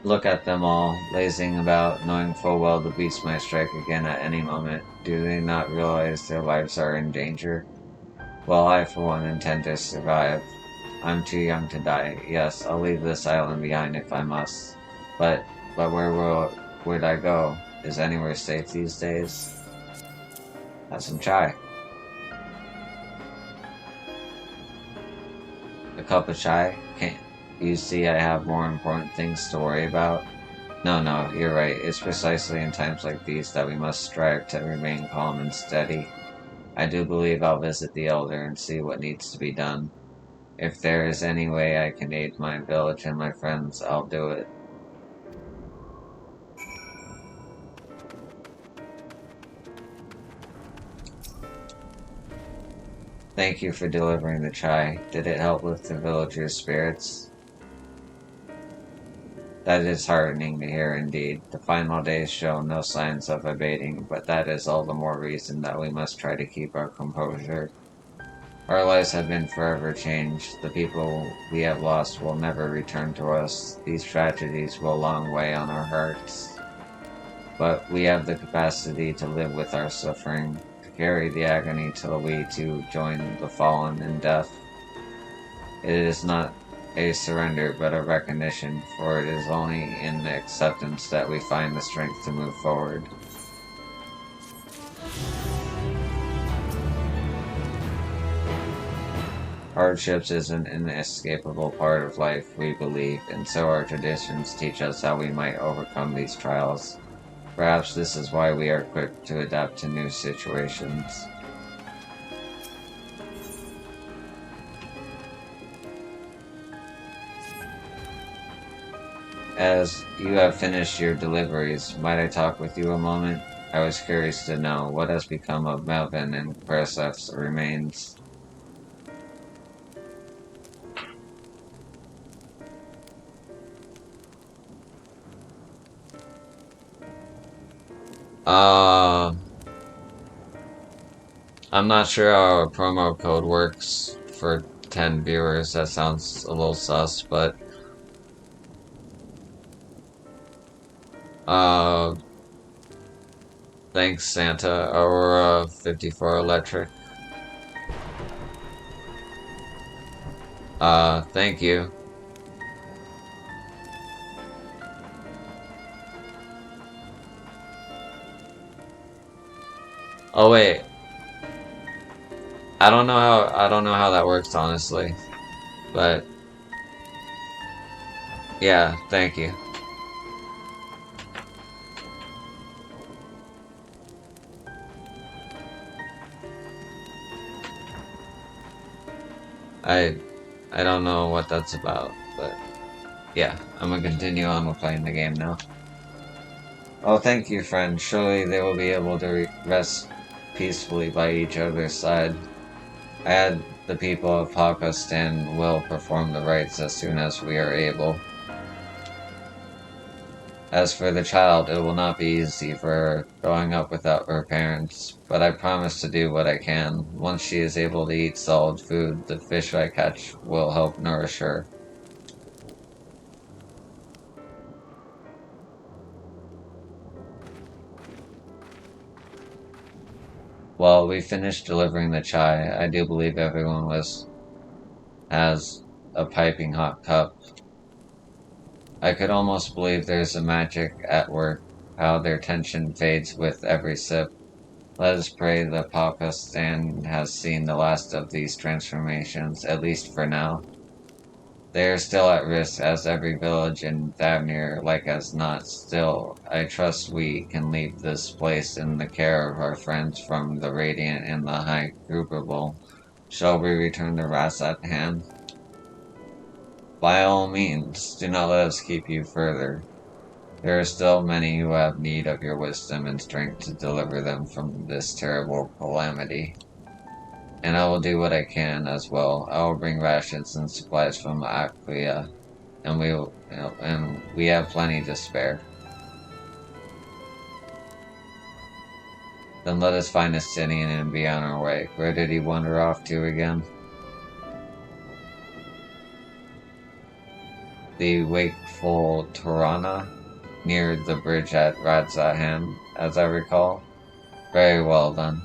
Look at them all, lazing about, knowing full well the beast might strike again at any moment. Do they not realize their lives are in danger? Well, I for one intend to survive. I'm too young to die. Yes, I'll leave this island behind if I must. But would I go? Is anywhere safe these days? Have some chai. A cup of chai? Can't you see I have more important things to worry about? No, you're right. It's precisely in times like these that we must strive to remain calm and steady. I do believe I'll visit the Elder and see what needs to be done. If there is any way I can aid my village and my friends, I'll do it. Thank you for delivering the chai. Did it help lift the villagers' spirits? That is heartening to hear indeed. The final days show no signs of abating, but that is all the more reason that we must try to keep our composure. Our lives have been forever changed. The people we have lost will never return to us. These tragedies will long weigh on our hearts. But we have the capacity to live with our suffering, to carry the agony till we too join the fallen in death. It is not a surrender, but a recognition, for it is only in the acceptance that we find the strength to move forward. Hardships is an inescapable part of life, we believe, and so our traditions teach us how we might overcome these trials. Perhaps this is why we are quick to adapt to new situations. As you have finished your deliveries, might I talk with you a moment? I was curious to know what has become of Melvin and Persef's remains. I'm not sure how a promo code works for 10 viewers. That sounds a little sus, but thanks Santa Aurora 54 Electric. Thank you. Oh wait. I don't know how that works honestly. But yeah, thank you. I don't know what that's about, but yeah, I'm gonna continue on with playing the game now. Oh, thank you, friend. Surely they will be able to rest peacefully by each other's side. I had the people of Pakistan will perform the rites as soon as we are able. As for the child, it will not be easy for her growing up without her parents, but I promise to do what I can. Once she is able to eat solid food, the fish I catch will help nourish her. While we finished delivering the chai, I do believe everyone was has a piping hot cup. I could almost believe there's a magic at work, how their tension fades with every sip. Let us pray the Pakistan has seen the last of these transformations, at least for now. They are still at risk, as every village in Thavnir, like as not. Still, I trust we can leave this place in the care of our friends from the Radiant and the High Crucible. Shall we return to Rasat Hand? By all means, do not let us keep you further. There are still many who have need of your wisdom and strength to deliver them from this terrible calamity. And I will do what I can as well. I will bring rations and supplies from Aquia, and we have plenty to spare. Then let us find Estinian and be on our way. Where did he wander off to again? The wakeful Tirana, near the bridge at Radzahan, as I recall. Very well then.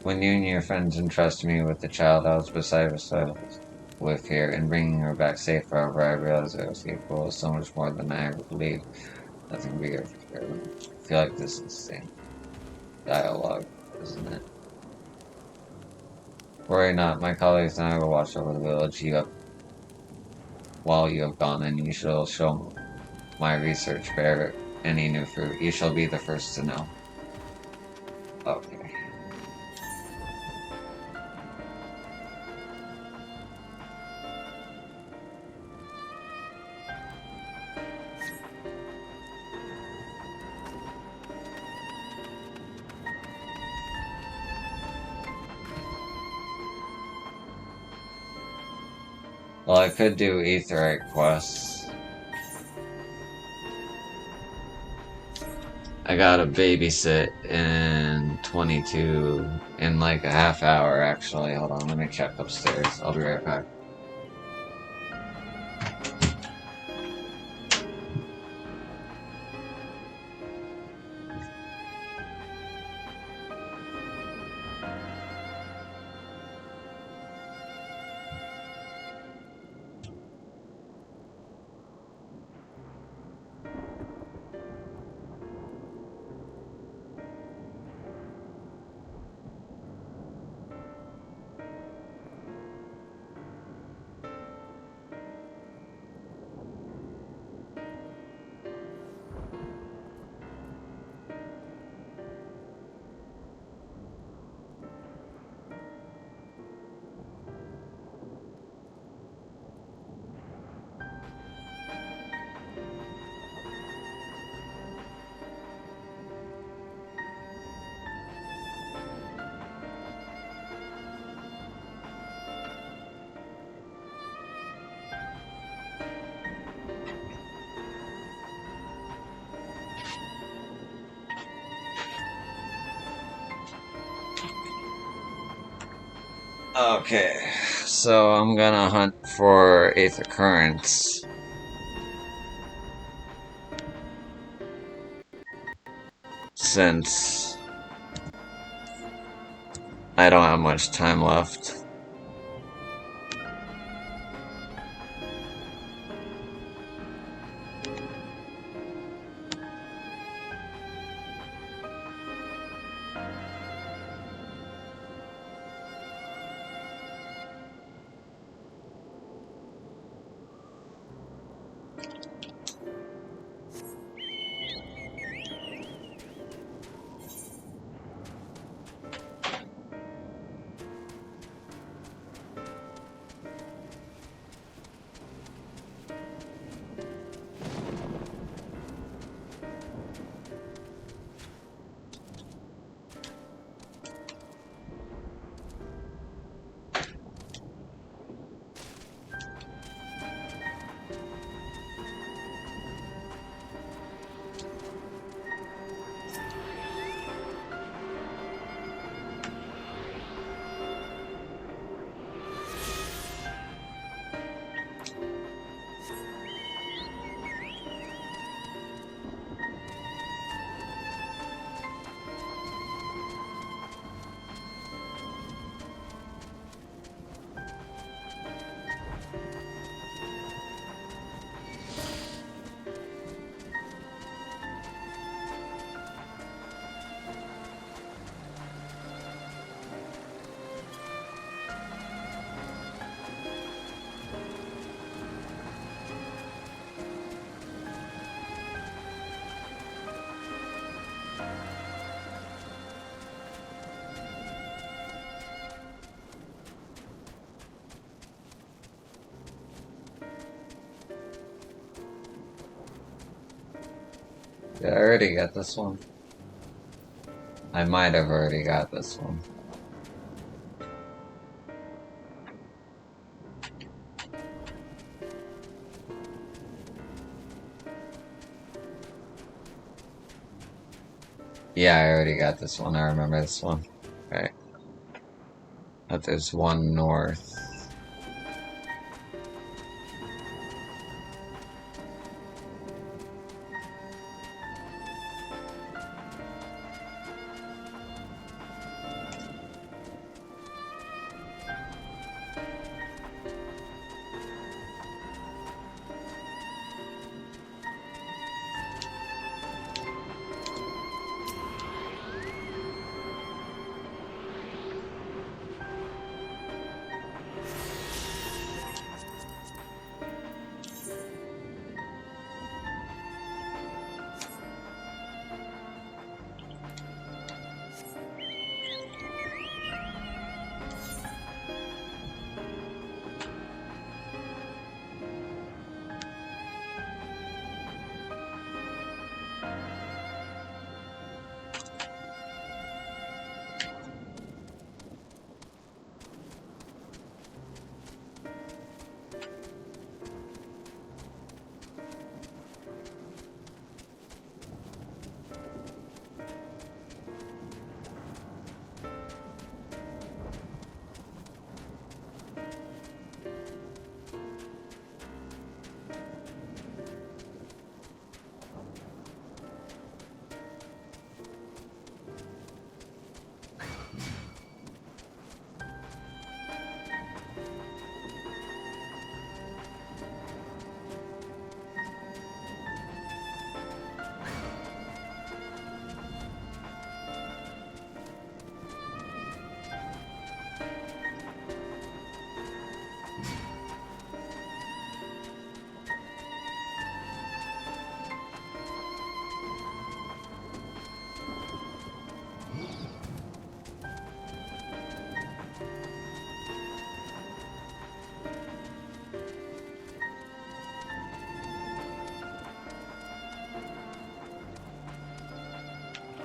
When you and your friends entrusted me with the child, I was beside myself with here, and bringing her back safe. However, I realized I was capable of so much more than I ever believed. Nothing bigger. I feel like this is the same dialogue, isn't it? Worry not, my colleagues and I will watch over the village while you have gone, and you shall show my research bear any new fruit. You shall be the first to know. Okay. Well, I could do Aetherite quests. I gotta babysit in 22, in like a half hour actually. Hold on, let me check upstairs. I'll be right back. Okay, so I'm gonna hunt for Aether Currents. Since I don't have much time left. Did I already get this one? I might have already got this one. Yeah, I already got this one. I remember this one. Right. But there's one north.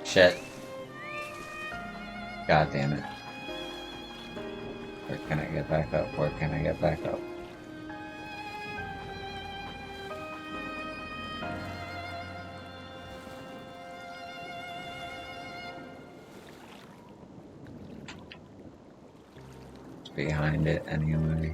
Shit. God damn it. Where can I get back up? Where can I get back up? It's behind it anyway.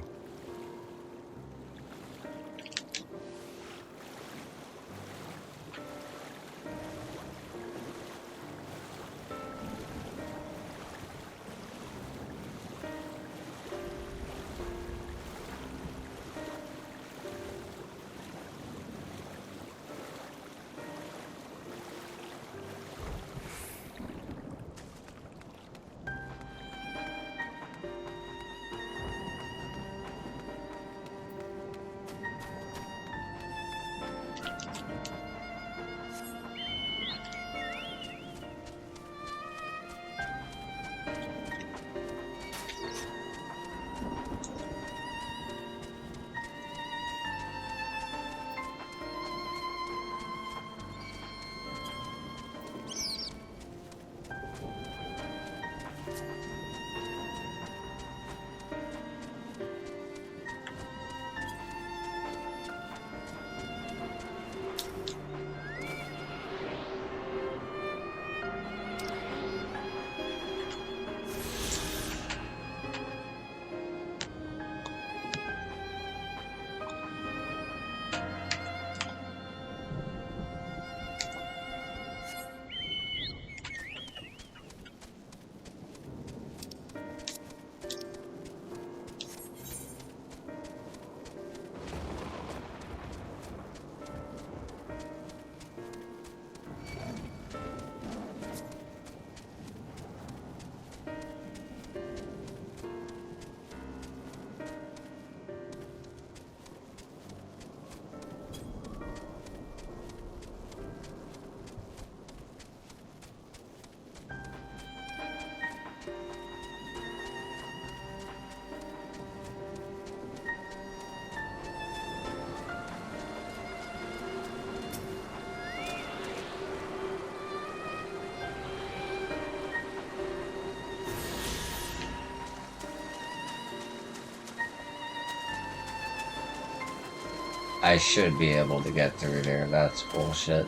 I should be able to get through there. That's bullshit.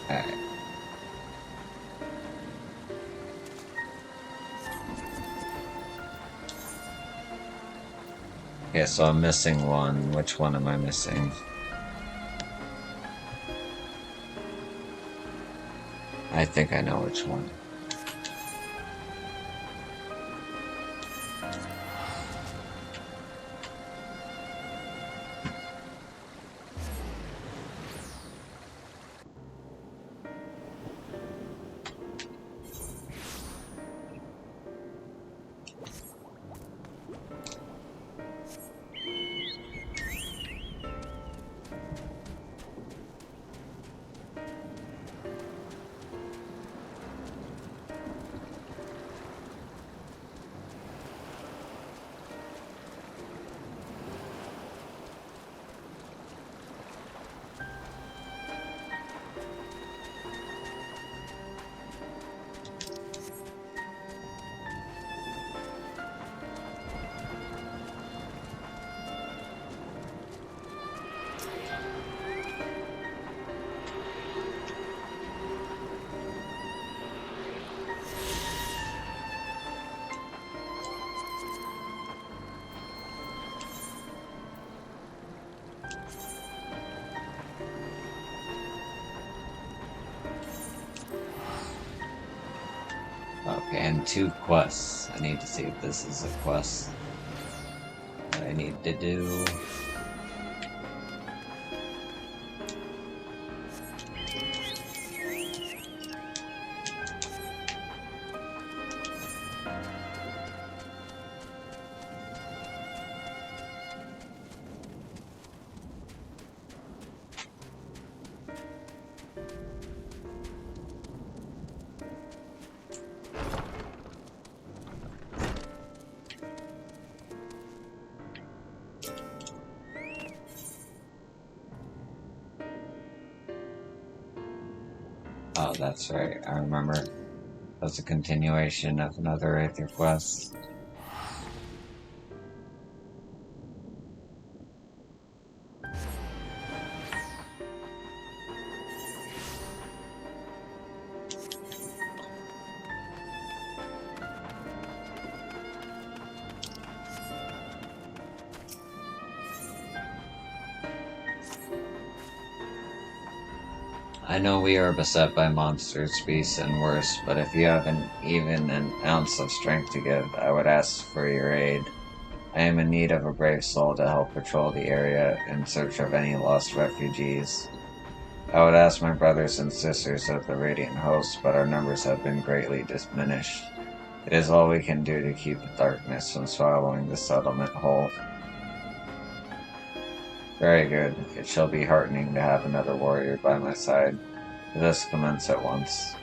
Alright. Okay, so I'm missing one. Which one am I missing? I think I know which one. Okay, and 2 quests. I need to see if this is a quest that I need to do. Oh, that's right. I remember. That's a continuation of another Aether quest. I know we are beset by monsters, beasts, and worse, but if you have even an ounce of strength to give, I would ask for your aid. I am in need of a brave soul to help patrol the area in search of any lost refugees. I would ask my brothers and sisters of the Radiant Host, but our numbers have been greatly diminished. It is all we can do to keep the darkness from swallowing the settlement whole. Very good. It shall be heartening to have another warrior by my side. Let us commence at once.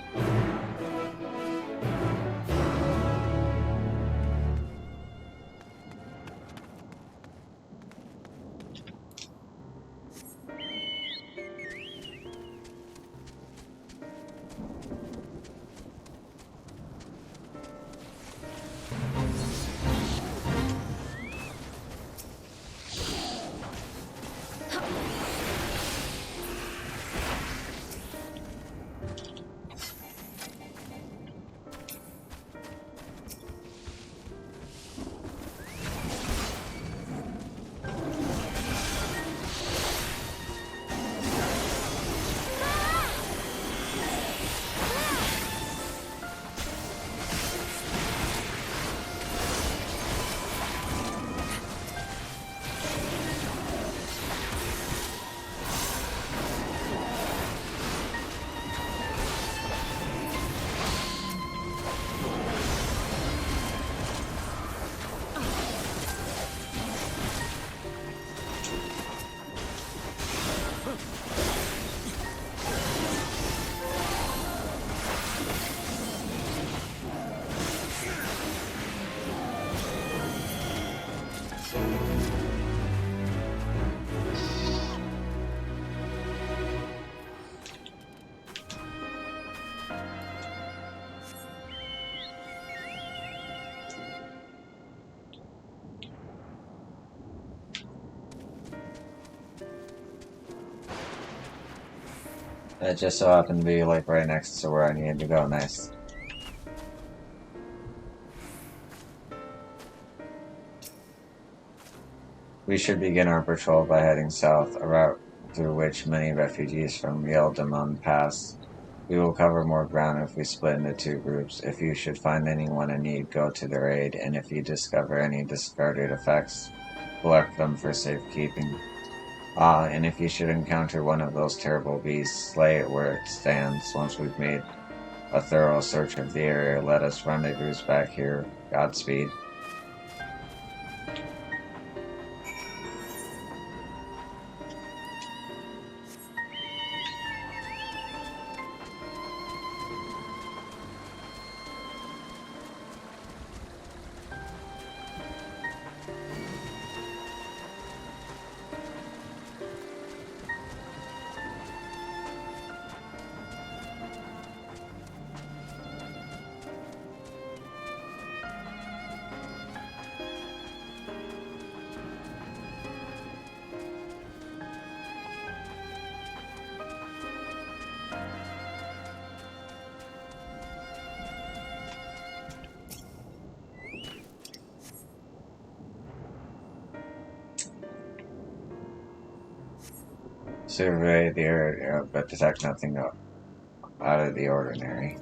It just so happened to be like right next to where I needed to go. Nice. We should begin our patrol by heading south, a route through which many refugees from Yeldamun pass. We will cover more ground if we split into two groups. If you should find anyone in need, go to their aid, and if you discover any discarded effects, collect them for safekeeping. And if you should encounter one of those terrible beasts, slay it where it stands. Once we've made a thorough search of the area, let us rendezvous back here. Godspeed. Survey the area, but detect nothing out of the ordinary.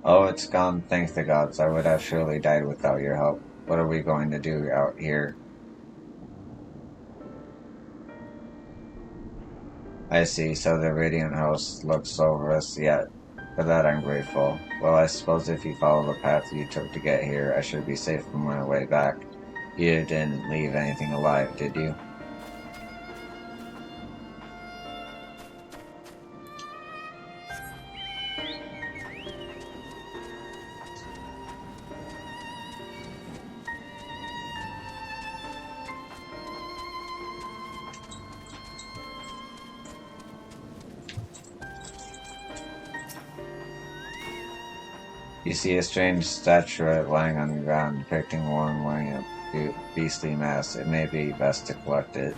Oh, it's gone, thank the gods. I would have surely died without your help. What are we going to do out here? I see, so the Radiant Host looks over us yet. For that I'm grateful. Well, I suppose if you follow the path you took to get here, I should be safe on my way back. You didn't leave anything alive, did you? You see a strange statuette lying on the ground, depicting one wearing a beastly mask. It may be best to collect it.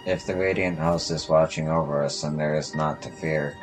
If the Radiant Host is watching over us, then there is naught to fear.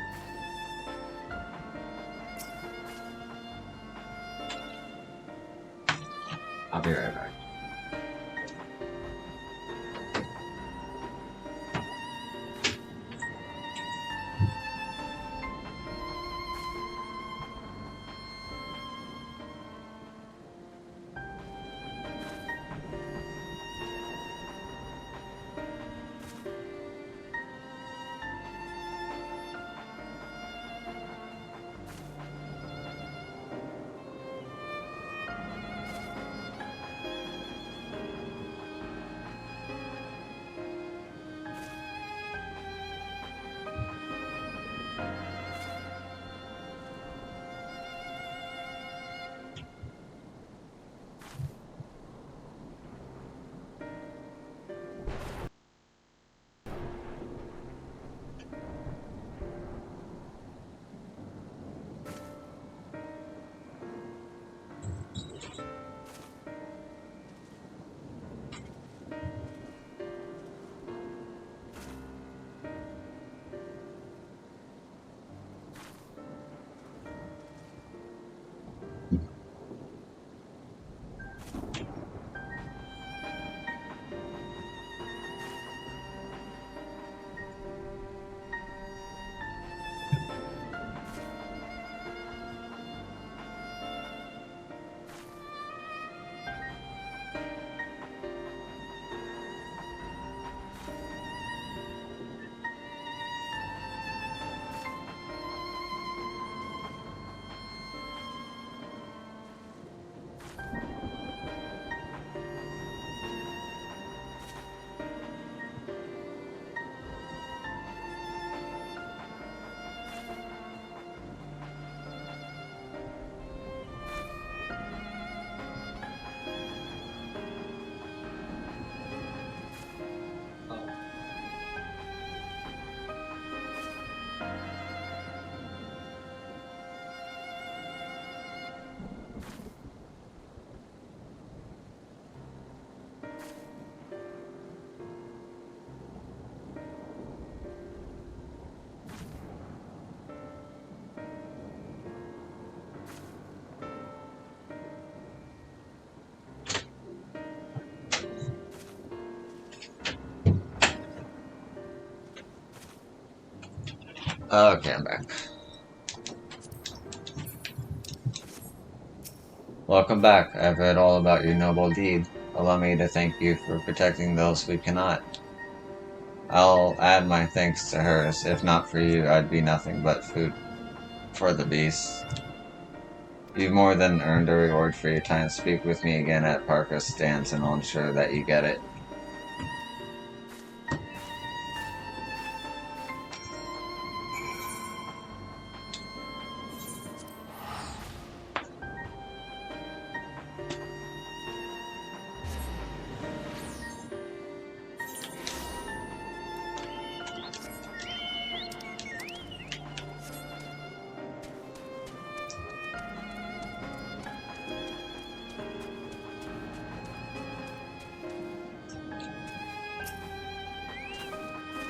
Okay, I'm back. Welcome back. I've read all about your noble deed. Allow me to thank you for protecting those who cannot. I'll add my thanks to hers. If not for you, I'd be nothing but food for the beasts. You've more than earned a reward for your time. Speak with me again at Parker's stance and I'll ensure that you get it.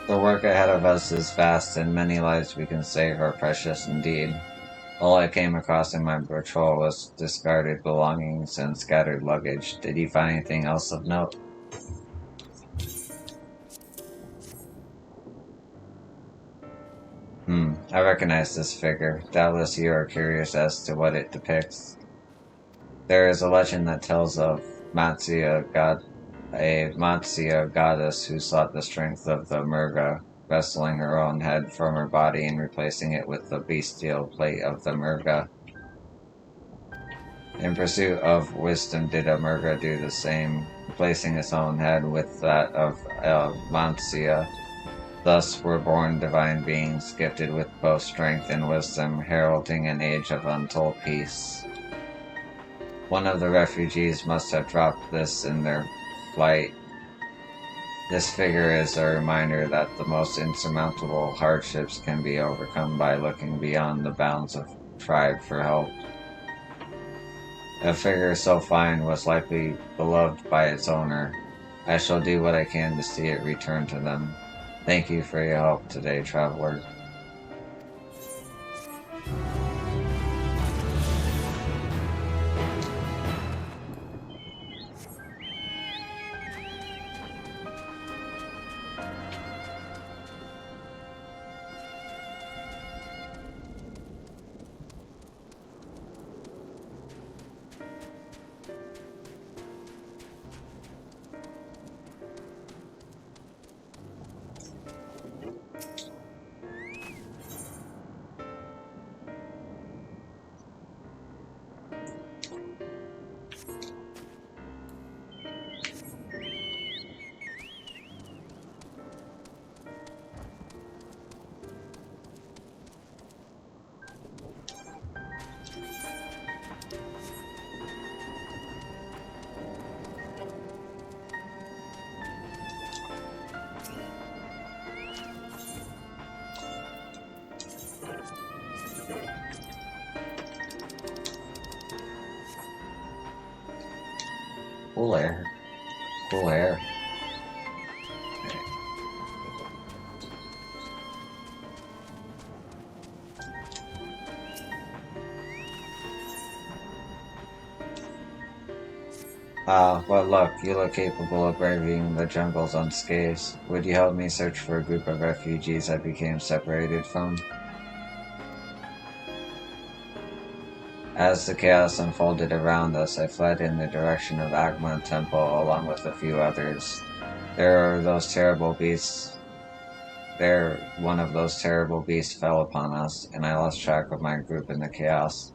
The work ahead of us is vast and many lives we can save are precious indeed. All I came across in my patrol was discarded belongings and scattered luggage. Did you find anything else of note? I recognize this figure. Doubtless you are curious as to what it depicts. There is a legend that tells of a Matsya goddess who sought the strength of the Murga, wresting her own head from her body and replacing it with the bestial plate of the Murga. In pursuit of wisdom, did a Murga do the same, replacing its own head with that of a Matsya? Thus were born divine beings, gifted with both strength and wisdom, heralding an age of untold peace. One of the refugees must have dropped this in their flight. This figure is a reminder that the most insurmountable hardships can be overcome by looking beyond the bounds of tribe for help. A figure so fine was likely beloved by its owner. I shall do what I can to see it return to them. Thank you for your help today, traveler. Cool air. Cool air. But look, you look capable of braving the jungles unscathed. Would you help me search for a group of refugees I became separated from? As the chaos unfolded around us, I fled in the direction of Agma Temple along with a few others. One of those terrible beasts fell upon us, and I lost track of my group in the chaos.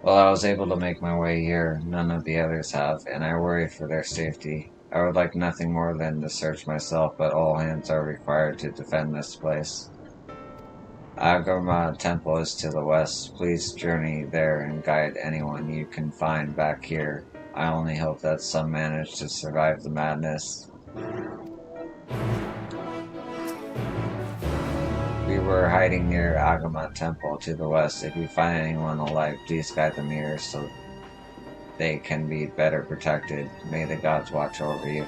While I was able to make my way here, none of the others have, and I worry for their safety. I would like nothing more than to search myself, but all hands are required to defend this place. Agama Temple is to the west. Please journey there and guide anyone you can find back here. I only hope that some manage to survive the madness. We were hiding near Agama Temple to the west. If you find anyone alive, please guide them here so they can be better protected. May the gods watch over you.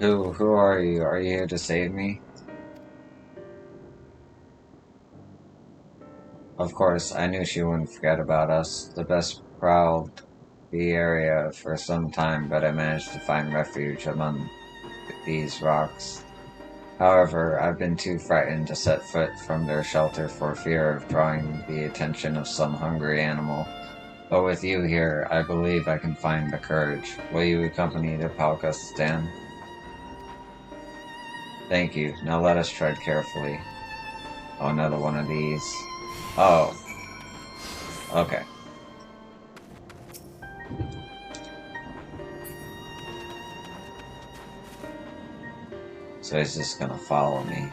Who are you? Are you here to save me? Of course, I knew she wouldn't forget about us. The best prowled the area for some time, but I managed to find refuge among these rocks. However, I've been too frightened to set foot from their shelter for fear of drawing the attention of some hungry animal. But with you here, I believe I can find the courage. Will you accompany the Palkistan? Thank you. Now let us tread carefully. Oh, another one of these. Oh. Okay. So he's just gonna follow me.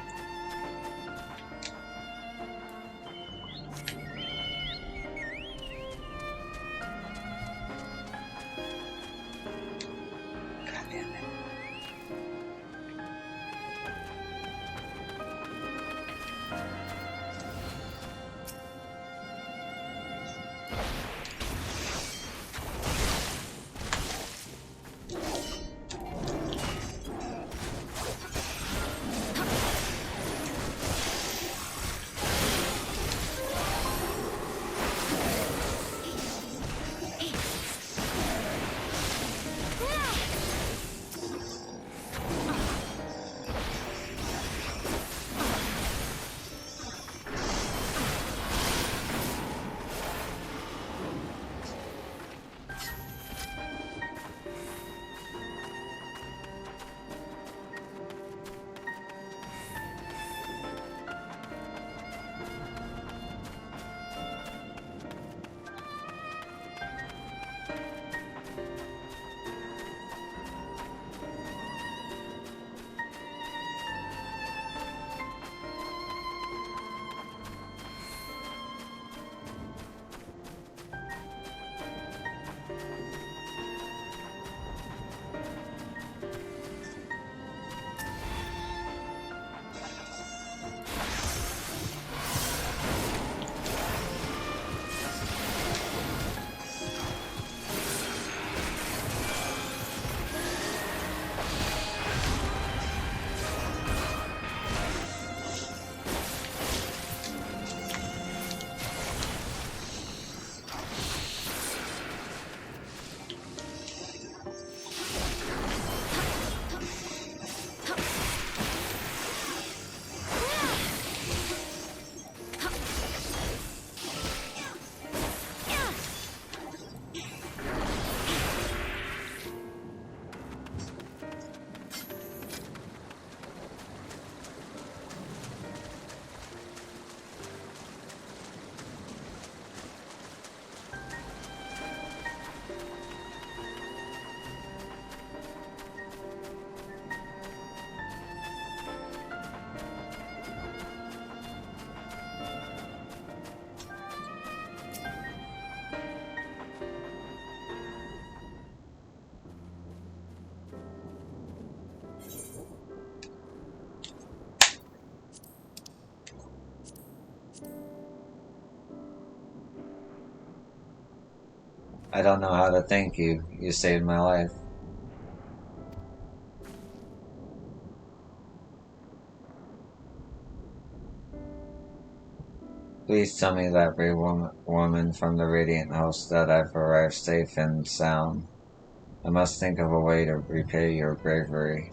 I don't know how to thank you. You saved my life. Please tell me that brave woman from the Radiant Host that I've arrived safe and sound. I must think of a way to repay your bravery.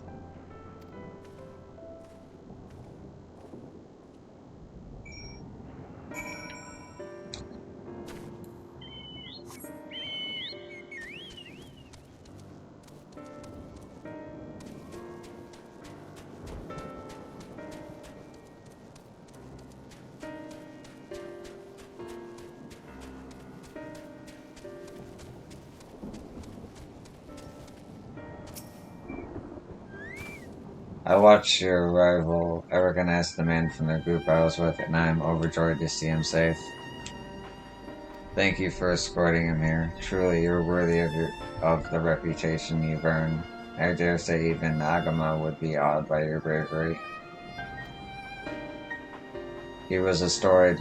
I watched your arrival. I recognized the man from the group I was with, and I am overjoyed to see him safe. Thank you for escorting him here. Truly, you're worthy of the reputation you've earned. I dare say even Agama would be awed by your bravery. He was a storied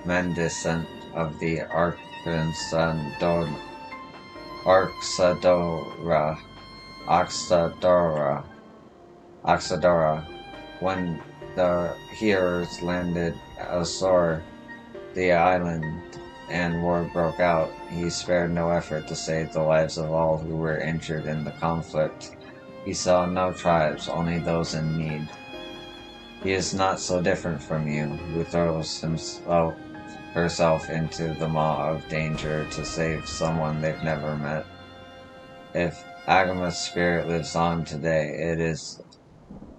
mendicant of the Arxadora. Oxadora. When the hearers landed Azor, the island, and war broke out, he spared no effort to save the lives of all who were injured in the conflict. He saw no tribes, only those in need. He is not so different from you, who throws herself into the maw of danger to save someone they've never met. If Agama's spirit lives on today, it is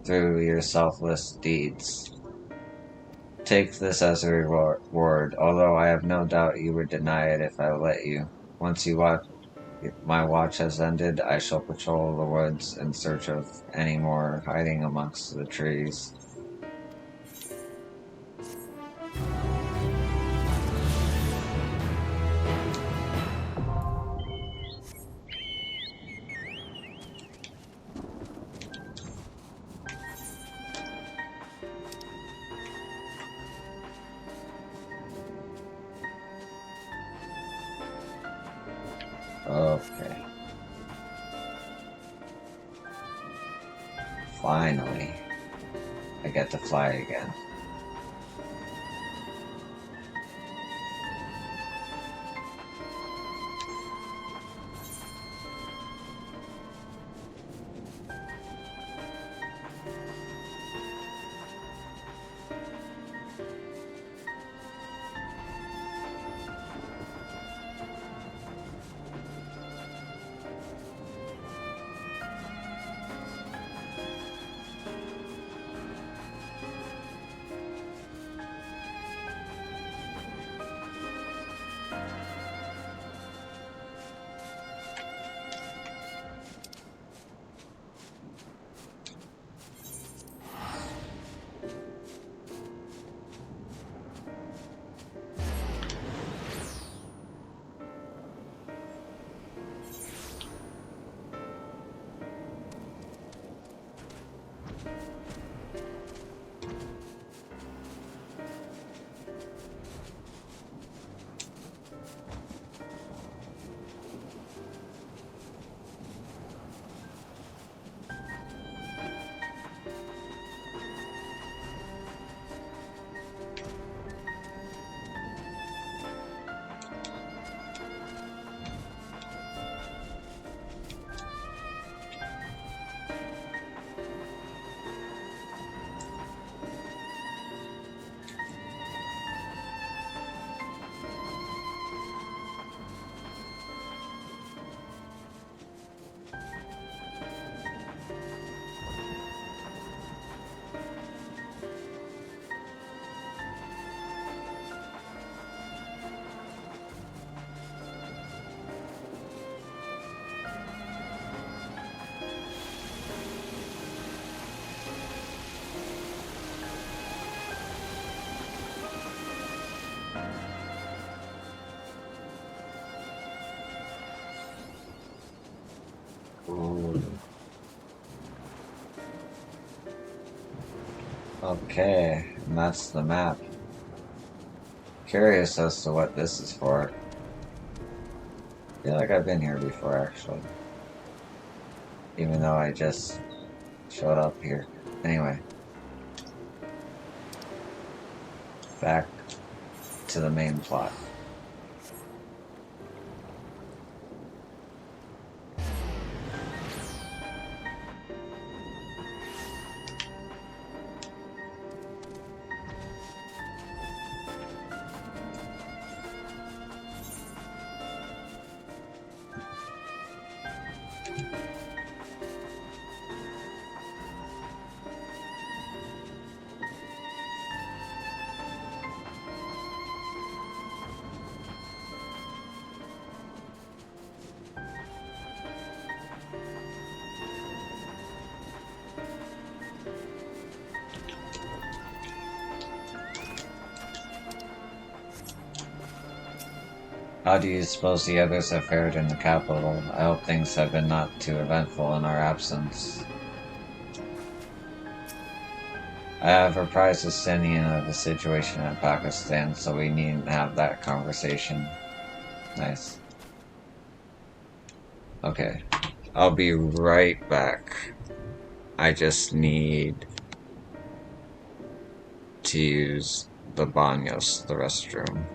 through your selfless deeds. Take this as a reward, although I have no doubt you would deny it if I let you. Once my watch has ended, I shall patrol the woods in search of any more hiding amongst the trees. Okay. Finally, I get to fly again. Ooh. Okay, and that's the map. Curious as to what this is for. I feel like I've been here before, actually. Even though I just showed up here. Anyway. Back to the main plot. How do you suppose the others have fared in the capital? I hope things have been not too eventful in our absence. I have apprised Justinian of the situation in Pakistan, so we needn't have that conversation. Nice. Okay. I'll be right back. I just need to use the baños, the restroom.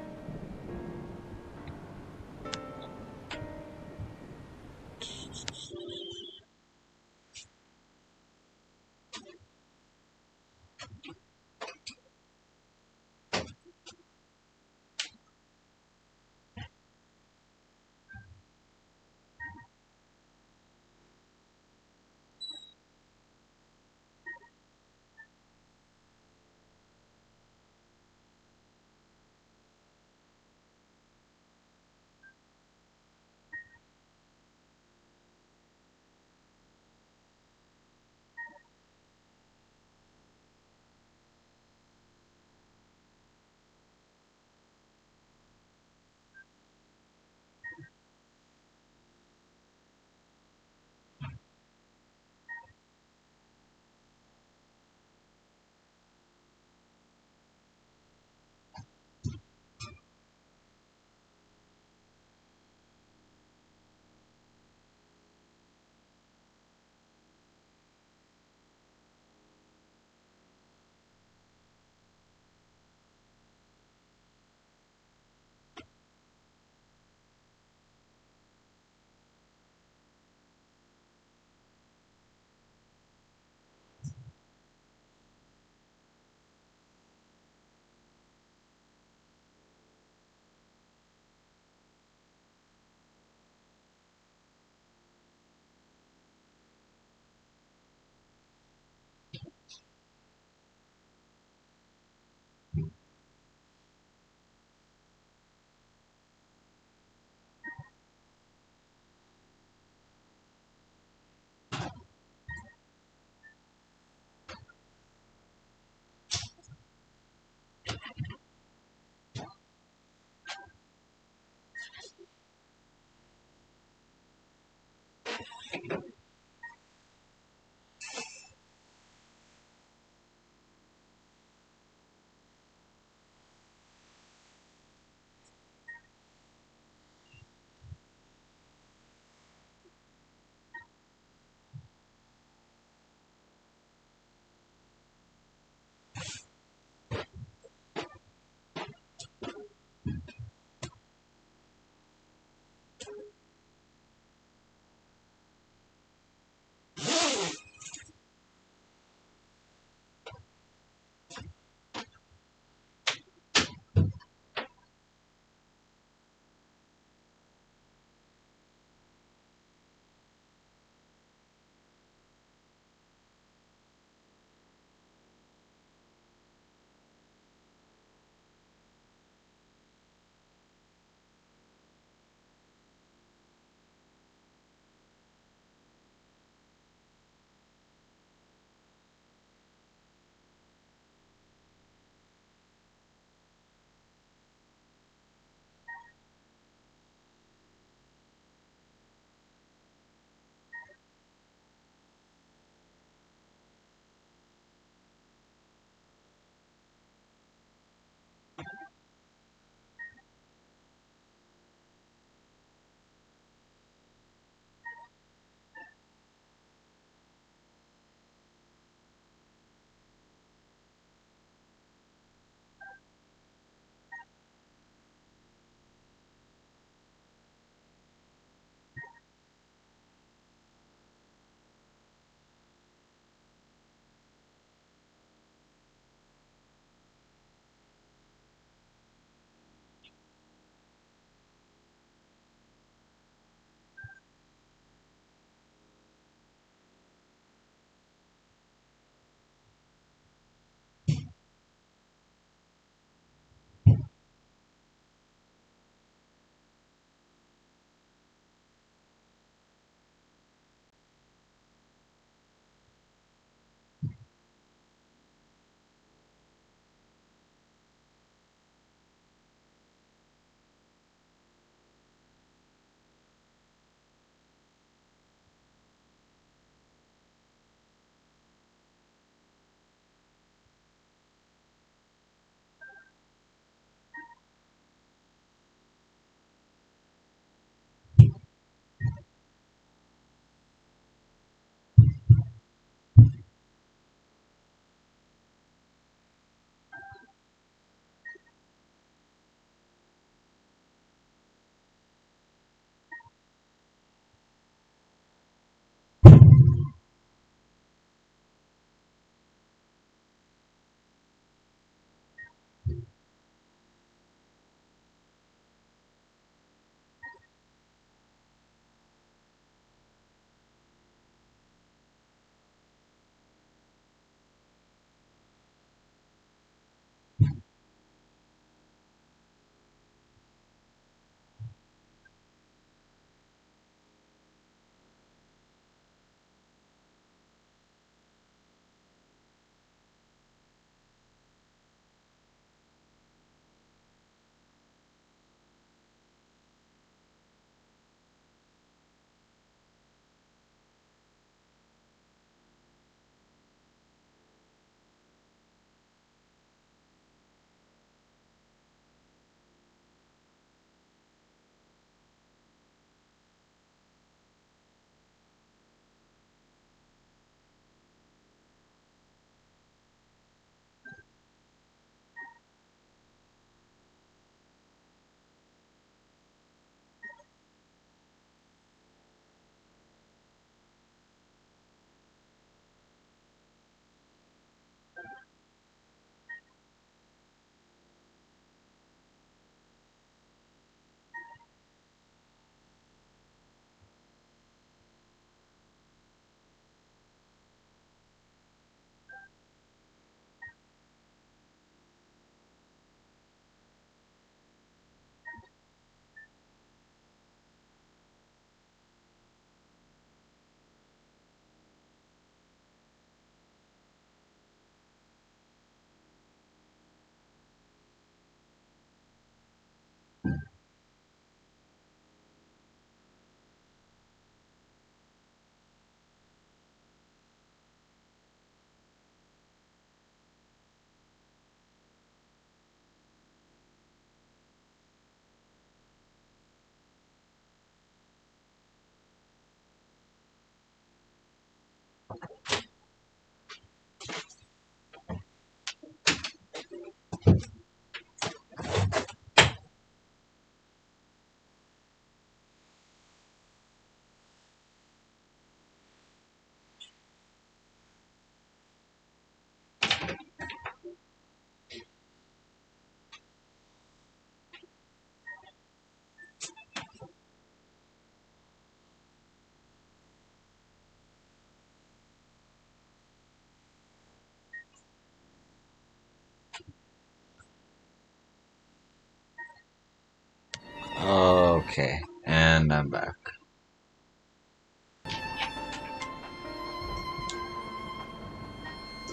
Okay, and I'm back.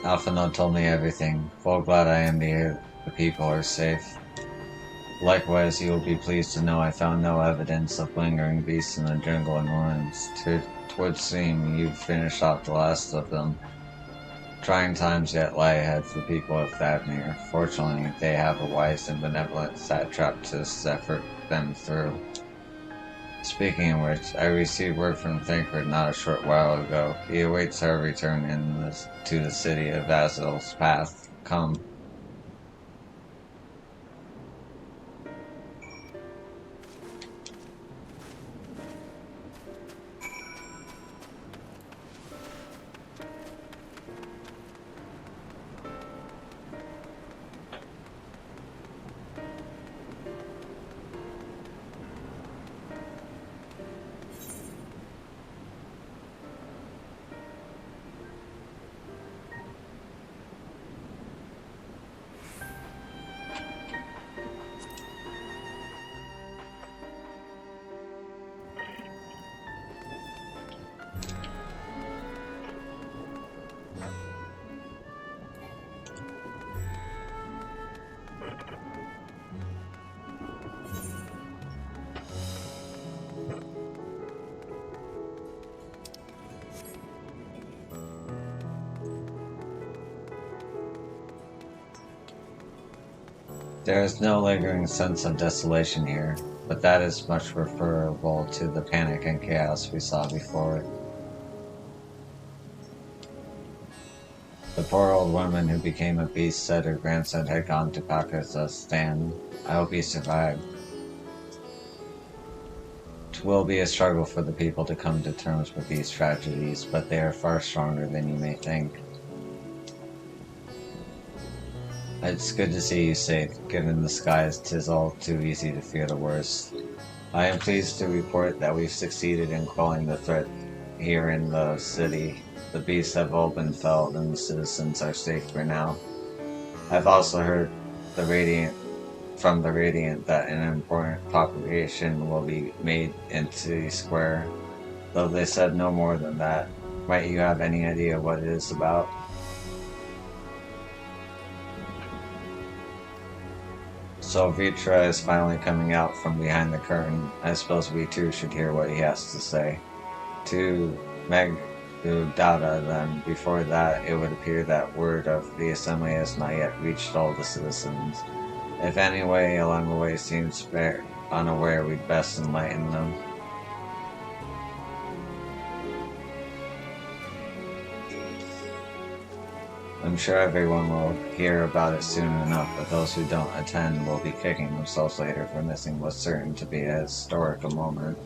Alphinaud told me everything. Full glad I am to hear the people are safe. Likewise, you will be pleased to know I found no evidence of lingering beasts in the jungle and ruins. Twould seem you've finished off the last of them. Trying times yet lie ahead for the people of Thavnir. Fortunately, they have a wise and benevolent satrap to zephyr them through. Speaking of which, I received word from Thancred not a short while ago. He awaits our return to the city of Azil's path. Come. There is no lingering sense of desolation here, but that is much preferable to the panic and chaos we saw before. The poor old woman who became a beast said her grandson had gone to Pakistan. I hope he survived. It will be a struggle for the people to come to terms with these tragedies, but they are far stronger than you may think. It's good to see you safe, given the skies 'tis all too easy to fear the worst. I am pleased to report that we've succeeded in quelling the threat here in the city. The beasts have all been felled and the citizens are safe for now. I've also heard from the Radiant that an important proclamation will be made into the square, though they said no more than that. Might you have any idea what it is about? So Vitra is finally coming out from behind the curtain. I suppose we too should hear what he has to say. To Megudata, then, before that, it would appear that word of the assembly has not yet reached all the citizens. If any way along the way seems unaware, we'd best enlighten them. I'm sure everyone will hear about it soon enough, but those who don't attend will be kicking themselves later for missing what's certain to be a historical moment.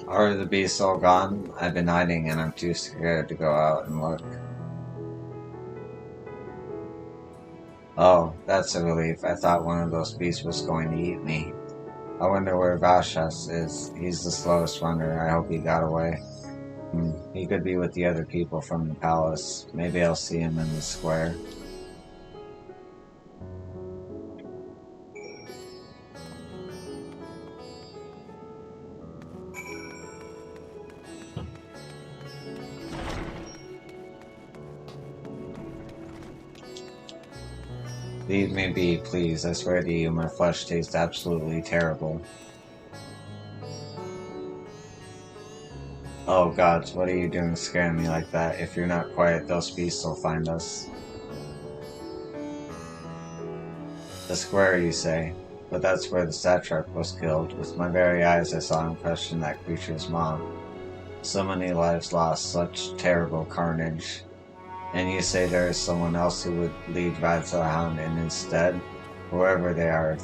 Are the beasts all gone? I've been hiding and I'm too scared to go out and look. Oh, that's a relief. I thought one of those beasts was going to eat me. I wonder where Vashas is. He's the slowest runner. I hope he got away. He could be with the other people from the palace. Maybe I'll see him in the square. Leave me be, please. I swear to you, my flesh tastes absolutely terrible. Oh gods, what are you doing scaring me like that? If you're not quiet, those beasts will find us. The square, you say? But that's where the satrap was killed. With my very eyes I saw him question that creature's mom. So many lives lost, such terrible carnage. And you say there is someone else who would lead Ride to the Hound in instead? Whoever they are, if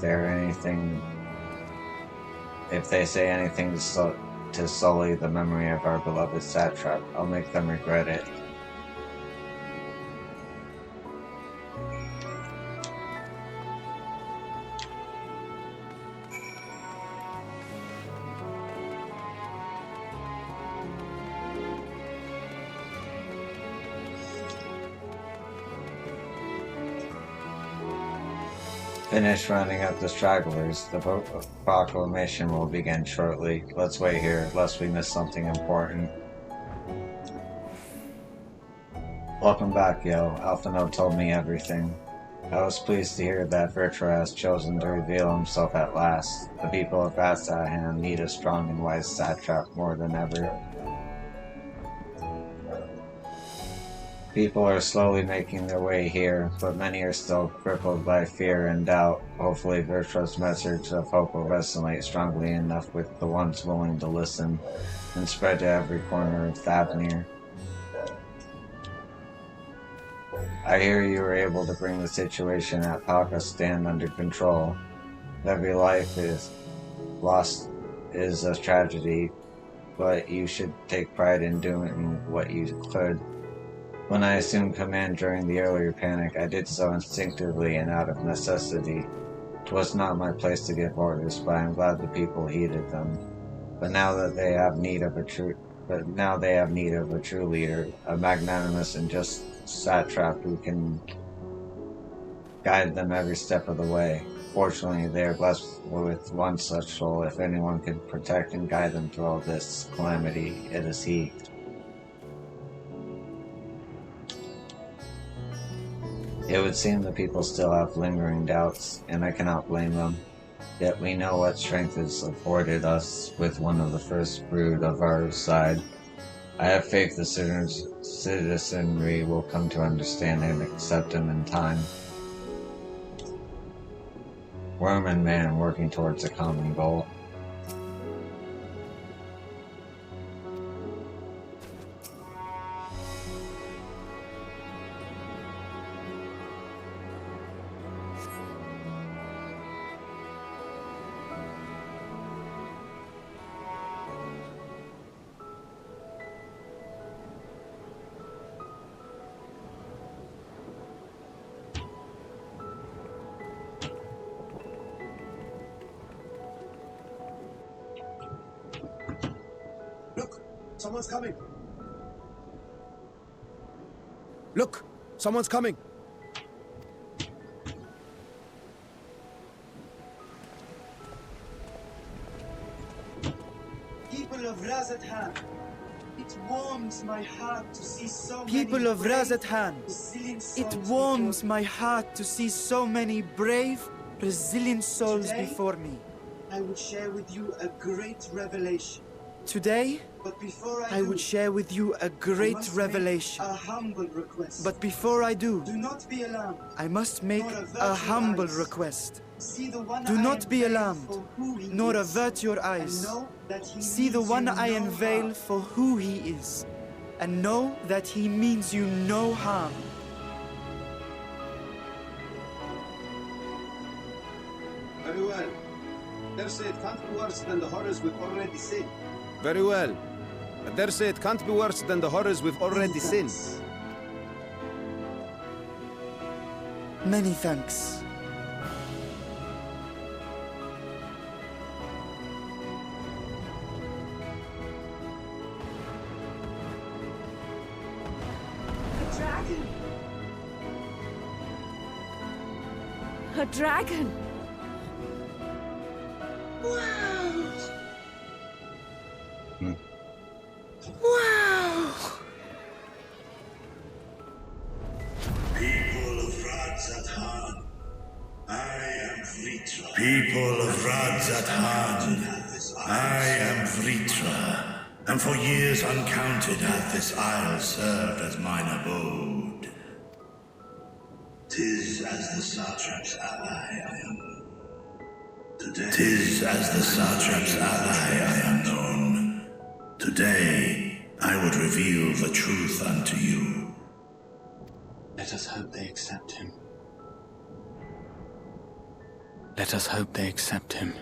they say anything to sully the memory of our beloved satrap, I'll make them regret it. Finish rounding up the stragglers. The proclamation will begin shortly. Let's wait here, lest we miss something important. Welcome back, Yo. Alphino told me everything. I was pleased to hear that Virtua has chosen to reveal himself at last. The people of Ratsahan need a strong and wise satrap more than ever. People are slowly making their way here, but many are still crippled by fear and doubt. Hopefully Virtua's message of hope will resonate strongly enough with the ones willing to listen, and spread to every corner of Thavnir. I hear you were able to bring the situation at Pakistan under control. Every life is lost is a tragedy, but you should take pride in doing what you could. When I assumed command during the earlier panic, I did so instinctively and out of necessity. 'Twas not my place to give orders, but I am glad the people heeded them. But now they have need of a true leader, a magnanimous and just satrap who can guide them every step of the way. Fortunately, they are blessed with one such soul. If anyone could protect and guide them through all this calamity, it is he. It would seem the people still have lingering doubts, and I cannot blame them. Yet we know what strength has afforded us with one of the first brood of our side. I have faith the citizenry will come to understand and accept him in time. Worm and man working towards a common goal. Someone's coming! Look! Someone's coming! People of Razathan, it warms my heart to see so People of Razathan, it warms my heart to see so many brave, resilient souls before me. I would share with you a great revelation. Today, I would share with you a great revelation. A humble request. But before I do not be alarmed. I must make a humble request. Do not be alarmed, nor avert your eyes. See the one I unveil for who he is, and know that he means you no harm. Very well. Dare say it can't be worse than the horrors we've already seen. Very well. I dare say it can't be worse than the horrors we've already seen. Many thanks. A dragon! A dragon! Wow! Wow! People of Radzatan, I am Vritra. People of Radzatan, I am Vritra. And for years uncounted hath this isle served as mine abode. 'Tis as the satrap's ally I am. 'Tis as the Satrap's ally I am known. Today, I would reveal the truth unto you. Let us hope they accept him. Let us hope they accept him.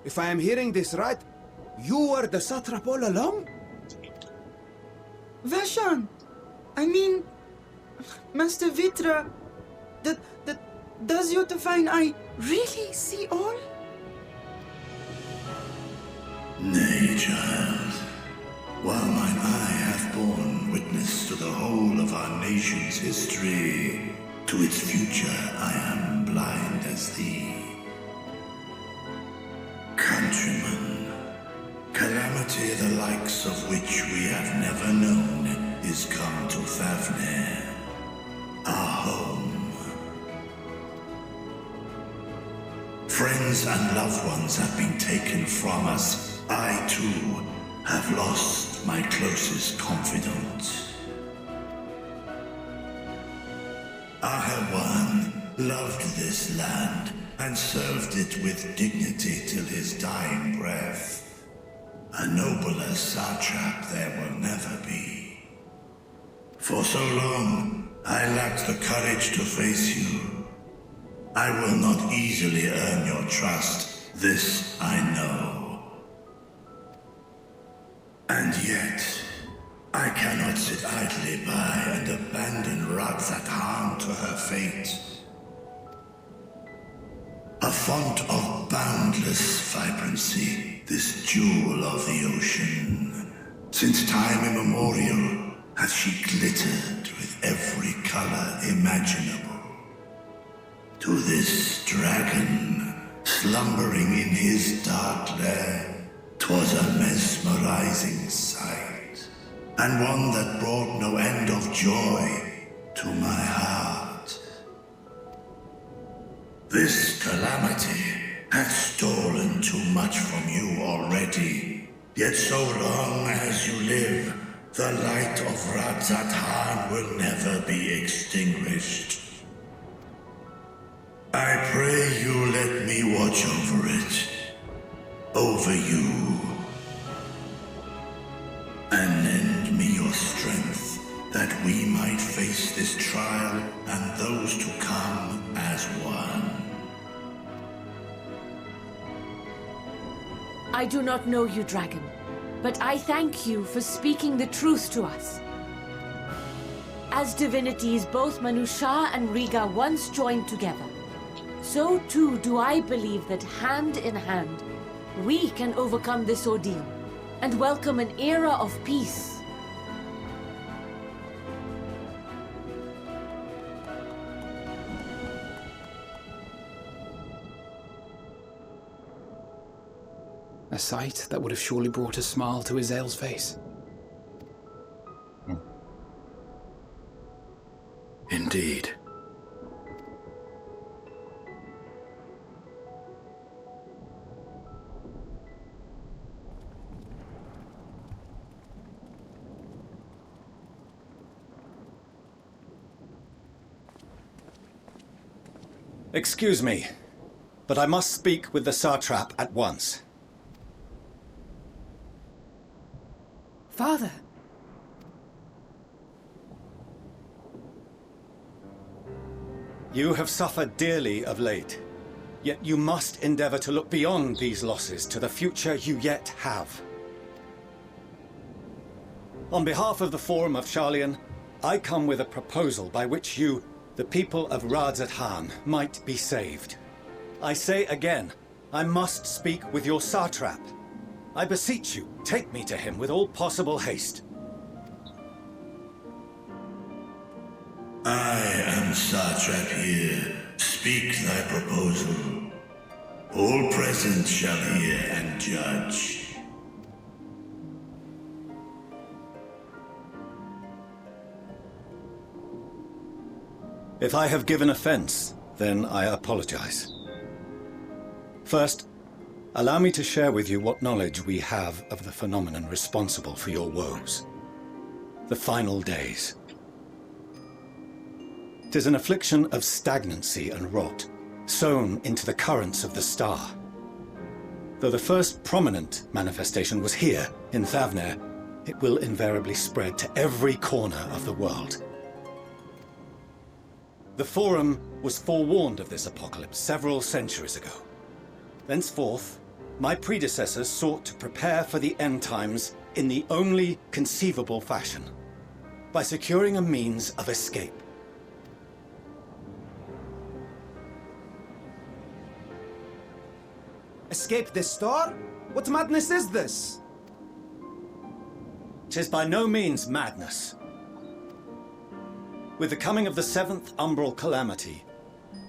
If I am hearing this right, you were the satrap all along? Vashan! I mean, Master Vitra, does your divine eye really see all? Nay, child. While mine eye hath borne witness to the whole of our nation's history, to its future I am blind as thee. Countrymen, calamity the likes of which we have never known is come to Fafnir, our home. Friends and loved ones have been taken from us. I, too, have lost my closest confidant. Ahewan loved this land and served it with dignity till his dying breath. A nobler satrap there will never be. For so long, I lacked the courage to face you. I will not easily earn your trust, this I know. And yet, I cannot sit idly by and abandon Radzat to her fate. A font of boundless vibrancy, this jewel of the ocean. Since time immemorial, hath she glittered with every color imaginable. To this dragon, slumbering in his dark lair, 'twas a mesmerizing sight, and one that brought no end of joy to my heart. This calamity hath stolen too much from you already, yet so long as you live, the light of Radzat will never be extinguished. I pray you let me watch over it, over you, and lend me your strength, that we might face this trial and those to come as one. I do not know you, dragon, but I thank you for speaking the truth to us. As divinities, both Manusha and Riga once joined together, so too do I believe that hand in hand, we can overcome this ordeal and welcome an era of peace. A sight that would have surely brought a smile to Izel's face. Indeed. Excuse me, but I must speak with the satrap at once. Father. You have suffered dearly of late, yet you must endeavor to look beyond these losses to the future you yet have. On behalf of the Forum of Sharlayan, I come with a proposal by which you, the people of Radzat might be saved. I say again, I must speak with your satrap. I beseech you, take me to him with all possible haste. I am satrap here. Speak thy proposal. All present shall hear and judge. If I have given offense, then I apologize. First, allow me to share with you what knowledge we have of the phenomenon responsible for your woes. The final days. 'Tis an affliction of stagnancy and rot, sown into the currents of the star. Though the first prominent manifestation was here, in Thavner, it will invariably spread to every corner of the world. The Forum was forewarned of this apocalypse several centuries ago. Thenceforth, my predecessors sought to prepare for the end times in the only conceivable fashion, by securing a means of escape. Escape this star? What madness is this? 'Tis by no means madness. With the coming of the 7th umbral calamity,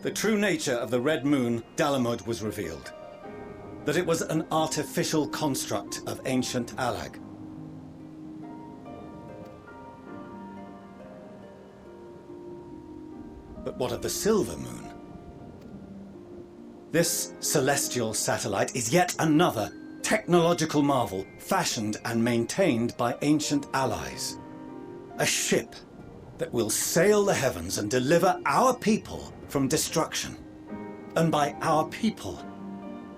the true nature of the Red Moon, Dalamud, was revealed. That it was an artificial construct of ancient Alag. But what of the Silver Moon? This celestial satellite is yet another technological marvel fashioned and maintained by ancient allies. A ship that will sail the heavens and deliver our people from destruction. And by our people,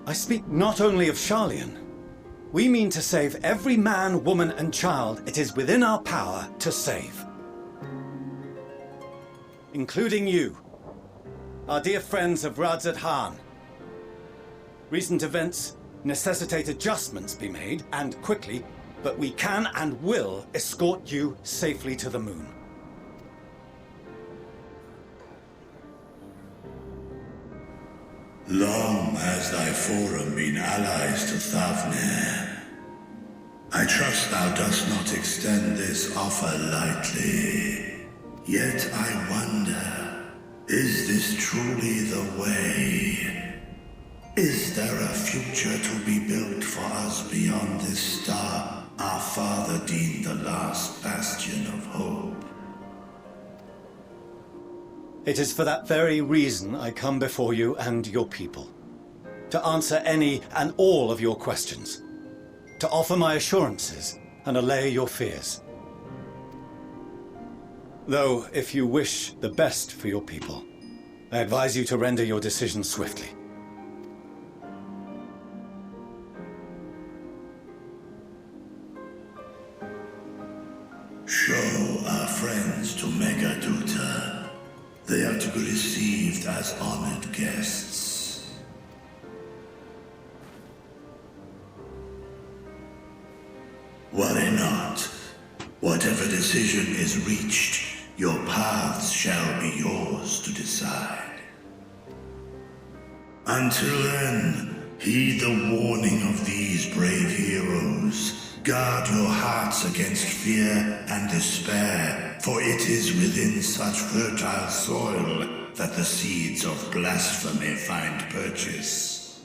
I speak not only of Sharlayan. We mean to save every man, woman, and child it is within our power to save. Including you, our dear friends of Radzat Han. Recent events necessitate adjustments be made, and quickly, but we can and will escort you safely to the moon. Long has thy Forum been allies to Thavner. I trust thou dost not extend this offer lightly. Yet I wonder, is this truly the way? Is there a future to be built for us beyond this star our father deemed the last bastion of hope? It is for that very reason I come before you and your people. To answer any and all of your questions. To offer my assurances and allay your fears. Though, if you wish the best for your people, I advise you to render your decision swiftly. Show our friends to Megaduta. They are to be received as honored guests. Worry not. Whatever decision is reached, your paths shall be yours to decide. Until then, heed the warning of these brave heroes. Guard your hearts against fear and despair, for it is within such fertile soil that the seeds of blasphemy find purchase.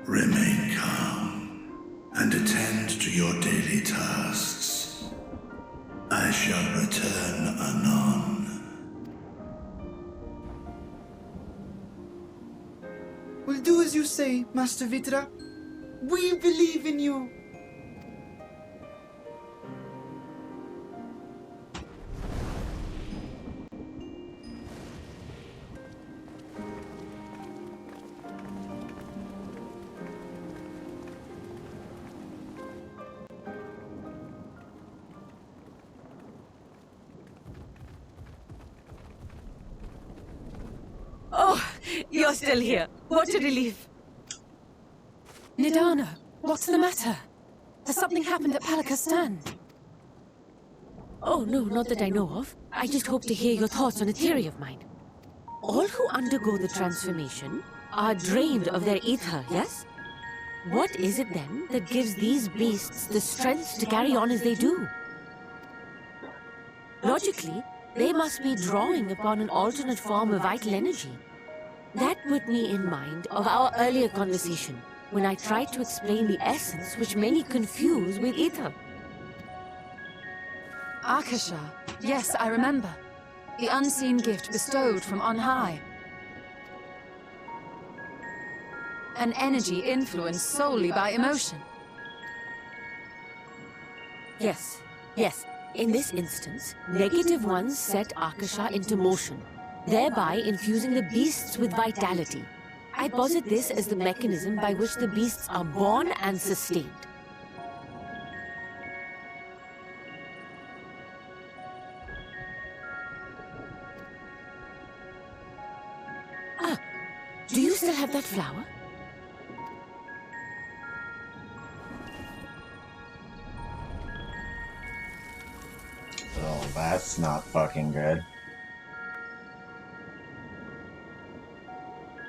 Remain calm and attend to your daily tasks. I shall return anon. We'll do as you say, Master Vitra. We believe in you. Oh, you're still here. What a relief. Nidana, what's the matter? Has something happened at Palakastan? Oh, no, not that I know of. I just hope to hear your thoughts on a theory of mine. All who undergo the transformation are drained of their ether, yes? What is it then that gives these beasts the strength to carry on as they do? Logically, they must be drawing upon an alternate form of vital energy. That put me in mind of our earlier conversation, when I tried to explain the essence which many confuse with ether. Akasha. Yes, I remember. The unseen gift bestowed from on high. An energy influenced solely by emotion. Yes, yes. In this instance, negative ones set Akasha into motion, thereby infusing the beasts with vitality. I posit this as the mechanism by which the beasts are born and sustained. Ah, do you still have that flower? Oh, that's not fucking good.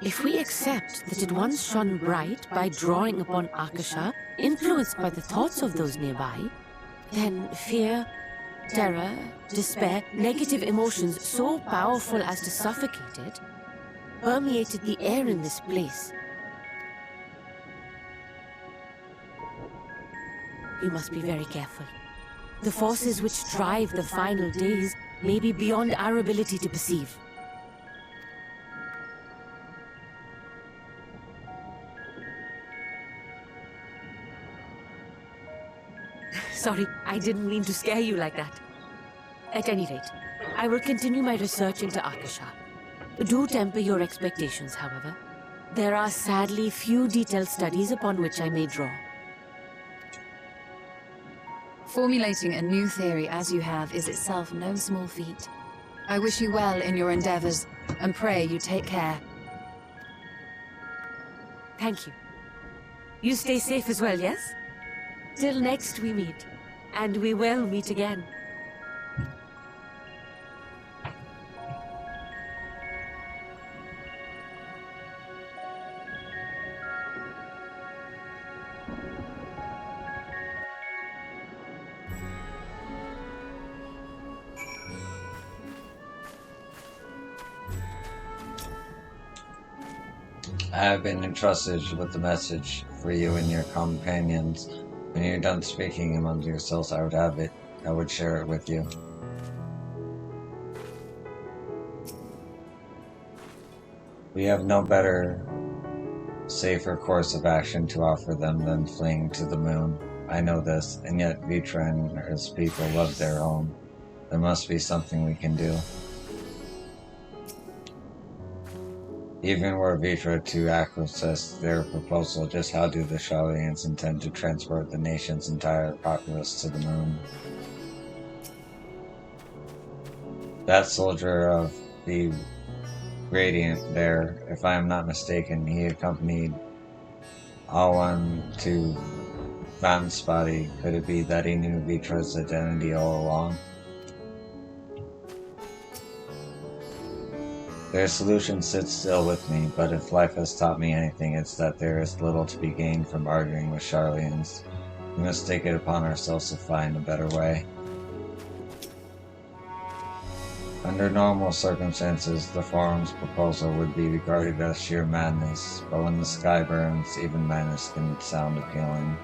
If we accept that it once shone bright by drawing upon Akasha, influenced by the thoughts of those nearby, then fear, terror, despair, negative emotions so powerful as to suffocate it, permeated the air in this place. We must be very careful. The forces which drive the final days may be beyond our ability to perceive. Sorry, I didn't mean to scare you like that. At any rate, I will continue my research into Akasha. Do temper your expectations, however. There are sadly few detailed studies upon which I may draw. Formulating a new theory as you have is itself no small feat. I wish you well in your endeavors, and pray you take care. Thank you. You stay safe as well, yes? Till next we meet. And we will meet again. I have been entrusted with the message for you and your companions. When you're done speaking among yourselves, I would share it with you. We have no better, safer course of action to offer them than fleeing to the moon. I know this, and yet Vitra and his people love their home. There must be something we can do. Even were Vitra to acquiesce their proposal, just how do the Sharlayans intend to transport the nation's entire populace to the moon? That soldier of the Radiant there, if I am not mistaken, he accompanied Alwan to Vanspati. Could it be that he knew Vitra's identity all along? Their solution sits still with me, but if life has taught me anything, it's that there is little to be gained from arguing with Sharlayans. We must take it upon ourselves to find a better way. Under normal circumstances, the Forum's proposal would be regarded as sheer madness, but when the sky burns, even madness can sound appealing.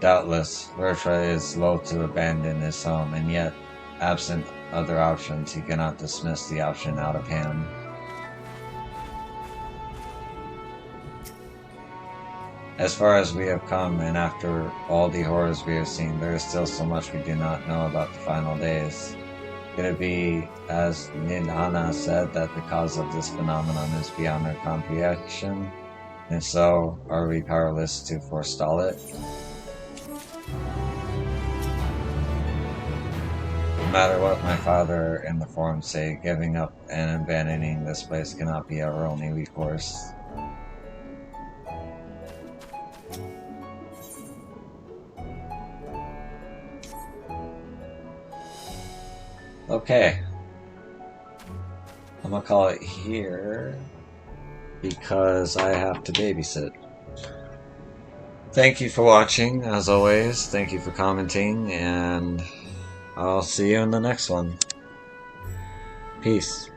Doubtless, Vertra is loath to abandon his home, and yet, absent other options, he cannot dismiss the option out of hand. As far as we have come, and after all the horrors we have seen, there is still so much we do not know about the final days. Could it be, as Ninana said, that the cause of this phenomenon is beyond our comprehension? And so, are we powerless to forestall it? No matter what my father and the Forum say, giving up and abandoning this place cannot be our only recourse. Okay. I'm gonna call it here because I have to babysit. Thank you for watching, as always. Thank you for commenting, and I'll see you in the next one. Peace.